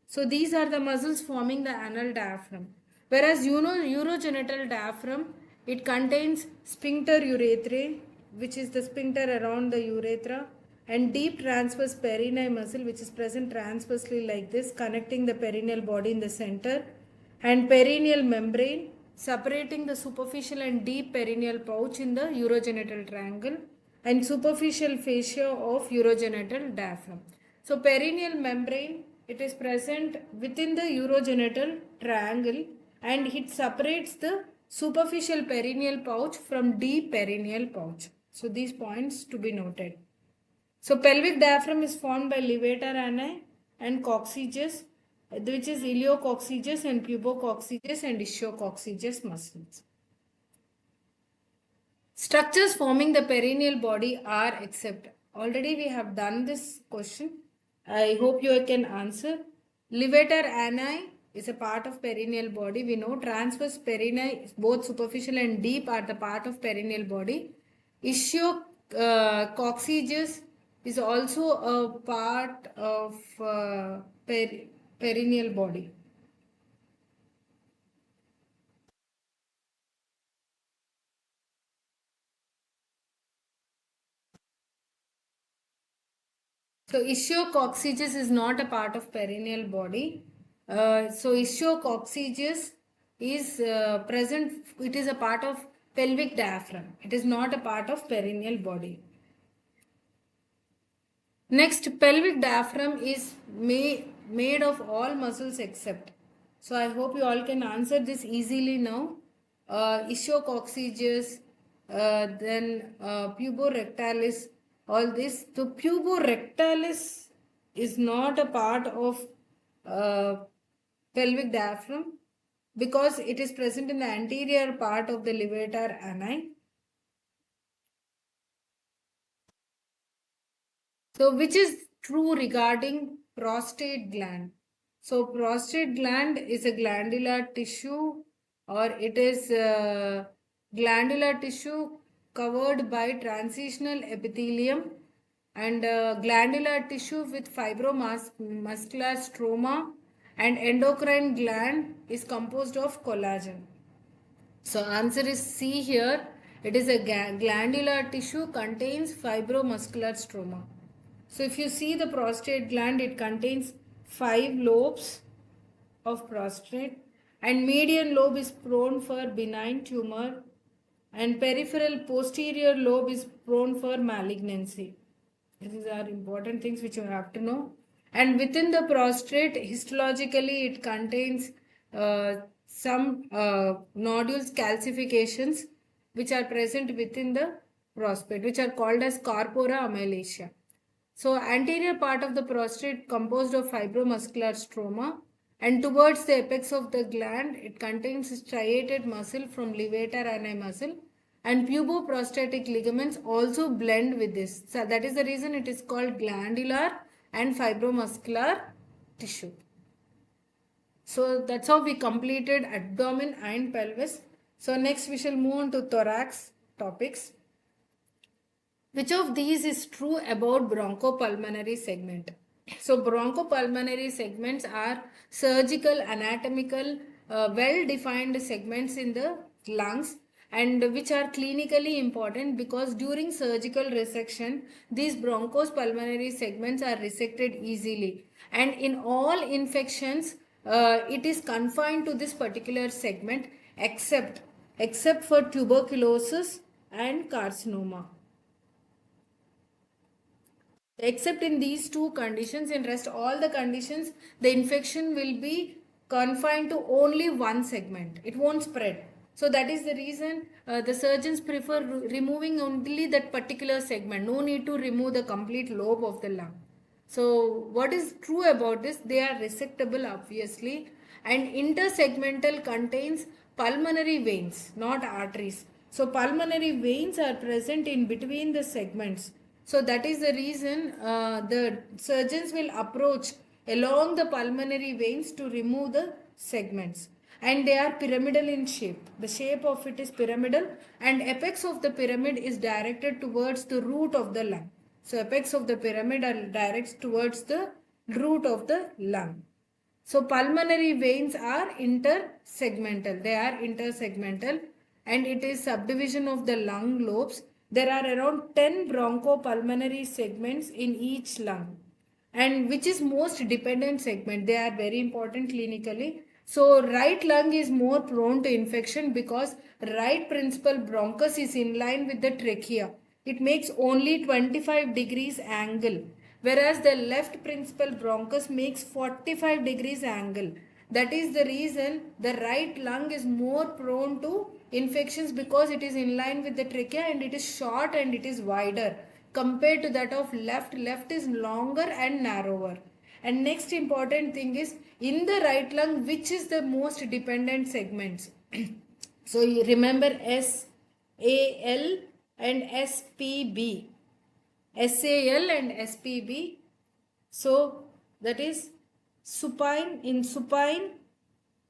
So these are the muscles forming the anal diaphragm. Whereas urogenital diaphragm, it contains sphincter urethrae, which is the sphincter around the urethra, and deep transverse perineal muscle, which is present transversely like this, connecting the perineal body in the center, and perineal membrane, separating the superficial and deep perineal pouch in the urogenital triangle, and superficial fascia of urogenital diaphragm. So perineal membrane, it is present within the urogenital triangle and it separates the superficial perineal pouch from deep perineal pouch. So these points to be noted. So pelvic diaphragm is formed by levator ani and coccygeus, which is iliococcygeus and pubococcygeus and ischio-coccygeus muscles. Structures forming the perineal body are except. Already we have done this question. I hope you can answer. Levator ani is a part of perineal body. We know transverse perineal, both superficial and deep, are the part of perineal body. Ischio coccygeus is also a part of perineal body. So ischio-coccygeus is not a part of perineal body. So ischio-coccygeus is present, it is a part of pelvic diaphragm. It is not a part of perineal body. Next, pelvic diaphragm is made of all muscles except. So I hope you all can answer this easily now. Ischio-coccygeus, then puborectalis, all this. So puborectalis is not a part of uh, pelvic diaphragm because it is present in the anterior part of the levator ani. So, which is true regarding prostate gland? So, prostate gland is a glandular tissue or it is glandular tissue covered by transitional epithelium and glandular tissue with fibromuscular stroma and endocrine gland is composed of collagen. So answer is C here. It is a glandular tissue contains fibromuscular stroma. So if you see the prostate gland, it contains 5 lobes of prostate and median lobe is prone for benign tumor and peripheral posterior lobe is prone for malignancy. These are important things which you have to know. And within the prostate, histologically, it contains some nodules, calcifications, which are present within the prostate, which are called as corpora amylaceae. So, anterior part of the prostate composed of fibromuscular stroma, and towards the apex of the gland, it contains striated muscle from levator ani muscle, and puboprostatic ligaments also blend with this. So, that is the reason it is called glandular and fibromuscular tissue. So, that's how we completed abdomen and pelvis. So, next we shall move on to thorax topics. Which of these is true about bronchopulmonary segment? So bronchopulmonary segments are surgical, anatomical, well-defined segments in the lungs and which are clinically important because during surgical resection these bronchopulmonary segments are resected easily, and in all infections it is confined to this particular segment except for tuberculosis and carcinoma. Except in these two conditions, in rest all the conditions the infection will be confined to only one segment, it won't spread. So that is the reason the surgeons prefer removing only that particular segment, no need to remove the complete lobe of the lung. So what is true about this, they are resectable obviously, and intersegmental contains pulmonary veins, not arteries. So pulmonary veins are present in between the segments. So that is the reason the surgeons will approach along the pulmonary veins to remove the segments. And they are pyramidal in shape. The shape of it is pyramidal, and apex of the pyramid is directed towards the root of the lung. So apex of the pyramid are directs towards the root of the lung. So pulmonary veins are intersegmental. They are intersegmental, and it is subdivision of the lung lobes. There are around 10 bronchopulmonary segments in each lung. And which is most dependent segment? They are very important clinically. So right lung is more prone to infection because right principal bronchus is in line with the trachea. It makes only 25 degrees angle, whereas the left principal bronchus makes 45 degrees angle. That is the reason the right lung is more prone to infections because it is in line with the trachea and it is short and it is wider compared to that of left. Left is longer and narrower. And next important thing is in the right lung, which is the most dependent segments. So you remember SAL and SPB. SAL and SPB. So that is supine, in supine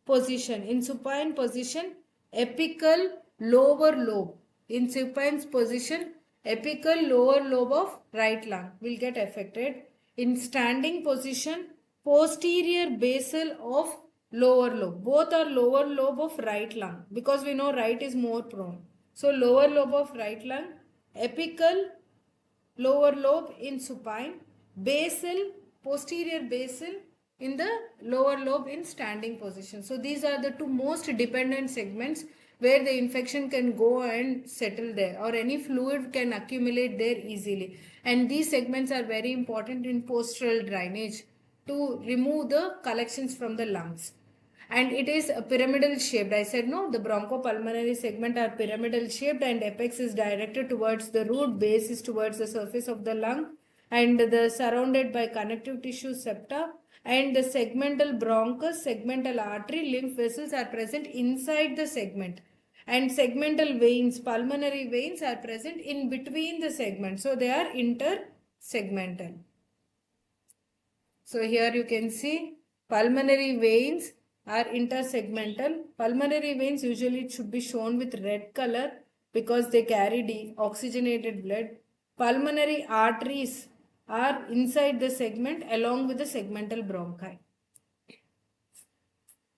position. In supine position, apical lower lobe. In supine position, apical lower lobe of right lung will get affected. In standing position, posterior basal of lower lobe. Both are lower lobe of right lung because we know right is more prone. So lower lobe of right lung, apical lower lobe in supine, basal, posterior basal in the lower lobe in standing position. So these are the two most dependent segments where the infection can go and settle there, or any fluid can accumulate there easily. And these segments are very important in postural drainage to remove the collections from the lungs. And it is pyramidal shaped. I said no, the bronchopulmonary segment are pyramidal shaped, and apex is directed towards the root, base is towards the surface of the lung, and the surrounded by connective tissue septa, and the segmental bronchus, segmental artery, lymph vessels are present inside the segment, and segmental veins, pulmonary veins are present in between the segments. So they are intersegmental. So here you can see pulmonary veins are intersegmental. Pulmonary veins usually should be shown with red color because they carry deoxygenated blood. Pulmonary arteries are inside the segment along with the segmental bronchi.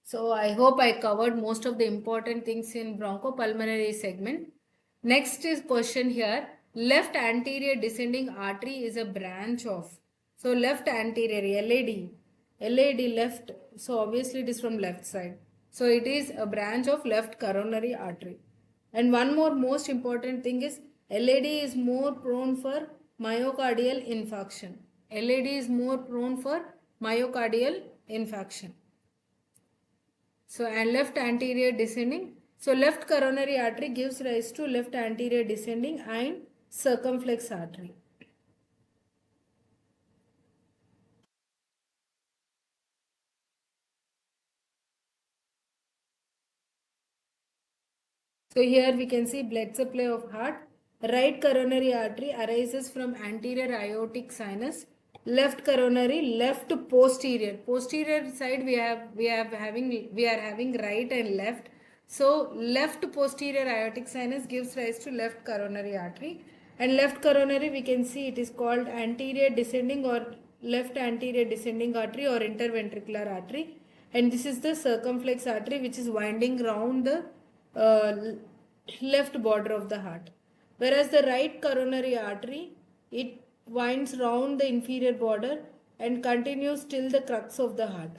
So I hope I covered most of the important things in bronchopulmonary segment. Next is question here. Left anterior descending artery is a branch of. So left anterior, LAD. LAD left. So obviously it is from left side. So it is a branch of left coronary artery. And one more most important thing is LAD is more prone for myocardial infarction. LAD is more prone for myocardial infarction. So and left anterior descending. So left coronary artery gives rise to left anterior descending and circumflex artery. So here we can see blood supply of heart. Right coronary artery arises from anterior aortic sinus. Left coronary, left posterior. Posterior side we are having right and left. So left posterior aortic sinus gives rise to left coronary artery. And left coronary we can see it is called anterior descending or left anterior descending artery or interventricular artery. And this is the circumflex artery which is winding round the left border of the heart. Whereas the right coronary artery, it winds round the inferior border and continues till the crux of the heart.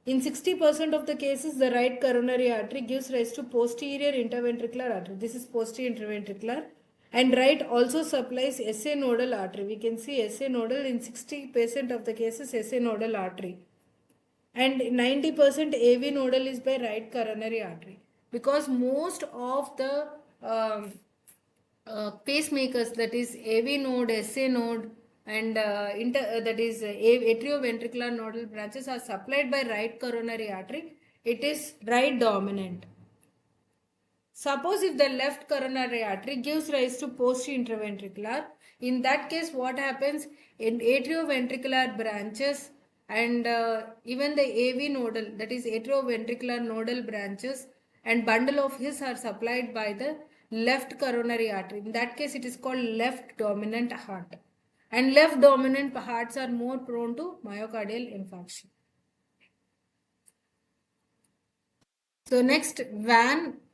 In 60% of the cases, the right coronary artery gives rise to posterior interventricular artery. This is posterior interventricular. And right also supplies SA nodal artery. We can see SA nodal in 60% of the cases, SA nodal artery. And 90% AV nodal is by right coronary artery, because most of the pacemakers, that is AV node, SA node, and that is atrioventricular nodal branches, are supplied by right coronary artery. It is right dominant. Suppose if the left coronary artery gives rise to posterior interventricular, in that case what happens? In atrioventricular branches and even the AV nodal, that is atrioventricular nodal branches, and bundle of his are supplied by the left coronary artery. In that case it is called left dominant heart. And left dominant hearts are more prone to myocardial infarction. So next,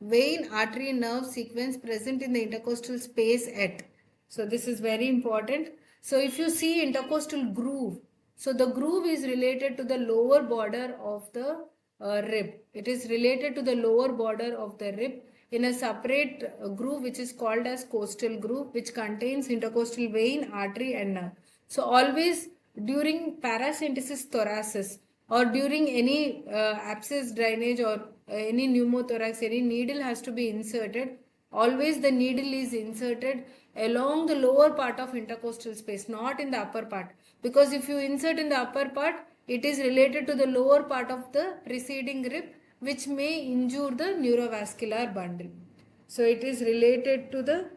vein artery nerve sequence present in the intercostal space at. So this is very important. So if you see intercostal groove, so the groove is related to the lower border of the rib. It is related to the lower border of the rib in a separate groove which is called as costal groove, which contains intercostal vein, artery and nerve. So always during paracentesis thoracis or during any abscess drainage or any pneumothorax, any needle has to be inserted. Always the needle is inserted along the lower part of intercostal space, not in the upper part. Because if you insert in the upper part, it is related to the lower part of the preceding rib, which may injure the neurovascular bundle. So it is related to the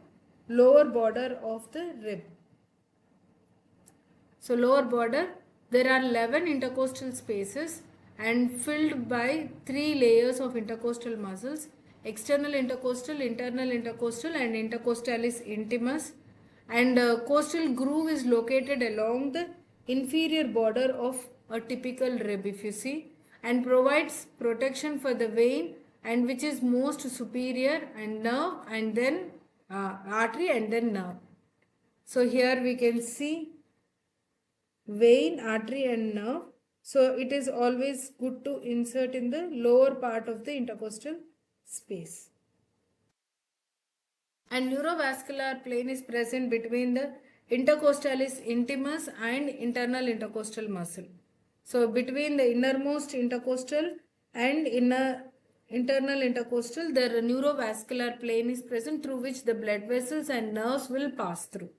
lower border of the rib. So lower border, there are 11 intercostal spaces and filled by 3 layers of intercostal muscles: external intercostal, internal intercostal and intercostalis intimus. And costal groove is located along the inferior border of a typical rib, if you see, and provides protection for the vein, and which is most superior, and nerve, and then artery and then nerve. So here we can see vein, artery and nerve. So it is always good to insert in the lower part of the intercostal space. And neurovascular plane is present between the intercostalis intimus and internal intercostal muscle. So between the innermost intercostal and internal intercostal, the neurovascular plane is present through which the blood vessels and nerves will pass through.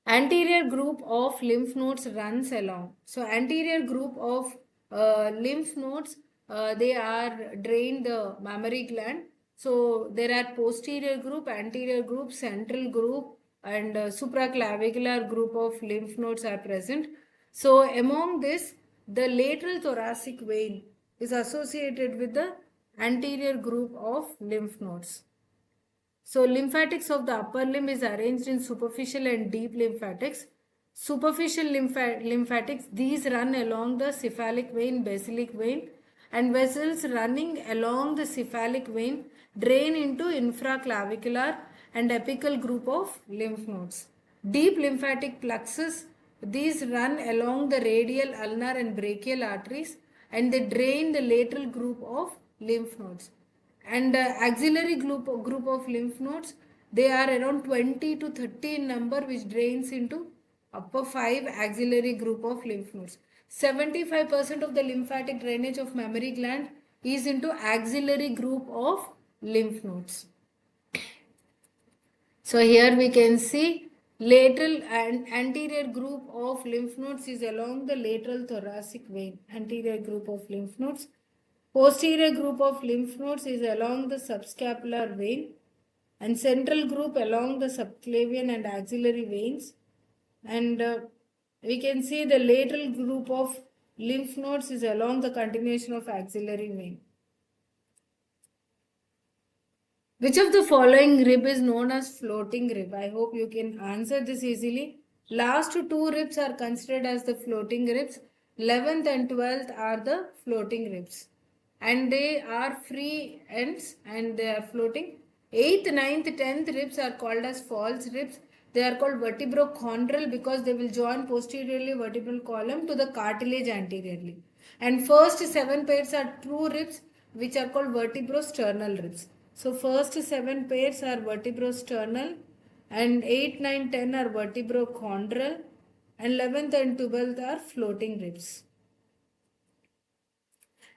Anterior group of lymph nodes runs along. So anterior group of lymph nodes, they are drain the mammary gland. So there are posterior group, anterior group, central group and supraclavicular group of lymph nodes are present. So among this, the lateral thoracic vein is associated with the anterior group of lymph nodes. So lymphatics of the upper limb is arranged in superficial and deep lymphatics. Superficial lymphatics, these run along the cephalic vein, basilic vein, and vessels running along the cephalic vein drain into infraclavicular and apical group of lymph nodes. Deep lymphatic fluxes, these run along the radial, ulnar and brachial arteries, and they drain the lateral group of lymph nodes. And axillary group of lymph nodes, they are around 20 to 30 in number, which drains into upper 5 axillary group of lymph nodes. 75% of the lymphatic drainage of mammary gland is into axillary group of lymph nodes. So here we can see lateral and anterior group of lymph nodes is along the lateral thoracic vein, anterior group of lymph nodes. Posterior group of lymph nodes is along the subscapular vein, and central group along the subclavian and axillary veins. And we can see the lateral group of lymph nodes is along the continuation of axillary vein. Which of the following rib is known as floating rib? I hope you can answer this easily. Last two ribs are considered as the floating ribs. 11th and 12th are the floating ribs. and they are free ends and they are floating. 8th, ninth, 10th ribs are called as false ribs. They are called vertebrochondral because they will join posteriorly vertebral column to the cartilage anteriorly. And first 7 pairs are true ribs which are called vertebrosternal ribs. So first 7 pairs are vertebrosternal and 8, 9, 10 are vertebrochondral and 11th and 12th are floating ribs.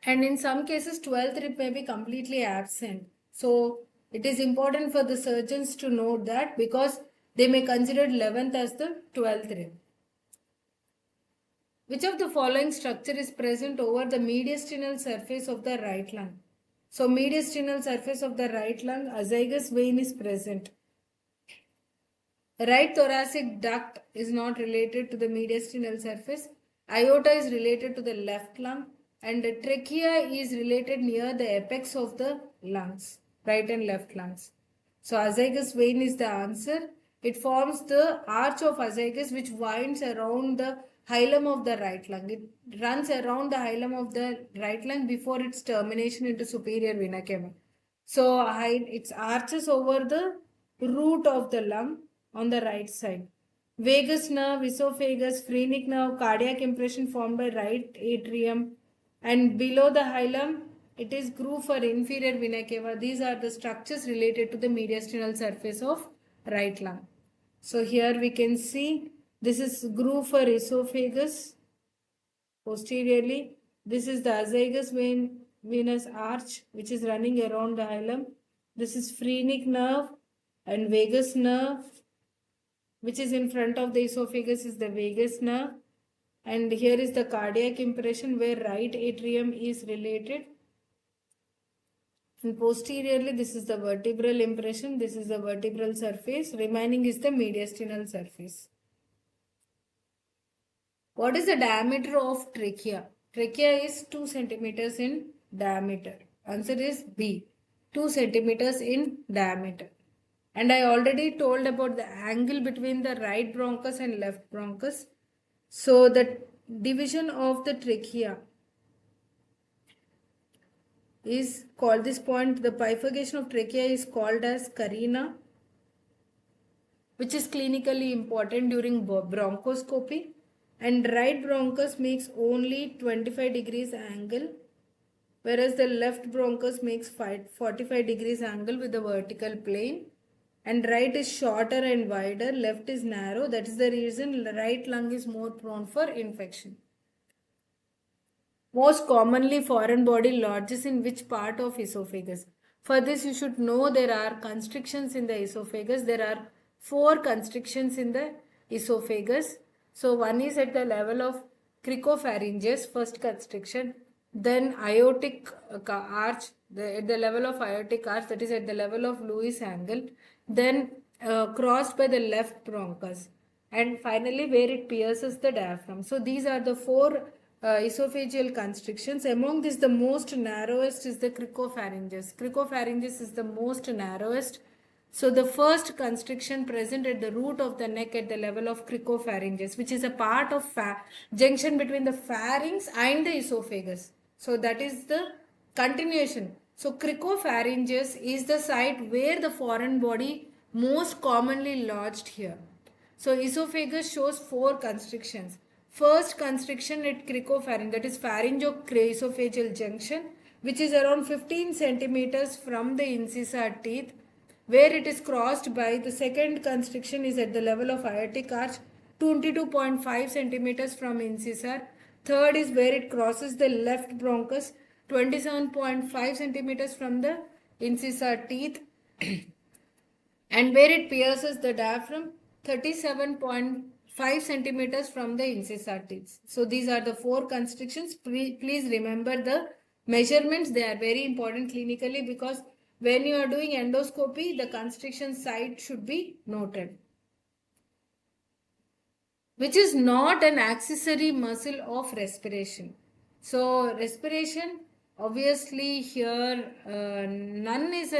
And in some cases 12th rib may be completely absent. So it is important for the surgeons to note that because they may consider 11th as the 12th rib. Which of the following structure is present over the mediastinal surface of the right lung? So mediastinal surface of the right lung, azygous vein is present. Right thoracic duct is not related to the mediastinal surface. Aorta is related to the left lung and the trachea is related near the apex of the lungs, right and left lungs. So azygous vein is the answer. It forms the arch of azygous which winds around the hilum of the right lung. It runs around the hilum of the right lung before its termination into superior vena cava. So it arches over the root of the lung on the right side. Vagus nerve, esophagus, phrenic nerve, cardiac impression formed by right atrium, and below the hilum it is groove for inferior vena cava. These are the structures related to the mediastinal surface of right lung. So here we can see this is groove for esophagus posteriorly. This is the azygous venous arch which is running around the hilum. This is phrenic nerve and vagus nerve which is in front of the esophagus is the vagus nerve, and here is the cardiac impression where right atrium is related, and posteriorly this is the vertebral impression, this is the vertebral surface, remaining is the mediastinal surface. What is the diameter of trachea? Trachea is 2 centimeters in diameter. Answer is B, 2 centimeters in diameter. And I already told about the angle between the right bronchus and left bronchus. So the division of the trachea is called, this point, the bifurcation of trachea is called as carina, which is clinically important during bronchoscopy. And right bronchus makes only 25 degrees angle, whereas the left bronchus makes 45 degrees angle with the vertical plane. And right is shorter and wider, left is narrow. That is the reason right lung is more prone for infection. Most commonly foreign body lodges in which part of esophagus? For this you should know there are constrictions in the esophagus. There are 4 constrictions in the esophagus. So one is at the level of cricopharyngeus, first constriction. Then aortic arch, at the level of aortic arch, that is at the level of Lewis angle. Then crossed by the left bronchus. And finally where it pierces the diaphragm. So these are the 4 esophageal constrictions. Among these, the most narrowest is the cricopharyngeus. Cricopharyngeus is the most narrowest. So the first constriction present at the root of the neck at the level of cricopharyngeus, which is a part of junction between the pharynx and the esophagus. So that is the continuation. So cricopharyngeus is the site where the foreign body most commonly lodged here. So esophagus shows 4 constrictions. First constriction at cricopharynx, that is pharyngo-esophageal junction, which is around 15 centimeters from the incisor teeth, where it is crossed by the second constriction is at the level of aortic arch, 22.5 centimeters from incisor. Third is where it crosses the left bronchus, 27.5 centimeters from the incisor teeth. And where it pierces the diaphragm, 37.5 centimeters from the incisor teeth. So these are the 4 constrictions. Please remember the measurements. They are very important clinically because when you are doing endoscopy, the constriction site should be noted. Which is not an accessory muscle of respiration. So respiration, obviously here none is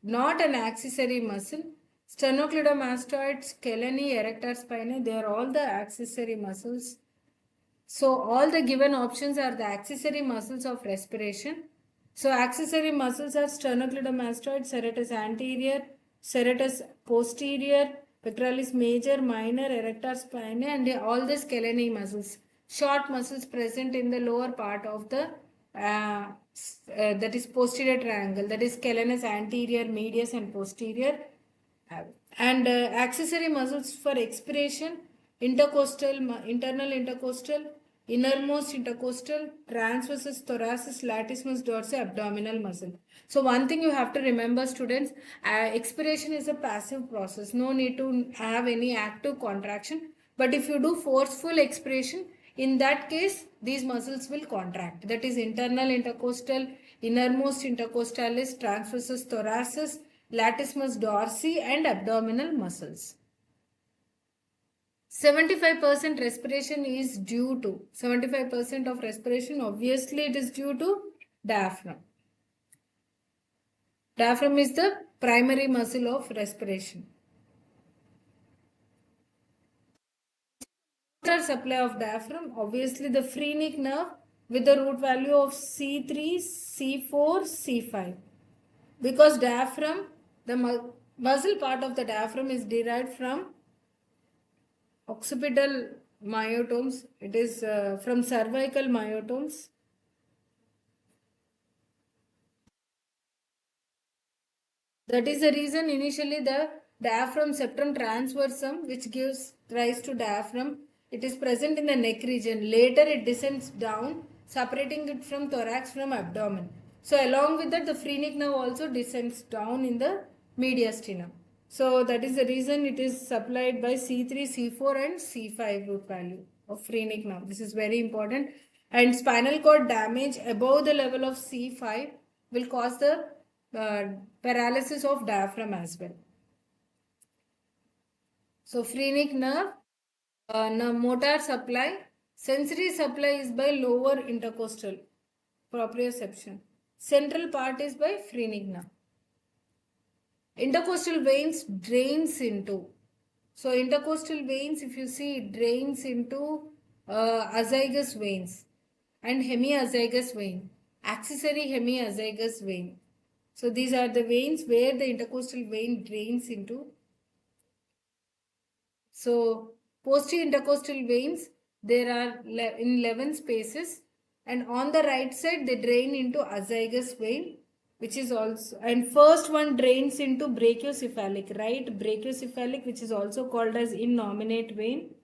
not an accessory muscle. Sternocleidomastoid, scalene, erector spinae, they are all the accessory muscles. So all the given options are the accessory muscles of respiration. So accessory muscles are sternocleidomastoid, serratus anterior, serratus posterior, pectoralis major, minor, erector spinae, and all the scalene muscles. Short muscles present in the lower part of the that is posterior triangle, that is scalenus anterior, medius, and posterior. And accessory muscles for expiration: intercostal, internal intercostal, innermost intercostal, transversus thoracis, latissimus dorsi, abdominal muscle. So one thing you have to remember, students, expiration is a passive process. No need to have any active contraction. But if you do forceful expiration, in that case, these muscles will contract. That is internal intercostal, innermost intercostalis, transversus thoracis, latissimus dorsi, and abdominal muscles. 75% respiration is due to 75% of respiration, obviously it is due to diaphragm. Diaphragm is the primary muscle of respiration. Water supply of diaphragm, obviously the phrenic nerve with the root value of C3, C4, C5. Because diaphragm, the muscle part of the diaphragm is derived from occipital myotomes. It is from cervical myotomes. That is the reason initially the diaphragm septum transversum, which gives rise to diaphragm, it is present in the neck region. Later it descends down, separating it from thorax from abdomen. So along with that, the phrenic nerve also descends down in the mediastinum. So that is the reason it is supplied by C3, C4 and C5 root value of phrenic nerve. This is very important. And spinal cord damage above the level of C5 will cause the uh, paralysis of diaphragm as well. So phrenic nerve, motor supply, sensory supply is by lower intercostal proprioception. Central part is by phrenic nerve. Intercostal veins drains into. So intercostal veins, if you see, it drains into azygous veins and hemiazygous vein, accessory hemiazygous vein. So these are the veins where the intercostal vein drains into. So posterior intercostal veins, there are in 11 spaces, and on the right side they drain into azygous vein, which is also, and first one drains into brachiocephalic, right brachiocephalic, which is also called as innominate vein.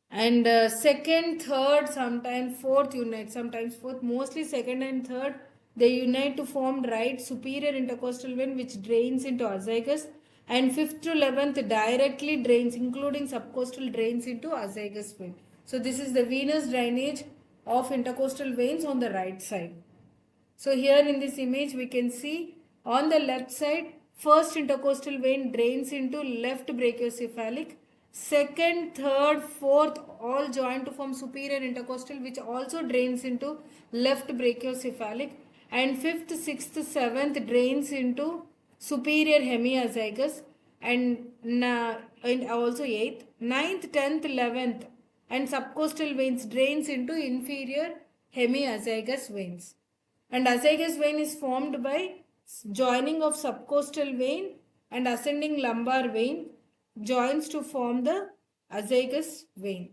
And second, third, sometimes fourth unite, sometimes fourth, mostly second and third, they unite to form right superior intercostal vein, which drains into azygous, and fifth to 11th directly drains, including subcostal, drains into azygous vein. So this is the venous drainage of intercostal veins on the right side. So here in this image we can see on the left side, first intercostal vein drains into left brachiocephalic, second, third, fourth all join to form superior intercostal, which also drains into left brachiocephalic, and fifth, sixth, seventh drains into superior hemiazygous, and also eighth, ninth, 10th, 11th and subcostal veins drains into inferior hemiazygous veins. And azygous vein is formed by joining of subcostal vein and ascending lumbar vein joins to form the azygous vein.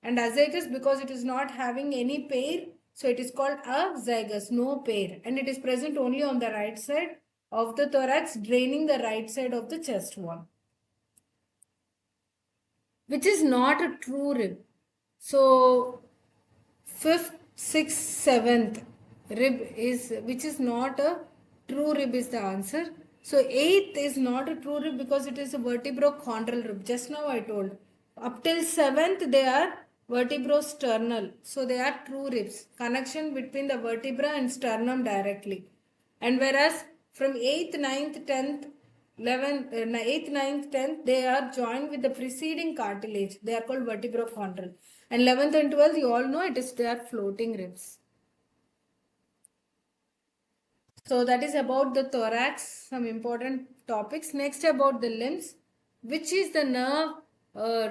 And azygous, because it is not having any pair, so it is called azygous, no pair, and it is present only on the right side of the thorax, draining the right side of the chest wall, which is not a true rib. So fifth, sixth, seventh rib is, which is not a true rib, is the answer. So eighth is not a true rib because it is a vertebrochondral rib. Just now I told. Up till seventh they are vertebrosternal. So they are true ribs. Connection between the vertebra and sternum directly. And whereas from 8th, ninth, 10th, 11th, 8th, 9th, 10th, they are joined with the preceding cartilage. They are called vertebrochondral. And 11th and 12th, you all know it is, they are floating ribs. So that is about the thorax, some important topics. Next about the limbs. Which is the nerve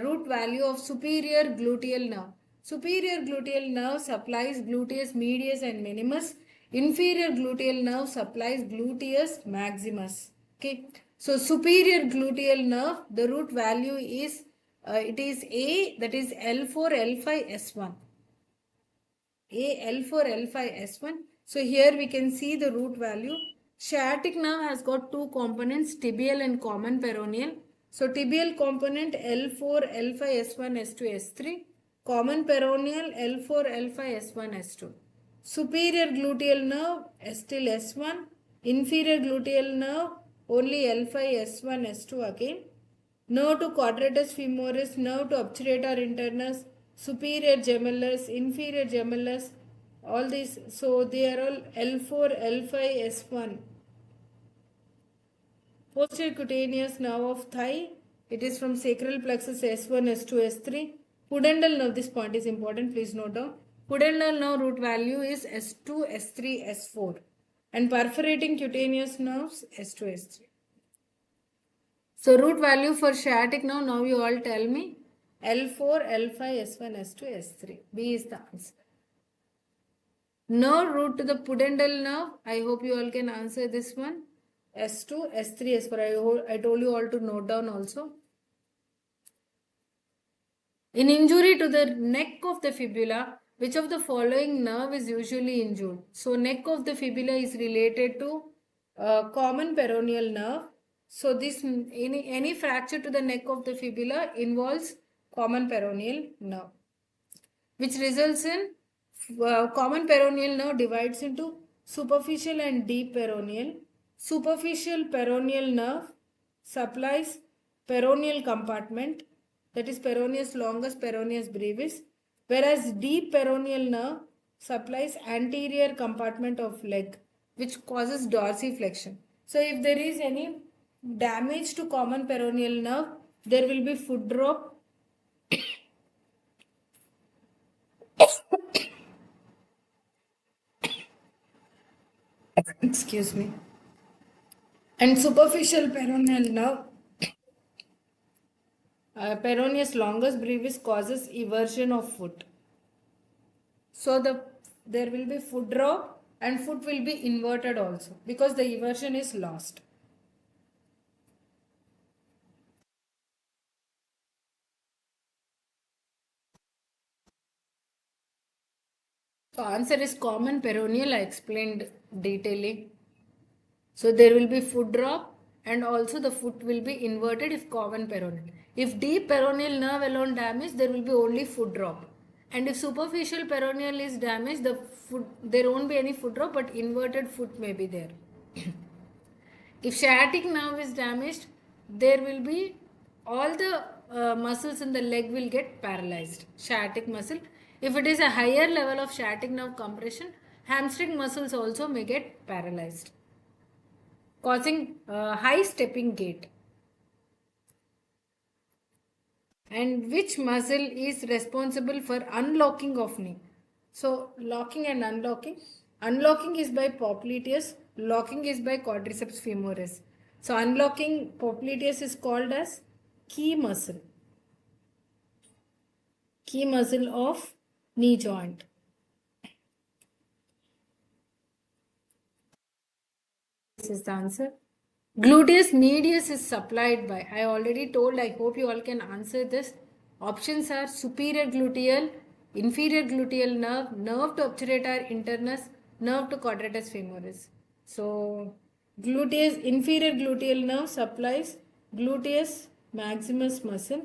root value of superior gluteal nerve. Superior gluteal nerve supplies gluteus medius and minimus. Inferior gluteal nerve supplies gluteus maximus. Okay. So superior gluteal nerve, the root value is it is A, that is L4 L5 S1. L4 L5 S1. So here we can see the root value. Sciatic nerve has got two components, tibial and common peroneal. So tibial component L4 L5 S1 S2 S3. Common peroneal L4 L5 S1 S2. Superior gluteal nerve still S1. Inferior gluteal nerve only L5 S1 S2 again. Nerve to quadratus femoris, nerve to obturator internus, superior gemellus, inferior gemellus, all these. So they are all L4, L5, S1. Posterior cutaneous nerve of thigh, it is from sacral plexus S1, S2, S3. Pudendal nerve, this point is important, please note down. Pudendal nerve root value is S2, S3, S4. And perforating cutaneous nerves S2, S3. So root value for sciatic nerve, now you all tell me. L4, L5, S1, S2, S3. B is the answer. Nerve root to the pudendal nerve, I hope you all can answer this one. S2, S3, S4. I told you all to note down also. In injury to the neck of the fibula, which of the following nerve is usually injured? So neck of the fibula is related to common peroneal nerve. So this any fracture to the neck of the fibula involves common peroneal nerve, which results in common peroneal nerve divides into superficial and deep peroneal. Superficial peroneal nerve supplies peroneal compartment, that is peroneus longus, peroneus brevis, whereas deep peroneal nerve supplies anterior compartment of leg, which causes dorsiflexion. So if there is any damage to common peroneal nerve, there will be foot drop, excuse me, and superficial peroneal nerve, peroneus longus brevis causes eversion of foot. So there will be foot drop and foot will be inverted also because the eversion is lost. So answer is common peroneal. I explained detailing. So there will be foot drop and also the foot will be inverted if common peroneal. If deep peroneal nerve alone damaged, there will be only foot drop. And if superficial peroneal is damaged, there won't be any foot drop, but inverted foot may be there. If sciatic nerve is damaged, there will be all the muscles in the leg will get paralyzed. Sciatic muscle. If it is a higher level of sciatic nerve compression, hamstring muscles also may get paralyzed, causing high stepping gait. And which muscle is responsible for unlocking of knee? So locking and unlocking. Unlocking is by popliteus, locking is by quadriceps femoris. So unlocking popliteus is called as key muscle. Key muscle of knee joint. This is the answer. Gluteus medius is supplied by, I already told, I hope you all can answer this. Options are superior gluteal, inferior gluteal nerve, nerve to obturator internus, nerve to quadratus femoris. So, inferior gluteal nerve supplies gluteus maximus muscle.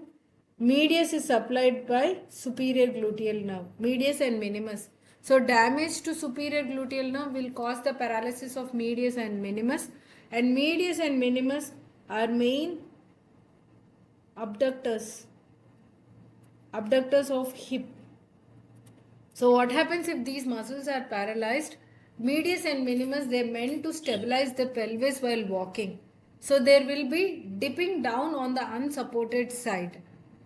Medius is supplied by superior gluteal nerve, medius and minimus. So damage to superior gluteal nerve will cause the paralysis of medius and minimus, and medius and minimus are main abductors of hip. So what happens if these muscles are paralyzed? Medius and minimus, they meant to stabilize the pelvis while walking. So there will be dipping down on the unsupported side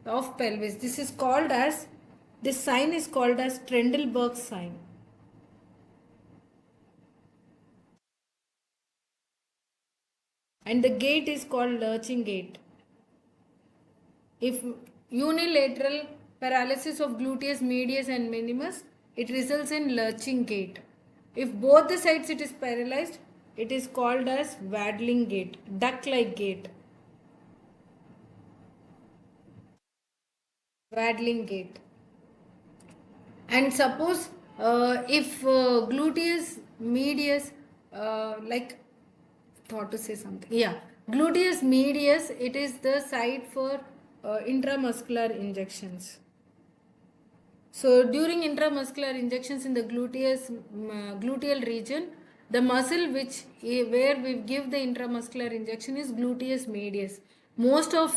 of pelvis. This sign is called as Trendelenburg sign. And the gait is called lurching gait. If unilateral paralysis of gluteus medius and minimus, it results in lurching gait. If both the sides it is paralyzed, it is called as waddling gait, duck like gait, waddling gait. And suppose if gluteus medius, like thought to say something. Yeah, gluteus medius, it is the site for intramuscular injections. So during intramuscular injections in the gluteal region, the muscle where we give the intramuscular injection is gluteus medius. Most of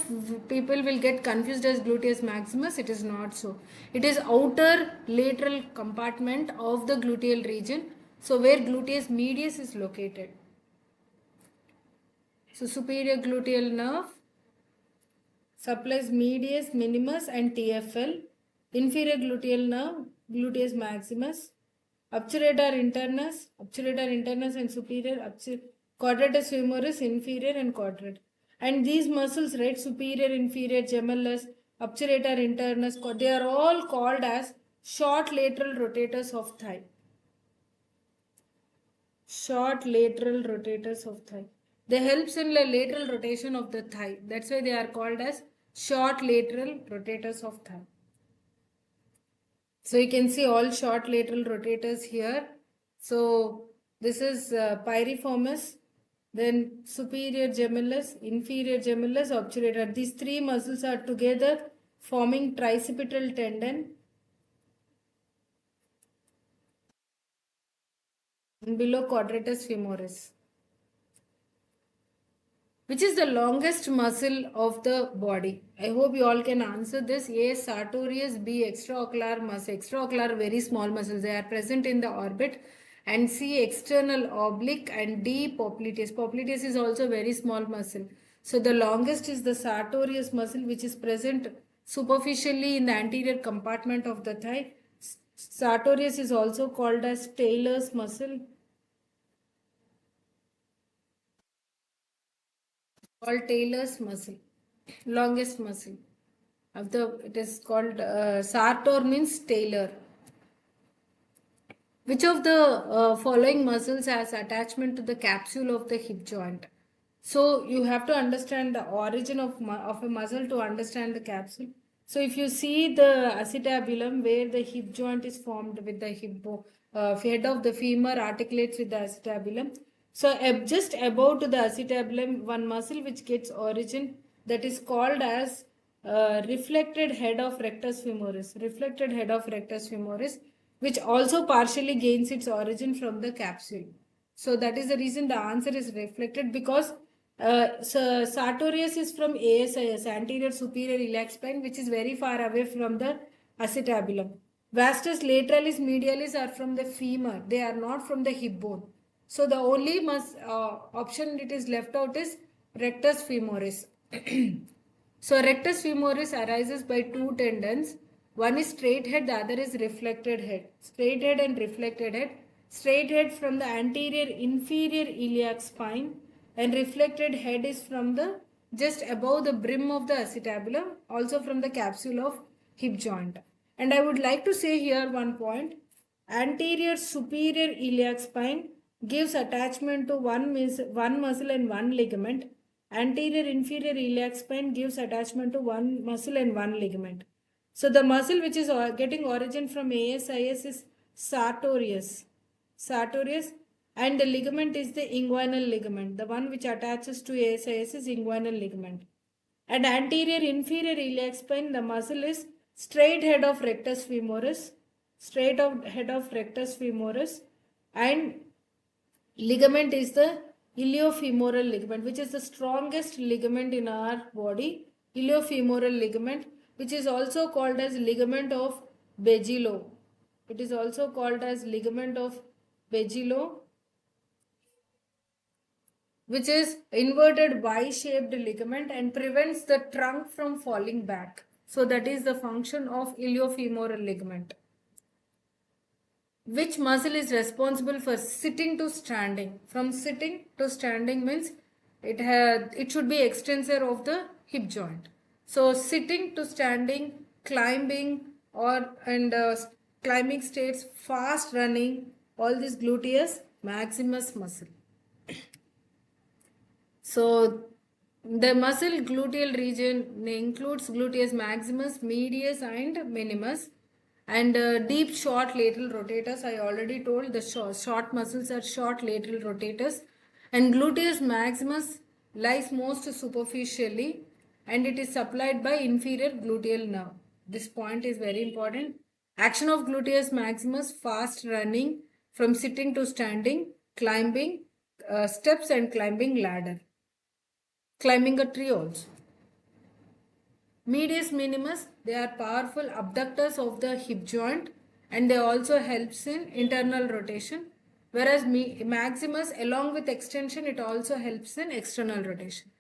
people will get confused as gluteus maximus. It is not so. It is outer lateral compartment of the gluteal region. So where gluteus medius is located. So superior gluteal nerve supplies medius, minimus and TFL. Inferior gluteal nerve, gluteus maximus. Obturator internus and superior. Quadratus femoris, inferior and quadrate. And these muscles, right, superior, inferior, gemellus, obturator internus, they are all called as short lateral rotators of thigh. Short lateral rotators of thigh. They helps in the lateral rotation of the thigh. That's why they are called as short lateral rotators of thigh. So you can see all short lateral rotators here. So this is piriformis, then superior gemellus, inferior gemellus, obturator. These three muscles are together forming tricipital tendon. And below quadratus femoris, which is the longest muscle of the body. I hope you all can answer this. A, sartorius, B, extraocular muscle. Extraocular, very small muscles. They are present in the orbit. And C, external oblique, and D, popliteus. Popliteus is also very small muscle. So the longest is the sartorius muscle, which is present superficially in the anterior compartment of the thigh. Sartorius is also called as Taylor's muscle. Called Taylor's muscle, longest muscle of the, it is called sartor means Taylor. Which of the following muscles has attachment to the capsule of the hip joint? So you have to understand the origin of a muscle to understand the capsule. So if you see the acetabulum where the hip joint is formed with the head of the femur articulates with the acetabulum. So just above to the acetabulum, one muscle which gets origin, that is called as reflected head of rectus femoris. Reflected head of rectus femoris, which also partially gains its origin from the capsule. So that is the reason the answer is reflected, because so sartorius is from ASIS, anterior superior iliac spine, which is very far away from the acetabulum. Vastus lateralis medialis are from the femur. They are not from the hip bone. So the only option it is left out is rectus femoris. So rectus femoris arises by two tendons. One is straight head, the other is reflected head. Straight head and reflected head. Straight head from the anterior inferior iliac spine, and reflected head is from the just above the brim of the acetabulum, also from the capsule of hip joint. And I would like to say here one point. Anterior superior iliac spine gives attachment to one muscle and one ligament. Anterior inferior iliac spine gives attachment to one muscle and one ligament. So the muscle which is getting origin from ASIS is sartorius. Sartorius, and the ligament is the inguinal ligament. The one which attaches to ASIS is inguinal ligament. And anterior inferior iliac spine, the muscle is straight head of rectus femoris. Straight head of rectus femoris, and ligament is the iliofemoral ligament, which is the strongest ligament in our body. Iliofemoral ligament, which is also called as ligament of Begilo. It is also called as ligament of Begilo, which is inverted Y-shaped ligament and prevents the trunk from falling back. So that is the function of iliofemoral ligament. Which muscle is responsible for sitting to standing? From sitting to standing means it should be extensor of the hip joint. So sitting to standing, climbing climbing states, fast running, all this gluteus maximus muscle. So the muscle gluteal region includes gluteus maximus, medius and minimus, and deep short lateral rotators. I already told the short muscles are short lateral rotators, and gluteus maximus lies most superficially and it is supplied by inferior gluteal nerve. This point is very important. Action of gluteus maximus: fast running from sitting to standing, climbing steps and climbing ladder, climbing a tree also. Medius minimus, they are powerful abductors of the hip joint and they also helps in internal rotation. Whereas maximus, along with extension, it also helps in external rotation.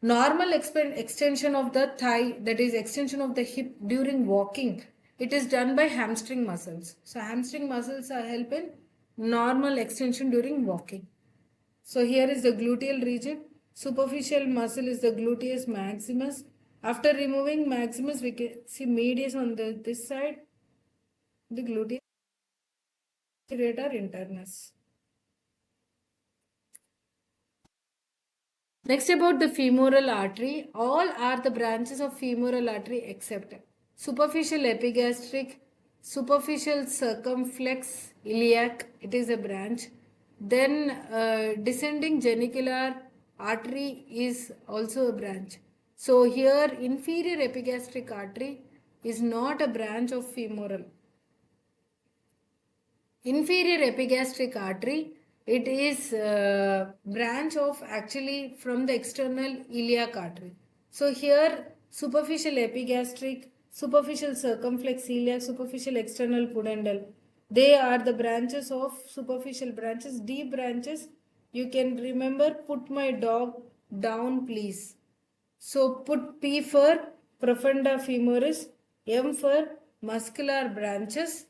Normal extension of the thigh, that is extension of the hip during walking, it is done by hamstring muscles. So hamstring muscles are helping normal extension during walking. So here is the gluteal region. Superficial muscle is the gluteus maximus. After removing maximus, we can see medius on this side, the gluteus serrator internus. Next, about the femoral artery. All are the branches of femoral artery except superficial epigastric, superficial circumflex iliac, it is a branch. Then descending genicular artery is also a branch. So here inferior epigastric artery is not a branch of femoral. Inferior epigastric artery, it is branch of actually from the external iliac artery. So here superficial epigastric, superficial circumflex iliac, superficial external pudendal, they are the branches of superficial branches. Deep branches, you can remember, put my dog down please. So put P for profunda femoris, M for muscular branches,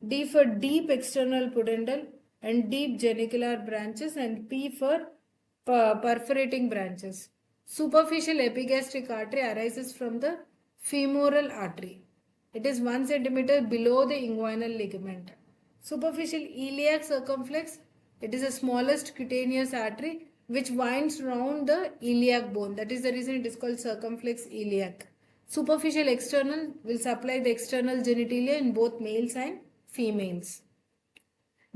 D for deep external pudendal and deep genicular branches, and P for perforating branches. Superficial epigastric artery arises from the femoral artery. It is 1 centimeter below the inguinal ligament. Superficial iliac circumflex, it is the smallest cutaneous artery which winds round the iliac bone. That is the reason it is called circumflex iliac. Superficial external will supply the external genitalia in both males and females.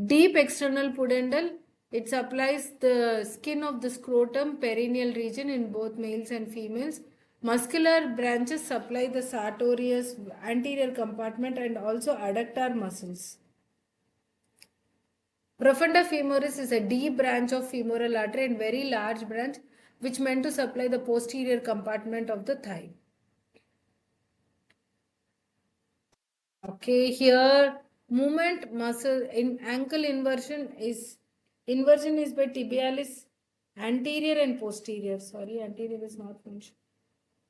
Deep external pudendal, it supplies the skin of the scrotum perineal region in both males and females. Muscular branches supply the sartorius anterior compartment and also adductor muscles. Profunda femoris is a deep branch of femoral artery and very large branch which meant to supply the posterior compartment of the thigh. Okay, here movement muscle in ankle inversion is by tibialis anterior and posterior. Sorry, anterior is not mentioned.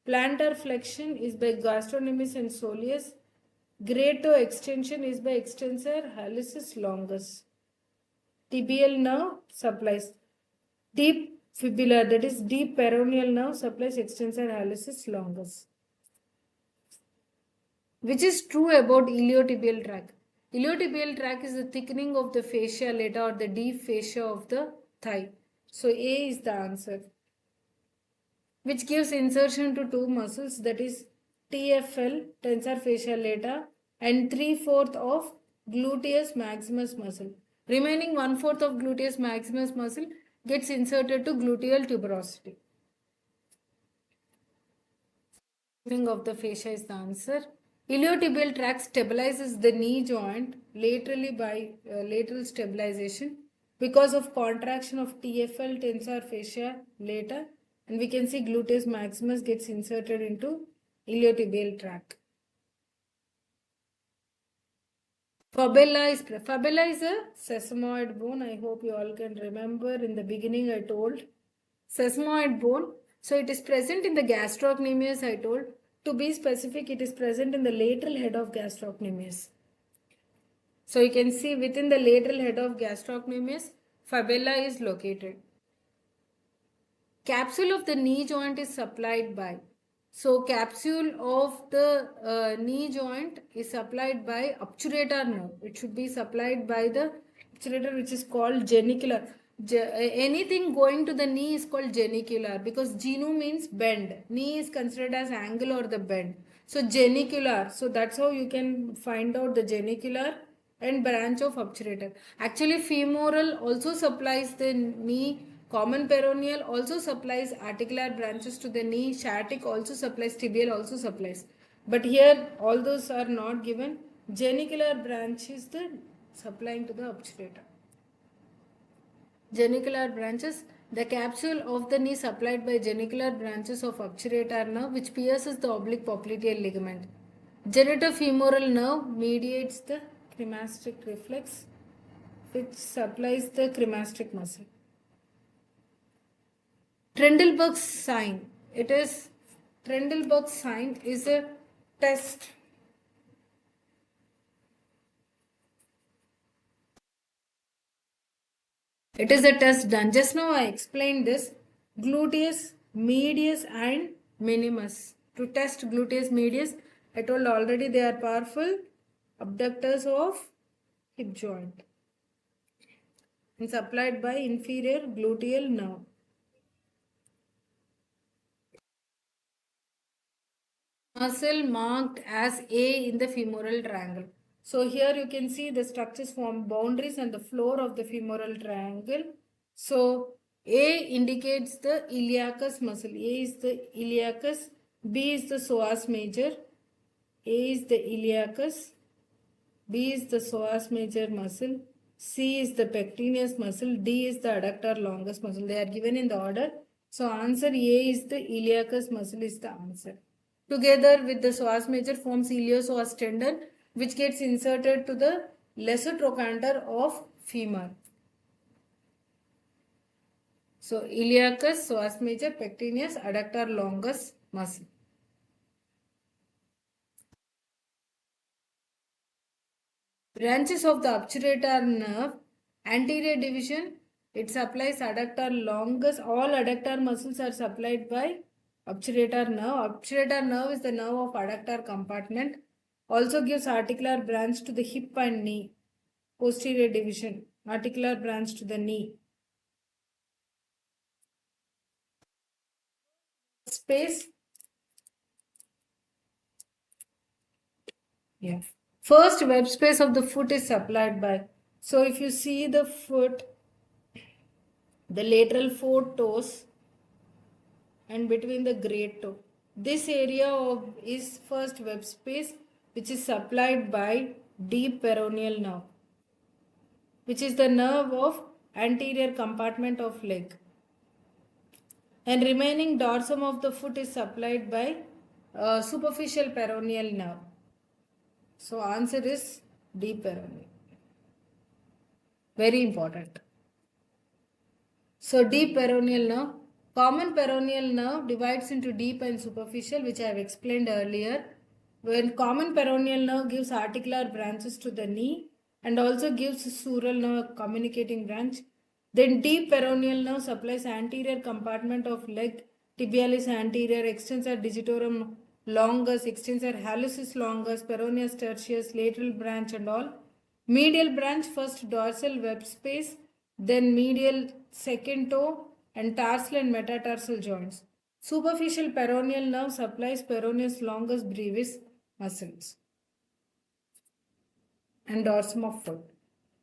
Plantar flexion is by gastrocnemius and soleus. Great toe extension is by extensor hallucis longus. Tibial nerve supplies deep fibular, that is deep peroneal nerve supplies extensor hallucis longus. Which is true about iliotibial tract. Iliotibial tract is the thickening of the fascia lata or the deep fascia of the thigh. So A is the answer. Which gives insertion to two muscles, that is TFL, tensor fascia lata, and 3/4 of gluteus maximus muscle. Remaining 1/4 of gluteus maximus muscle gets inserted to gluteal tuberosity. Of the fascia is the answer. Iliotibial tract stabilizes the knee joint laterally by lateral stabilization because of contraction of TFL, tensor fascia lata, and we can see gluteus maximus gets inserted into iliotibial tract. Fibula is a sesamoid bone. I hope you all can remember. In the beginning I told sesamoid bone. So it is present in the gastrocnemius, I told. To be specific, it is present in the lateral head of gastrocnemius. So you can see within the lateral head of gastrocnemius, fibula is located. Capsule of the knee joint is supplied by So capsule of the knee joint is supplied by obturator nerve. It should be supplied by the obturator, which is called genicular. Anything going to the knee is called genicular because genu means bend. Knee is considered as angle or the bend. So genicular. So that's how you can find out the genicular and branch of obturator. Actually, femoral also supplies the knee. Common peroneal also supplies articular branches to the knee. Sciatic also supplies. Tibial also supplies. But here, all those are not given. Genicular branch is the supplying to the obturator. Genicular branches. The capsule of the knee supplied by genicular branches of obturator nerve which pierces the oblique popliteal ligament. Genitofemoral nerve mediates the cremasteric reflex which supplies the cremasteric muscle. Trendelenburg's sign. Trendelenburg's sign is a test. It is a test done. Just now I explained this. Gluteus, medius and minimus. To test gluteus medius, I told already they are powerful abductors of hip joint and supplied by inferior gluteal nerve. Muscle marked as A in the femoral triangle. So here you can see the structures form boundaries and the floor of the femoral triangle. So A indicates the iliacus muscle. A is the iliacus. B is the psoas major. A is the iliacus. B is the psoas major muscle. C is the pectineus muscle. D is the adductor longus muscle. They are given in the order. So answer A is the iliacus muscle is the answer. Together with the psoas major forms iliopsoas tendon which gets inserted to the lesser trochanter of femur. So iliacus, psoas major, pectineus, adductor longus muscle. Branches of the obturator nerve, anterior division, it supplies adductor longus. All adductor muscles are supplied by obturator nerve. Obturator nerve is the nerve of adductor compartment. Also gives articular branch to the hip and knee. Posterior division, articular branch to the knee. Space. Yeah. First web space of the foot is supplied by. So if you see the foot, the lateral four toes and between the great toe. This area is first web space which is supplied by deep peroneal nerve, which is the nerve of anterior compartment of leg. And remaining dorsum of the foot is supplied by superficial peroneal nerve. So answer is deep peroneal. Very important. So deep peroneal nerve. Common peroneal nerve divides into deep and superficial, which I have explained earlier. When common peroneal nerve gives articular branches to the knee and also gives sural nerve communicating branch. Then deep peroneal nerve supplies anterior compartment of leg, tibialis anterior, extensor digitorum longus, extensor hallucis longus, peroneus tertius, lateral branch and all. Medial branch first dorsal web space, then medial second toe and tarsal and metatarsal joints. Superficial peroneal nerve supplies peroneus longus brevis muscles and dorsum of foot.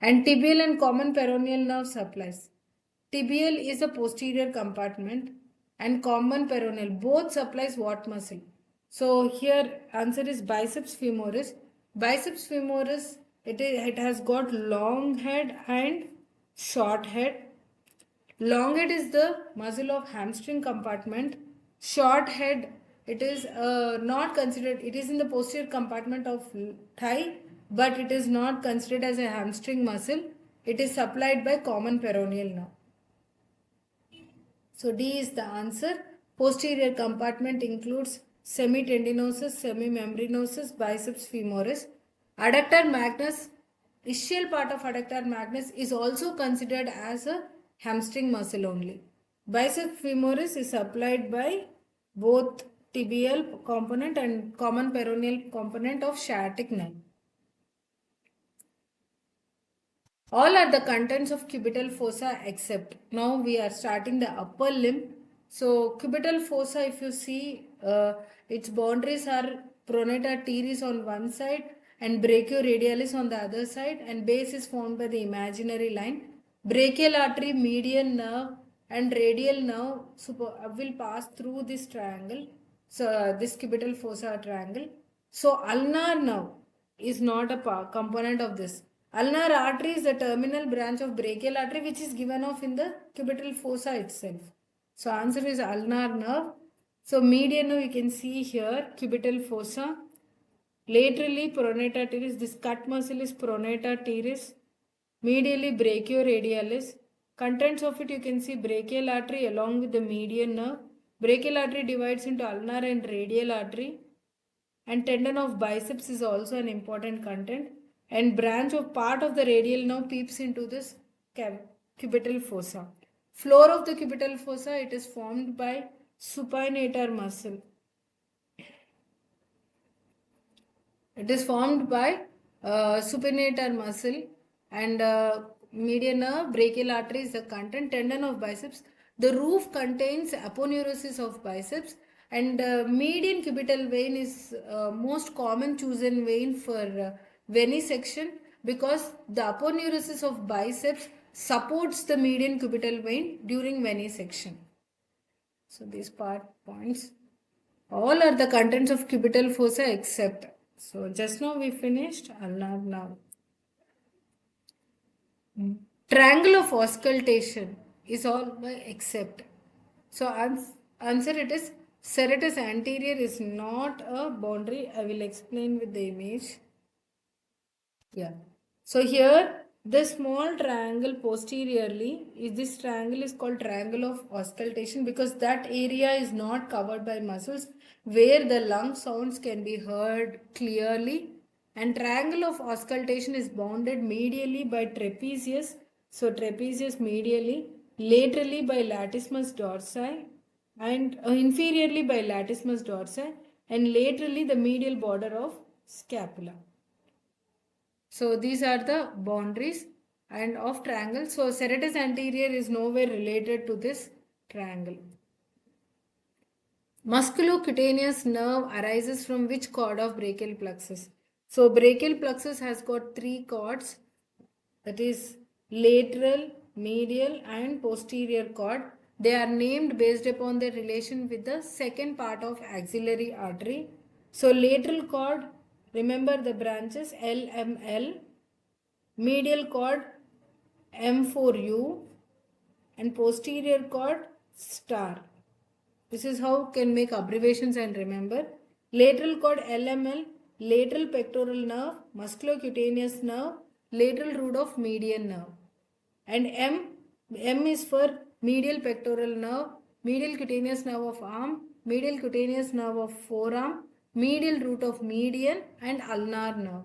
And tibial and common peroneal nerve supplies. Tibial is a posterior compartment and common peroneal. Both supplies what muscle? So here answer is biceps femoris. Biceps femoris, it has got long head and short head. Long head is the muscle of hamstring compartment. Short head, it is not considered, it is in the posterior compartment of thigh, but it is not considered as a hamstring muscle. It is supplied by common peroneal nerve. So D is the answer. Posterior compartment includes semitendinosus, semimembranosus, biceps femoris. Adductor magnus, ischial part of adductor magnus is also considered as a hamstring muscle only. Biceps femoris is supplied by both tibial component and common peroneal component of sciatic nerve. All are the contents of cubital fossa except. Now we are starting the upper limb. So cubital fossa, if you see, its boundaries are pronata teres on one side and brachioradialis on the other side, and base is formed by the imaginary line. Brachial artery, median nerve and radial nerve will pass through this triangle. So this cubital fossa triangle. So ulnar nerve is not a component of this. Ulnar artery is the terminal branch of brachial artery which is given off in the cubital fossa itself. So answer is ulnar nerve. So median nerve you can see here cubital fossa. Laterally pronata teres, this cut muscle is pronata teres. Medially brachioradialis. Contents of it you can see brachial artery along with the median nerve. Brachial artery divides into ulnar and radial artery. And tendon of biceps is also an important content, and branch of part of the radial nerve peeps into this cubital fossa. Floor of the cubital fossa, it is formed by supinator muscle. It is formed by supinator muscle, and median nerve, brachial artery is the content, tendon of biceps. The roof contains aponeurosis of biceps, and median cubital vein is most common chosen vein for venesection because the aponeurosis of biceps supports the median cubital vein during venesection. So these points all are the contents of cubital fossa except. So just now we finished ulnar nerve. Triangle of auscultation is all by except. So answer it is serratus anterior is not a boundary. I will explain with the image. Yeah. So here the small triangle posteriorly this triangle is called triangle of auscultation because that area is not covered by muscles where the lung sounds can be heard clearly, and triangle of auscultation is bounded medially by trapezius. So trapezius medially, laterally by latissimus dorsi, and inferiorly by latissimus dorsi, and laterally the medial border of scapula. So these are the boundaries and of triangle. So serratus anterior is nowhere related to this triangle. Musculocutaneous nerve arises from which cord of brachial plexus? So brachial plexus has got three cords, that is lateral, medial and posterior cord. They are named based upon their relation with the second part of axillary artery. So lateral cord, remember the branches LML, medial cord M4U and posterior cord star. This is how can make abbreviations and remember. Lateral cord LML, lateral pectoral nerve, musculocutaneous nerve, lateral root of median nerve. And M is for medial pectoral nerve, medial cutaneous nerve of arm, medial cutaneous nerve of forearm, medial root of median and ulnar nerve.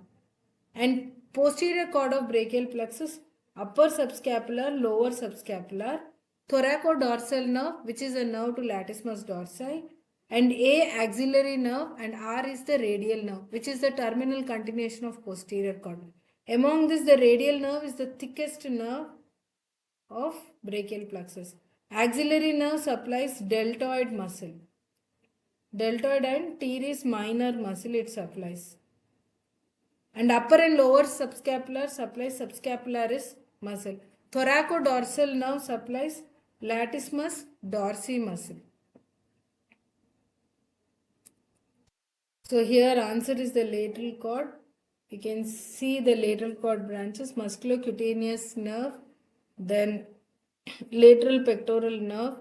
And posterior cord of brachial plexus, upper subscapular, lower subscapular, thoracodorsal nerve, which is a nerve to latissimus dorsi, and A axillary nerve, and R is the radial nerve, which is the terminal continuation of posterior cord. Among this, the radial nerve is the thickest nerve of brachial plexus. Axillary nerve supplies deltoid muscle. Deltoid and teres minor muscle it supplies. And upper and lower subscapular supplies subscapularis muscle. Thoracodorsal nerve supplies latissimus dorsi muscle. So here answer is the lateral cord. You can see the lateral cord branches, musculocutaneous nerve, then lateral pectoral nerve,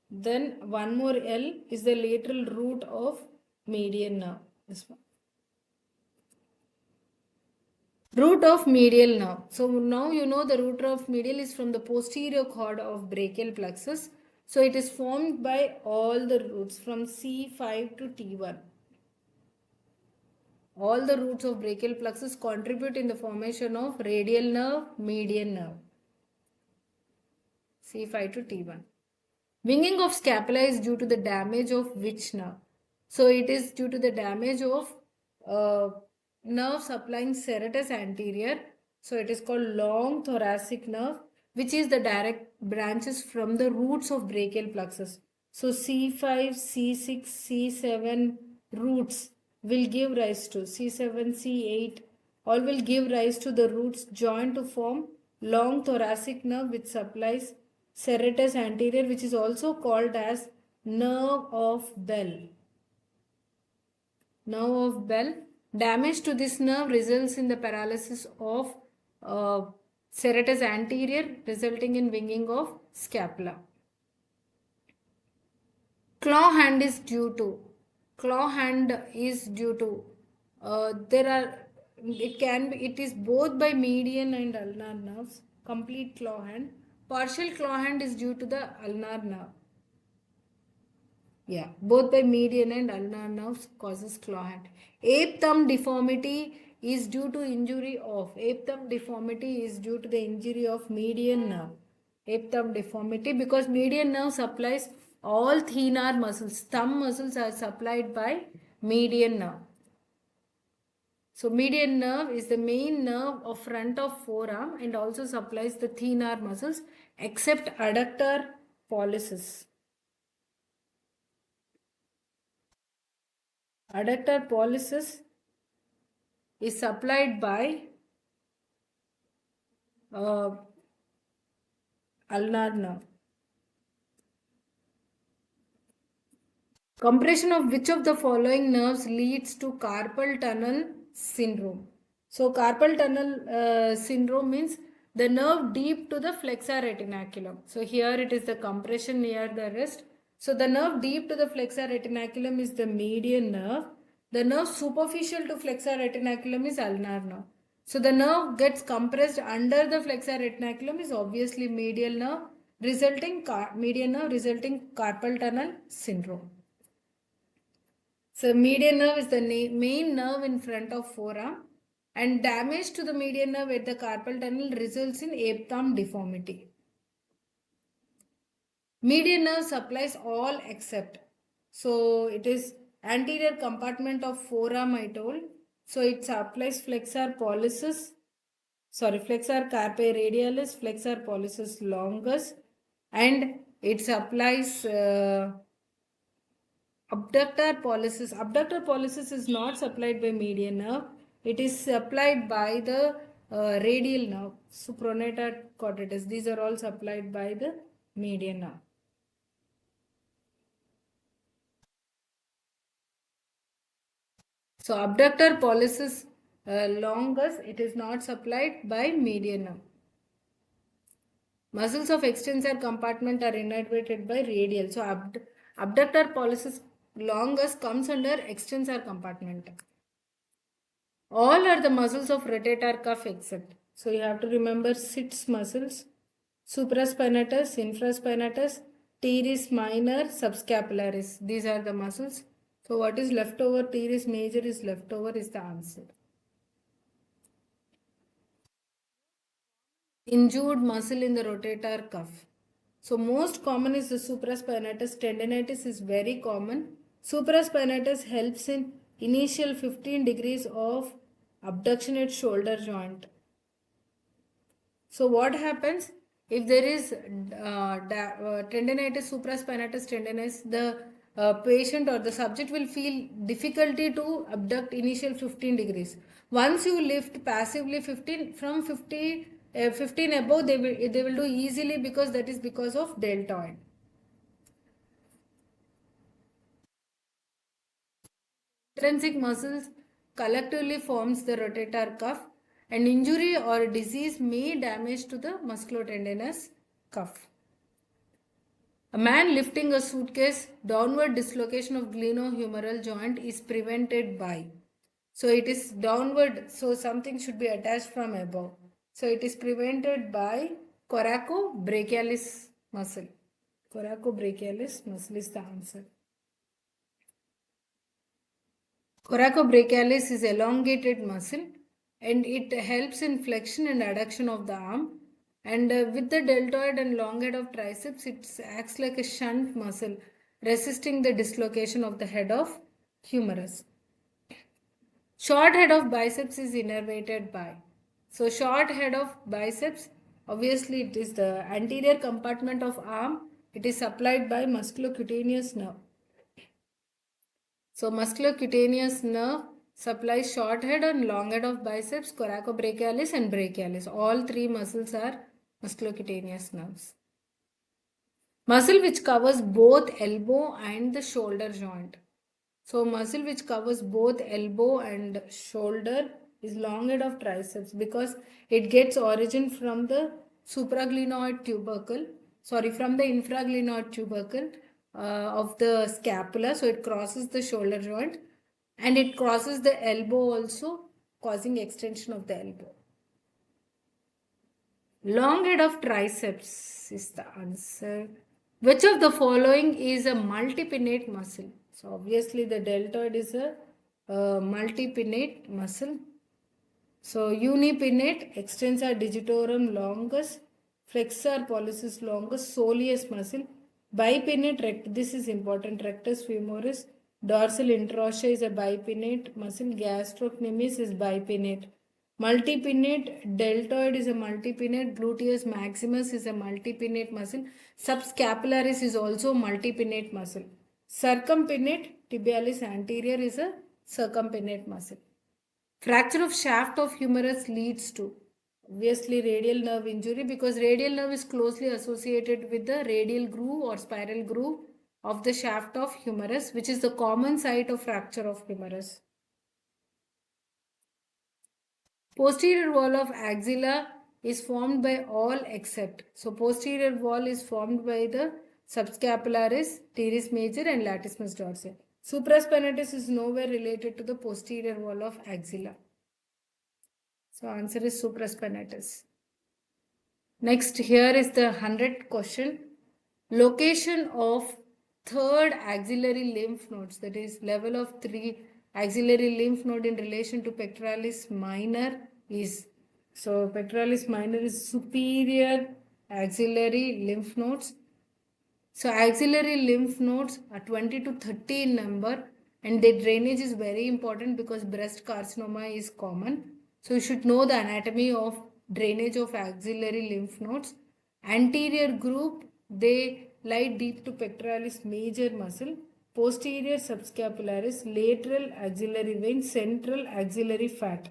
then one more L is the lateral root of median nerve. This one. Root of medial nerve. So now you know the root of medial is from the posterior cord of brachial plexus. So it is formed by all the roots from C5 to T1. All the roots of brachial plexus contribute in the formation of radial nerve, median nerve. C5 to T1. Winging of scapula is due to the damage of which nerve? So it is due to the damage of nerve supplying serratus anterior. So it is called long thoracic nerve, which is the direct branches from the roots of brachial plexus. So C5, C6, C7 roots will give rise to C7, C8, all will give rise to the roots joined to form long thoracic nerve, which supplies serratus anterior, which is also called as nerve of Bell. Nerve of Bell. Damage to this nerve results in the paralysis of uh, serratus anterior, resulting in winging of scapula. Claw hand is due to. Claw hand is due to. There are. It can be. It is both by median and ulnar nerves. Complete claw hand. Partial claw hand is due to the ulnar nerve. Yeah, both by median and ulnar nerves causes claw hand. Ape thumb deformity is due to injury of. Ape thumb deformity is due to the injury of median nerve. Ape thumb deformity, because median nerve supplies all thenar muscles. Thumb muscles are supplied by median nerve. So median nerve is the main nerve of front of forearm and also supplies the thenar muscles except adductor pollicis. Adductor pollicis is supplied by uh, ulnar nerve. Compression of which of the following nerves leads to carpal tunnel syndrome? So carpal tunnel syndrome means the nerve deep to the flexor retinaculum. So here it is the compression near the wrist. So the nerve deep to the flexor retinaculum is the median nerve. The nerve superficial to flexor retinaculum is ulnar nerve. So the nerve gets compressed under the flexor retinaculum is obviously medial nerve, median nerve resulting carpal tunnel syndrome. So median nerve is the main nerve in front of forearm, and damage to the median nerve at the carpal tunnel results in ape thumb deformity. Median nerve supplies all except. So it is anterior compartment of forearm I told. So it supplies flexor carpi radialis, flexor pollicis longus, and it supplies abductor pollicis. Abductor pollicis is not supplied by median nerve. It is supplied by the radial nerve, supraorbital cortices. These are all supplied by the median nerve. So abductor pollicis longus, it is not supplied by median nerve. Muscles of extensor compartment are innervated by radial. So abductor pollicis longus comes under extensor compartment. All are the muscles of rotator cuff except. So you have to remember 6 muscles: supraspinatus, infraspinatus, teres minor, subscapularis. These are the muscles. So what is left over? Teres major is left over is the answer. Injured muscle in the rotator cuff. So most common is the supraspinatus. Tendinitis is very common. Supraspinatus helps in initial 15 degrees of abduction at shoulder joint. So what happens if there is tendinitis, supraspinatus tendinitis, the patient or the subject will feel difficulty to abduct initial 15 degrees. Once you lift passively 15 from 15 above, they will do easily, because that is because of deltoid. Intrinsic muscles collectively forms the rotator cuff, and injury or disease may damage to the musculotendinous cuff. A man lifting a suitcase, downward dislocation of glenohumeral joint is prevented by. So it is downward, so something should be attached from above. So it is prevented by coracobrachialis muscle. Coracobrachialis muscle is the answer. Coracobrachialis is elongated muscle and it helps in flexion and adduction of the arm. And with the deltoid and long head of triceps, it acts like a shunt muscle, resisting the dislocation of the head of humerus. Short head of biceps is innervated by. So short head of biceps, obviously it is the anterior compartment of arm. It is supplied by musculocutaneous nerve. So musculocutaneous nerve supplies short head and long head of biceps, coracobrachialis and brachialis. All three muscles are musculocutaneous nerves. Muscle which covers both elbow and the shoulder joint. So muscle which covers both elbow and shoulder is long head of triceps because it gets origin from the supraglenoid tubercle, from the infraglenoid tubercle of the scapula. So it crosses the shoulder joint and it crosses the elbow also, causing extension of the elbow. Long head of triceps is the answer. Which of the following is a multipinnate muscle? So obviously the deltoid is a multipinnate muscle. So unipinnate, extensor digitorum longus, flexor pollicis longus, soleus muscle. Bipinnate, this is important, rectus femoris, dorsal interossea is a bipinnate muscle, gastrocnemius is bipinnate. Multipinnate, deltoid is a multipinnate, gluteus maximus is a multipinnate muscle, subscapularis is also multipinnate muscle. Circumpinnate, tibialis anterior is a circumpinnate muscle. Fracture of shaft of humerus leads to obviously radial nerve injury because radial nerve is closely associated with the radial groove or spiral groove of the shaft of humerus, which is the common site of fracture of humerus. Posterior wall of axilla is formed by all except. So posterior wall is formed by the subscapularis, teres major and latissimus dorsi. Supraspinatus is nowhere related to the posterior wall of axilla. So answer is supraspinatus. Next, here is the 100th question. Location of third axillary lymph nodes, that is level of 3 axillary lymph node in relation to pectoralis minor is. So pectoralis minor is superior axillary lymph nodes. So axillary lymph nodes are 20 to 30 in number and their drainage is very important because breast carcinoma is common. So you should know the anatomy of drainage of axillary lymph nodes. Anterior group, they lie deep to pectoralis major muscle. Posterior subscapularis, lateral axillary vein, central axillary fat.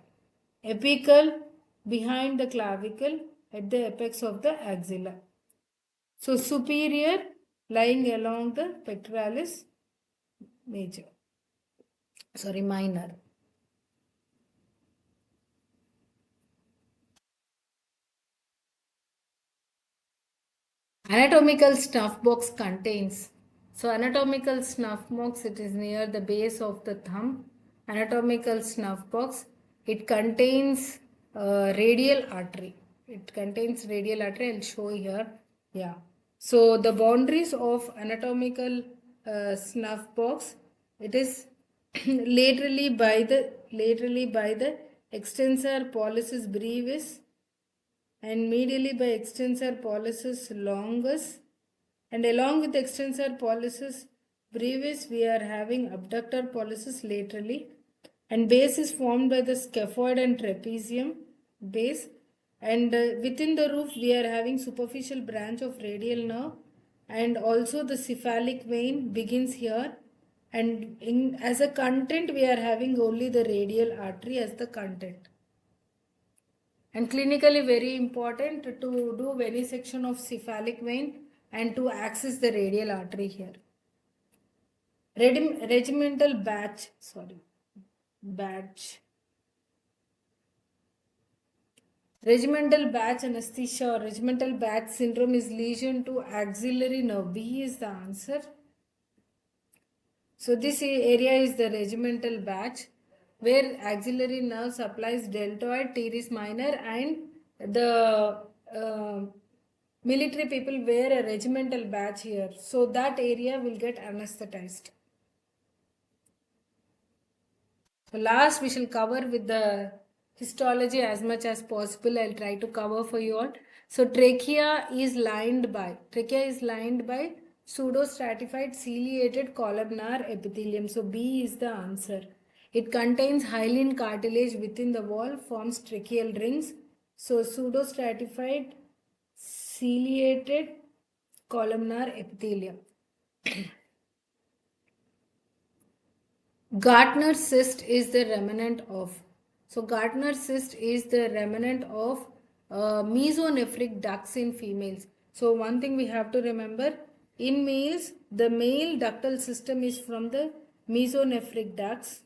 Apical, behind the clavicle at the apex of the axilla. So superior lying along the pectoralis minor. Anatomical snuff box contains. So anatomical snuff box, it is near the base of the thumb. Anatomical snuff box, it contains radial artery. It contains radial artery. I'll show here. Yeah. So the boundaries of anatomical snuff box, it is laterally by the extensor pollicis brevis and medially by extensor pollicis longus, and along with extensor pollicis brevis we are having abductor pollicis laterally, and base is formed by the scaphoid and trapezium base, and within the roof we are having superficial branch of radial nerve, and also the cephalic vein begins here, and as a content we are having only the radial artery as the content. And clinically very important to do venesection of cephalic vein and to access the radial artery here. Regimental batch. Regimental batch anesthesia or regimental batch syndrome is lesion to axillary nerve. B is the answer. So this area is the regimental batch where axillary nerve supplies deltoid, teres minor, and the military people wear a regimental badge here. So that area will get anesthetized. So last we shall cover with the histology as much as possible. I'll try to cover for you all. So trachea is lined by Pseudostratified ciliated columnar epithelium. So B is the answer. It contains hyaline cartilage within the wall, forms tracheal rings. So pseudostratified ciliated columnar epithelium. Gartner cyst is the remnant of. So Gartner cyst is the remnant of mesonephric ducts in females. So one thing we have to remember, in males, the male ductal system is from the mesonephric ducts,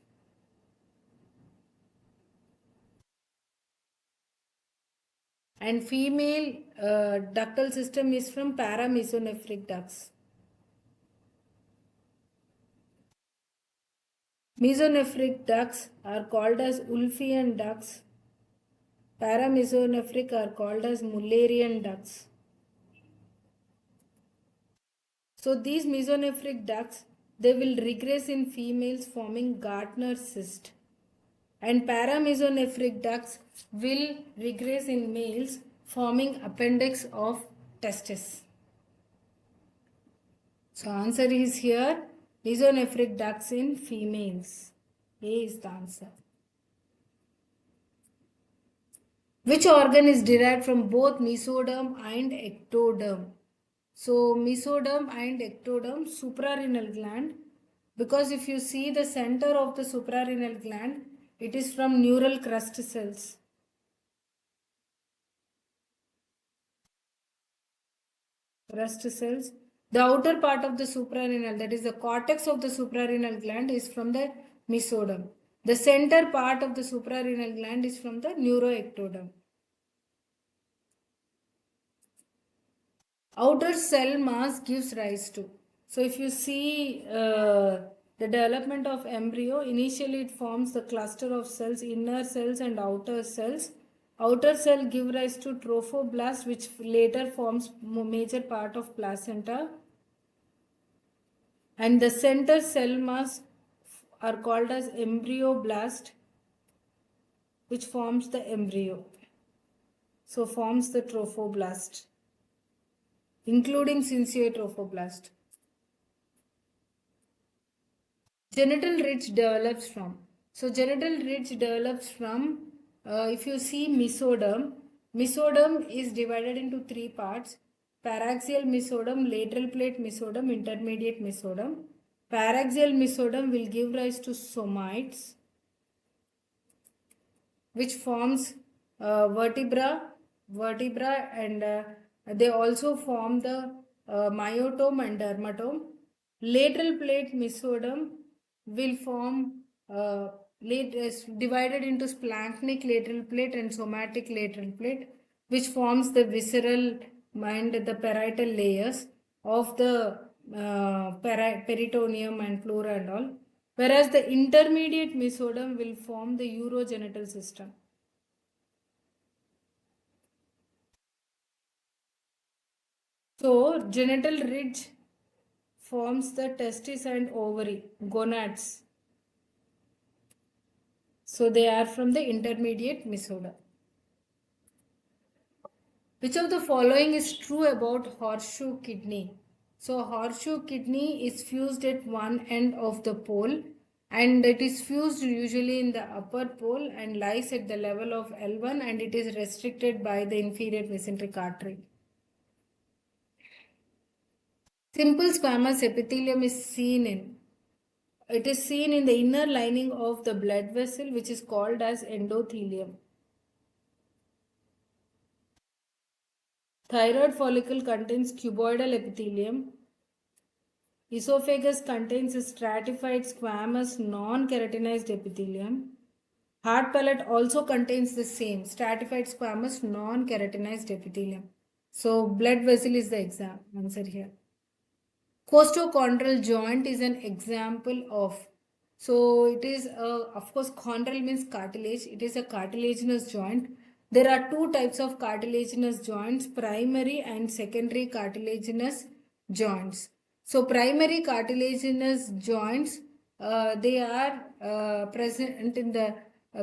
and female ductal system is from paramesonephric ducts. Mesonephric ducts are called as Wolffian ducts. Paramesonephric are called as Mullerian ducts. So these mesonephric ducts, they will regress in females forming Gartner cyst. And paramesonephric ducts will regress in males forming appendix of testis. So answer is here, mesonephric ducts in females. A is the answer. Which organ is derived from both mesoderm and ectoderm? So mesoderm and ectoderm, suprarenal gland. Because if you see the center of the suprarenal gland, it is from neural crust cells. Crust cells. The outer part of the suprarenal, that is the cortex of the suprarenal gland, is from the mesoderm. The center part of the suprarenal gland is from the neuroectoderm. Outer cell mass gives rise to. So if you see the development of embryo, initially it forms the cluster of cells, inner cells and outer cells. Outer cell give rise to trophoblast, which later forms major part of placenta. And the center cell mass are called as embryoblast, which forms the embryo. So forms the trophoblast, including sincere trophoblast. Genital ridge develops from. So genital ridge develops from, if you see mesoderm, mesoderm is divided into three parts: paraxial mesoderm, lateral plate mesoderm, intermediate mesoderm. Paraxial mesoderm will give rise to somites, which forms vertebra, and they also form the myotome and dermatome. Lateral plate mesoderm will form is divided into splanchnic lateral plate and somatic lateral plate, which forms the visceral and the parietal layers of the peritoneum and pleura and all. Whereas the intermediate mesoderm will form the urogenital system. So genital ridge forms the testis and ovary, gonads. So they are from the intermediate mesoderm. Which of the following is true about horseshoe kidney? So horseshoe kidney is fused at one end of the pole, and it is fused usually in the upper pole and lies at the level of L1, and it is restricted by the inferior mesenteric artery. Simple squamous epithelium is seen in. It is seen in the inner lining of the blood vessel, which is called as endothelium. Thyroid follicle contains cuboidal epithelium. Esophagus contains a stratified squamous non-keratinized epithelium. Hard palate also contains the same stratified squamous non-keratinized epithelium. So blood vessel is the answer here. Costochondral joint is an example of. So it is of course chondral means cartilage. It is a cartilaginous joint. There are two types of cartilaginous joints, primary and secondary cartilaginous joints. So primary cartilaginous joints, they are present in the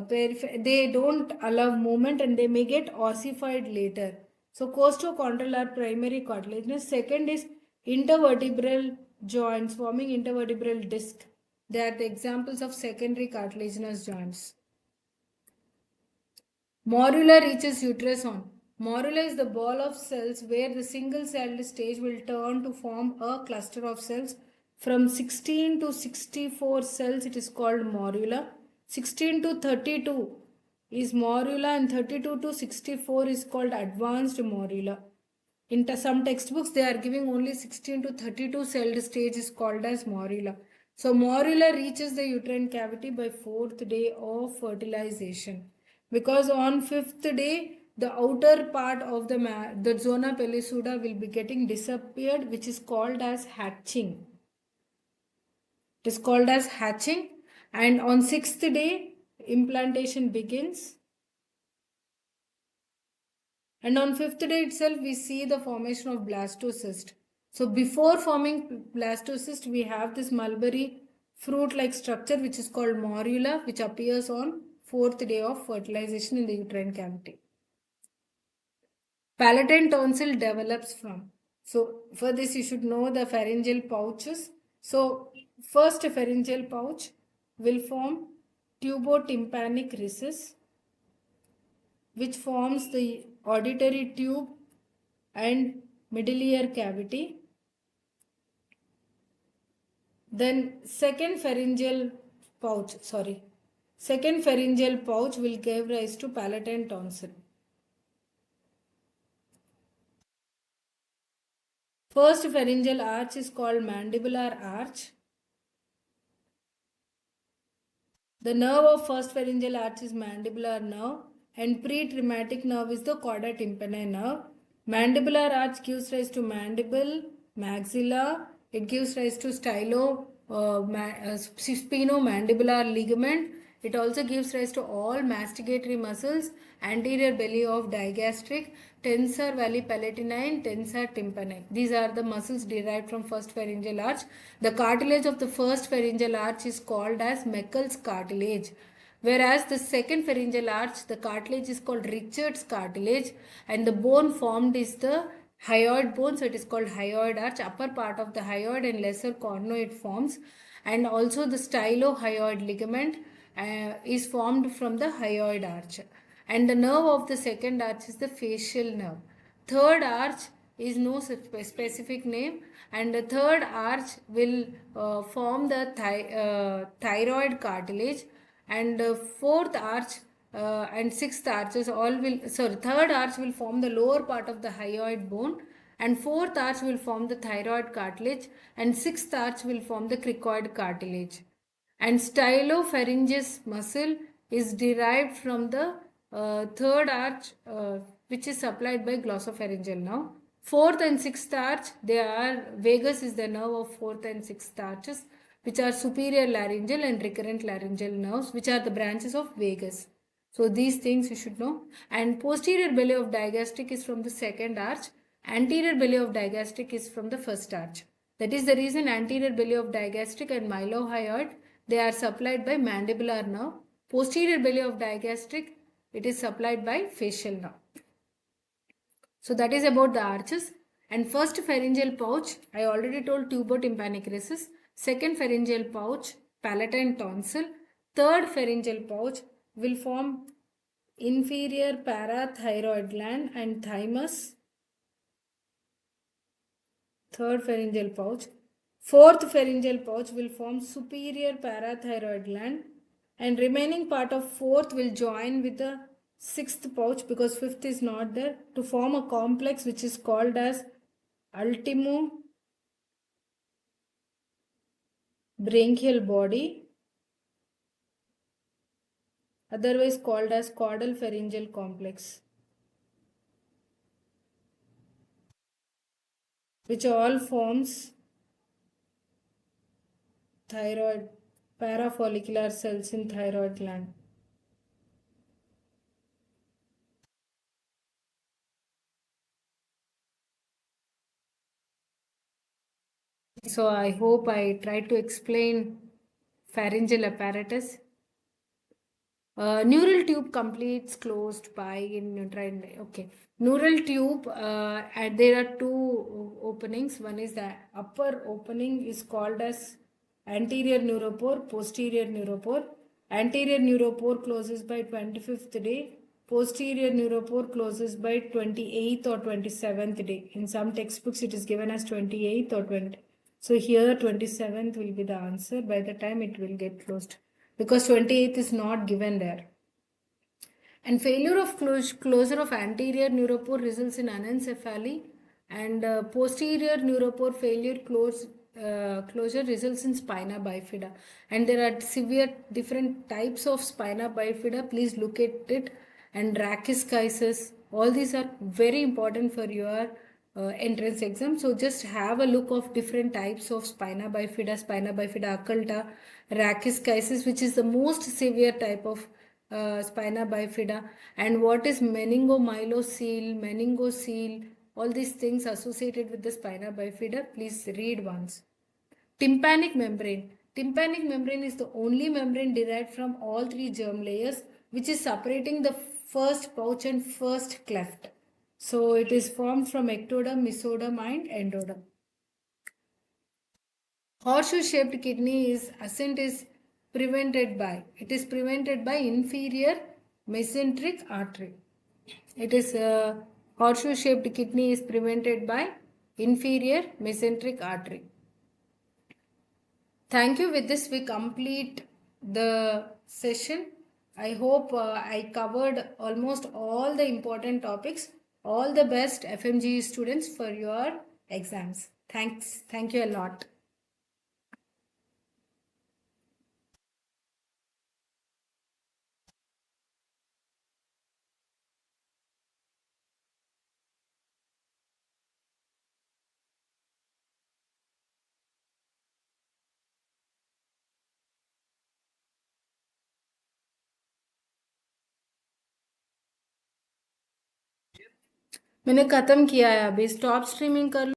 they don't allow movement and they may get ossified later. So costochondral are primary cartilaginous. Second is Intervertebral joints forming intervertebral disc. They are the examples of secondary cartilaginous joints. Morula reaches uterus on. Morula is the ball of cells where the single-celled stage will turn to form a cluster of cells. From 16 to 64 cells, it is called morula. 16 to 32 is morula, and 32 to 64 is called advanced morula. In some textbooks, they are giving only 16 to 32 celled stage is called as morula. So morula reaches the uterine cavity by 4th day of fertilization, because on 5th day the outer part of the zona pellucida will be getting disappeared, which is called as hatching. It is called as hatching, and on 6th day implantation begins. And on 5th day itself, we see the formation of blastocyst. So before forming blastocyst, we have this mulberry fruit-like structure which is called morula, which appears on 4th day of fertilization in the uterine cavity. Palatine tonsil develops from. So for this you should know the pharyngeal pouches. So first pharyngeal pouch will form tubotympanic recess, which forms the auditory tube and middle ear cavity. Then second pharyngeal pouch will give rise to palatine tonsil. First pharyngeal arch is called mandibular arch. The nerve of first pharyngeal arch is mandibular nerve, and pre-traumatic nerve is the chorda tympani nerve. Mandibular arch gives rise to mandible, maxilla. It gives rise to spinomandibular ligament. It also gives rise to all masticatory muscles, anterior belly of digastric, tensor veli palatine, tensor tympani. These are the muscles derived from first pharyngeal arch. The cartilage of the first pharyngeal arch is called as Meckel's cartilage. Whereas the second pharyngeal arch, the cartilage is called Richard's cartilage, and the bone formed is the hyoid bone, so it is called hyoid arch. Upper part of the hyoid and lesser cornoid forms, and also the stylohyoid ligament is formed from the hyoid arch. And the nerve of the second arch is the facial nerve. Third arch is no specific name, and the third arch will form the thyroid cartilage, and fourth arch and sixth arches all will, sorry, third arch will form the lower part of the hyoid bone, and fourth arch will form the thyroid cartilage, and sixth arch will form the cricoid cartilage. And stylopharyngeus muscle is derived from the third arch, which is supplied by glossopharyngeal nerve. Fourth and sixth arch, they are vagus is the nerve of fourth and sixth arches, which are superior laryngeal and recurrent laryngeal nerves, which are the branches of vagus. So these things you should know. And posterior belly of digastric is from the second arch. Anterior belly of digastric is from the first arch. That is the reason anterior belly of digastric and mylohyoid, they are supplied by mandibular nerve. Posterior belly of digastric, it is supplied by facial nerve. So that is about the arches. And first pharyngeal pouch, I already told tubotympanic recess. Second pharyngeal pouch, palatine tonsil. Third pharyngeal pouch will form inferior parathyroid gland and thymus. Third pharyngeal pouch. Fourth pharyngeal pouch will form superior parathyroid gland, and remaining part of fourth will join with the sixth pouch, because fifth is not there, to form a complex which is called as ultimo branchial body, otherwise called as caudal pharyngeal complex, which all forms thyroid parafollicular cells in thyroid gland. So I hope I tried to explain pharyngeal apparatus. Neural tube completes closed by in neutron. Okay, neural tube. And there are two openings. One is the upper opening is called as anterior neuropore, posterior neuropore. Anterior neuropore closes by 25th day. Posterior neuropore closes by 28th or 27th day. In some textbooks, it is given as 28th or 20. So here 27th will be the answer by the time it will get closed, because 28th is not given there. And failure of closure of anterior neuropore results in anencephaly, and posterior neuropore failure closure results in spina bifida. And there are severe different types of spina bifida. Please look at it. And rachis, all these are very important for your entrance exam. So just have a look of different types of spina bifida occulta, rachis, which is the most severe type of spina bifida, and what is meningocele, all these things associated with the spina bifida, please read once. Tympanic membrane. Tympanic membrane is the only membrane derived from all three germ layers, which is separating the first pouch and first cleft. So it is formed from ectoderm, mesoderm, and endoderm. Horseshoe shaped kidney is ascent is prevented by, it is prevented by inferior mesenteric artery. It is horseshoe shaped kidney is prevented by inferior mesenteric artery. Thank you. With this we complete the session. I hope I covered almost all the important topics. All the best FMGE students for your exams. Thank you a lot. मैंने खत्म किया है, अभी stop streaming कर